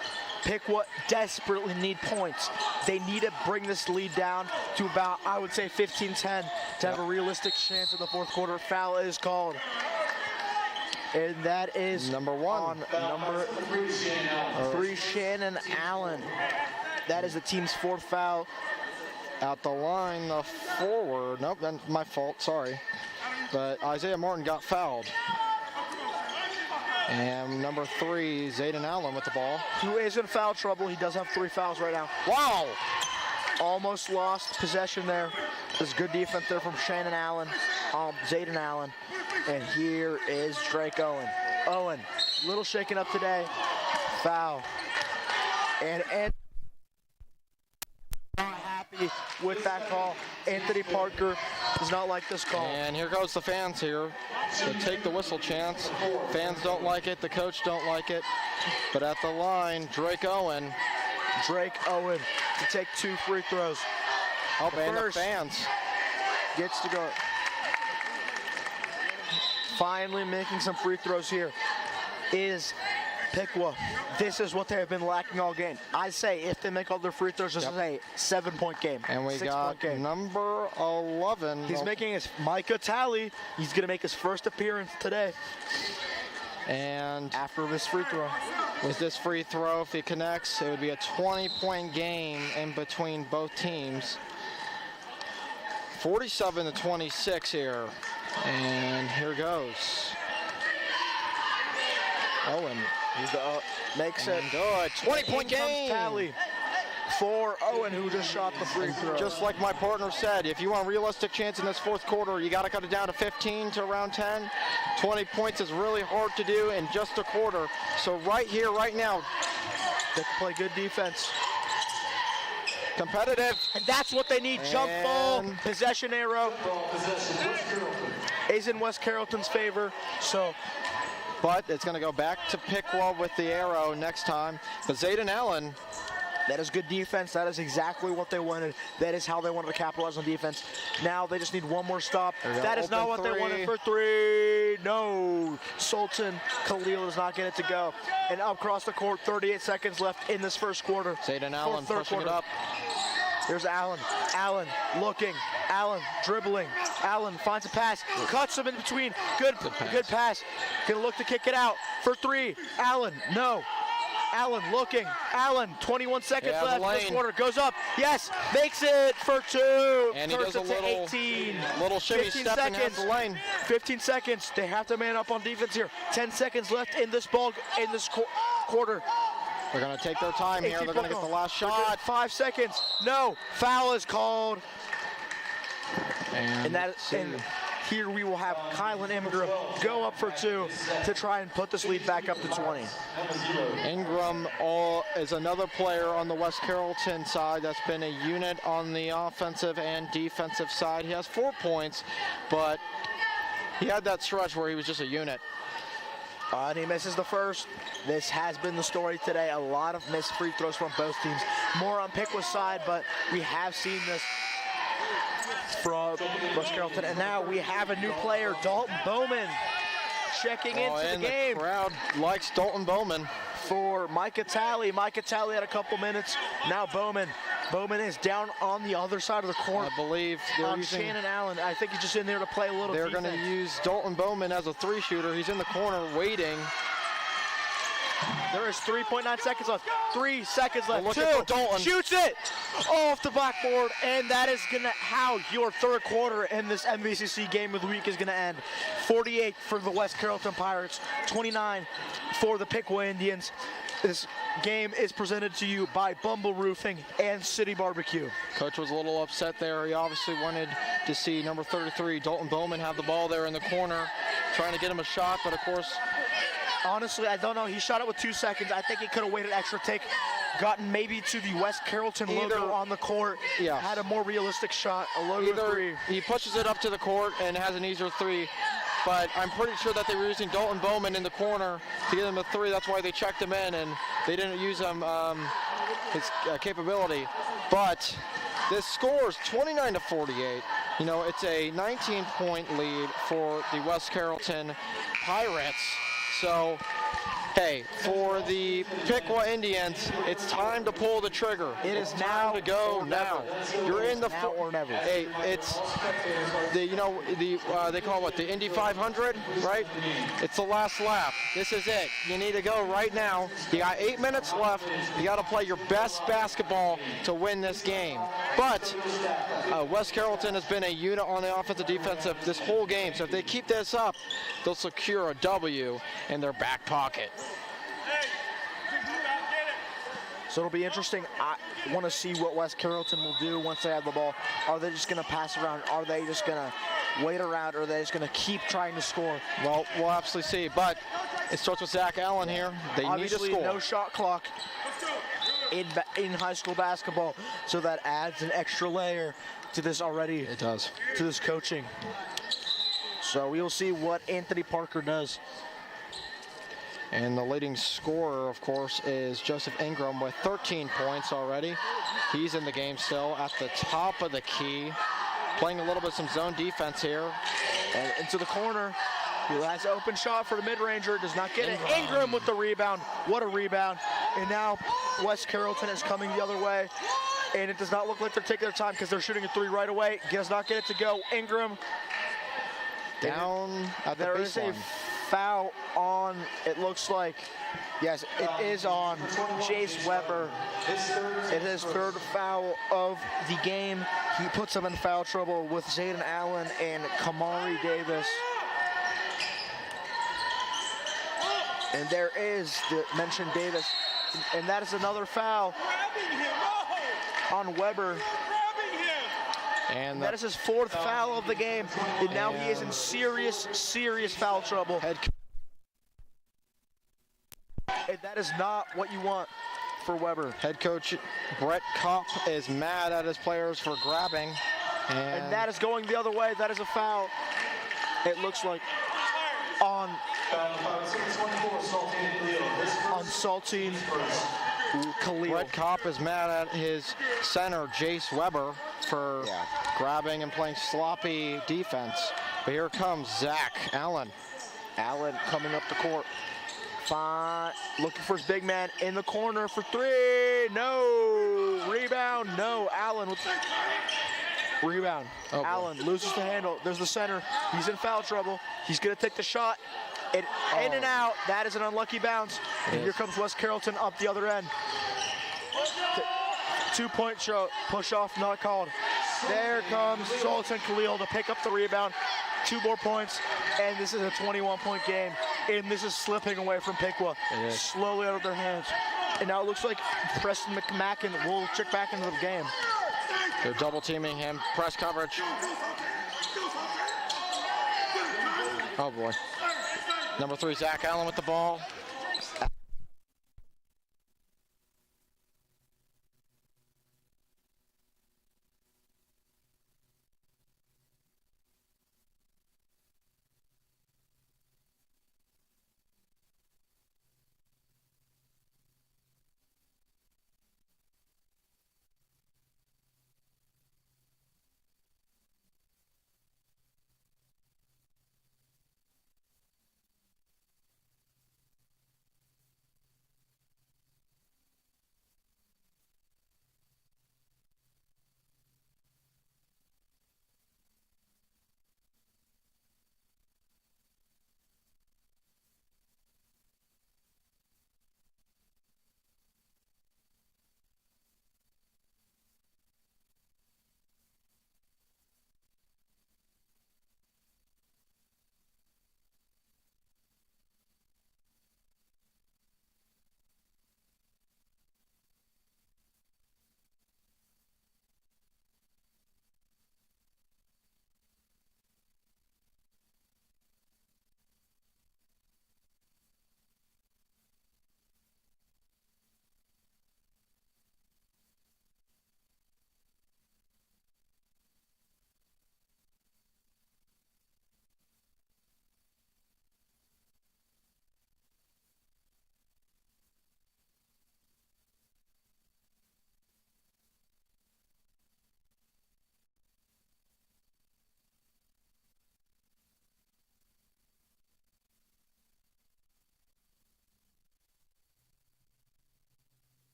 Speaker 1: Piqua desperately need points. They need to bring this lead down to about, I would say, 15-10 to have a realistic chance in the fourth quarter. Foul is called. And that is
Speaker 2: number 1.
Speaker 1: On number 3, Shannon Allen. That is the team's fourth foul.
Speaker 2: At the line, the forward. Nope, that's my fault, sorry. But Isaiah Martin got fouled. And number 3, Zayden Allen with the ball.
Speaker 1: Who is in foul trouble. He does have 3 fouls right now.
Speaker 2: Wow!
Speaker 1: Almost lost possession there. There's good defense there from Shannon Allen, Zayden Allen. And here is Drake Owen. Owen, little shaken up today. Foul. And not happy with that call. Anthony Parker does not like this call.
Speaker 2: And here goes the fans here to take the whistle chance. Fans don't like it, the coach don't like it. But at the line, Drake Owen to take 2 free throws. Oh, and the fans
Speaker 1: gets to go. Finally making some free throws here is Piqua. This is what they have been lacking all game. I say if they make all their free throws, this is a 7-point game.
Speaker 2: And we got number 11.
Speaker 1: He's making his Micah Talley. He's going to make his first appearance today.
Speaker 2: And
Speaker 1: after this free throw.
Speaker 2: With this free throw, if he connects, it would be a 20-point game in between both teams. 47 to 26 here. And here goes. Owen.
Speaker 1: Makes it
Speaker 2: good. 20-point game.
Speaker 1: Tally for Owen, who just shot the free throw.
Speaker 2: Just like my partner said, if you want a realistic chance in this fourth quarter, you got to cut it down to 15 to around 10. 20 points is really hard to do in just a quarter. So right here, right now,
Speaker 1: they can play good defense.
Speaker 2: Competitive.
Speaker 1: And that's what they need. Jump ball, possession arrow is in West Carrollton's favor.
Speaker 2: But it's going to go back to Piqua with the arrow next time. But Zayden Allen.
Speaker 1: That is good defense. That is exactly what they wanted. That is how they wanted to capitalize on defense. Now they just need one more stop. That is not what they wanted for 3. No. Sultan Khalil does not get it to go. And up across the court, 38 seconds left in this first quarter.
Speaker 2: Zayden Allen pushing it up.
Speaker 1: Here's Allen. Allen looking. Allen dribbling. Allen finds a pass. Cuts him in between. Good pass. Gonna look to kick it out for 3. Allen, no. Allen looking. Allen, 21 seconds left. This quarter goes up. Yes, makes it for 2.
Speaker 2: And he does a little shimmy step and has the lane.
Speaker 1: 15 seconds. They have to man up on defense here. 10 seconds left in this quarter.
Speaker 2: They're going to take their time here. They're going to get the last shot.
Speaker 1: 5 seconds. No. Foul is called. And here we will have Kylan Ingram go up for 2 to try and put this lead back up to 20.
Speaker 2: Ingram is another player on the West Carrollton side that's been a unit on the offensive and defensive side. He has 4 points, but he had that stretch where he was just a unit.
Speaker 1: And he misses the first. This has been the story today. A lot of missed free throws from both teams. More on Piqua's side, but we have seen this from West Carrollton. And now we have a new player, Dalton Bowman, checking into the game.
Speaker 2: The crowd likes Dalton Bowman.
Speaker 1: For Micah Talley. Micah Talley had a couple minutes. Now Bowman. Bowman is down on the other side of the court.
Speaker 2: I believe they're using
Speaker 1: Shannon Allen. I think he's just in there to play a little
Speaker 2: They're going to use Dalton Bowman as a 3-shooter. He's in the corner waiting.
Speaker 1: There is 3.9 seconds left. 3 seconds left.
Speaker 2: Looking
Speaker 1: 2.
Speaker 2: for Dalton.
Speaker 1: Shoots it off the backboard, and that is gonna how your third quarter in this MVCC game of the week is gonna end. 48 for the West Carrollton Pirates, 29 for the Piqua Indians. This game is presented to you by Bumble Roofing and City Barbecue.
Speaker 2: Coach was a little upset there. He obviously wanted to see number 33, Dalton Bowman, have the ball there in the corner, trying to get him a shot, but of course,
Speaker 1: Honestly, I don't know. He shot it with 2 seconds. I think he could have waited extra take, gotten maybe to the West Carrollton logo on the court,
Speaker 2: Yes.
Speaker 1: had a more realistic shot, a logo three.
Speaker 2: he pushes it up to the court and has an easier three, but I'm pretty sure that they were using Dalton Bowman in the corner to get him a three. That's why they checked him in, and they didn't use him his capability. But this score is 29-48. You know, it's a 19-point lead for the West Carrollton Pirates. So, hey, for the Piqua Indians, it's time to pull the trigger.
Speaker 1: It is
Speaker 2: It's
Speaker 1: now
Speaker 2: time to go
Speaker 1: or
Speaker 2: now.
Speaker 1: never.
Speaker 2: You're in the
Speaker 1: Now or never.
Speaker 2: Hey, it's the they call it what, the Indy 500, right? It's the last lap. This is it. You need to go right now. You got 8 minutes left. You got to play your best basketball to win this game. But West Carrollton has been a unit on the offensive defensive this whole game. So if they keep this up, they'll secure a W in their back pocket.
Speaker 1: So it'll be interesting. I want to see what West Carrollton will do once they have the ball. Are they just going to pass around? Are they just going to wait around? Or are they just going to keep trying to score?
Speaker 2: Well, we'll absolutely see. But it starts with Zach Allen here. They
Speaker 1: Obviously,
Speaker 2: need to score.
Speaker 1: no shot clock in high school basketball. So that adds an extra layer to this already.
Speaker 2: It does.
Speaker 1: To this coaching. So we'll see what Anthony Parker does.
Speaker 2: And the leading scorer, of course, is Joseph Ingram with 13 points already. He's in the game still at the top of the key, playing a little bit of some zone defense here.
Speaker 1: And into the corner. He has an open shot for the mid-ranger. Does not get it. Ingram with the rebound. What a rebound. And now West Carrollton is coming the other way. And it does not look like they're taking their time because they're shooting a three right away. Does not get it to go. Ingram.
Speaker 2: Down at the
Speaker 1: There is a
Speaker 2: baseline.
Speaker 1: foul on, it looks like, yes, it is on Jace Weber. It is third foul of the game. He puts him in foul trouble with Zayden Allen and Kamari Davis. And there is the mentioned Davis. And that is another foul on Weber.
Speaker 2: And
Speaker 1: That is his fourth foul of the game. And now he is in serious foul trouble. And that is not what you want for Weber.
Speaker 2: head coach Brett Kopp is mad at his players for grabbing.
Speaker 1: And that is going the other way. That is a foul. It looks like on Saltine Khalil.
Speaker 2: Brett Kopp is mad at his center, Jace Weber, for grabbing and playing sloppy defense. But here comes Zach Allen.
Speaker 1: Allen coming up the court. Fine. Looking for his big man in the corner for three. No. Rebound. No. Allen with rebound.
Speaker 2: Oh, boy.
Speaker 1: Allen loses the handle. There's the center. He's in foul trouble. He's going to take the shot. In and out. That is an unlucky bounce. And here comes West Carrollton up the other end. 2-point show. Push off not called. There comes Sultan Khalil to pick up the rebound. 2 more points. And this is a 21-point game. And this is slipping away from Piqua. Slowly out of their hands. And now it looks like Preston McMacken will check back into the game.
Speaker 2: They're double teaming him. Press coverage. Oh boy. Number 3, Zach Allen with the ball.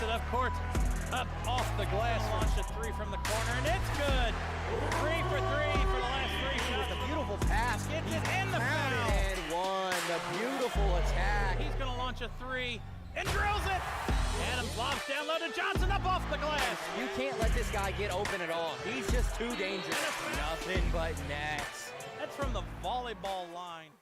Speaker 3: it up court, up off the glass, launched a three from the corner, and it's good. 3 for 3 for the last three shots.
Speaker 4: A beautiful pass.
Speaker 3: Gets it in the
Speaker 4: Counted
Speaker 3: foul.
Speaker 4: and one. The beautiful attack.
Speaker 3: He's going to launch a three and drills it. Adams lobs down low to Johnson, up off the glass.
Speaker 4: You can't let this guy get open at all. He's just too dangerous. Nothing but nets.
Speaker 3: That's from the volleyball line.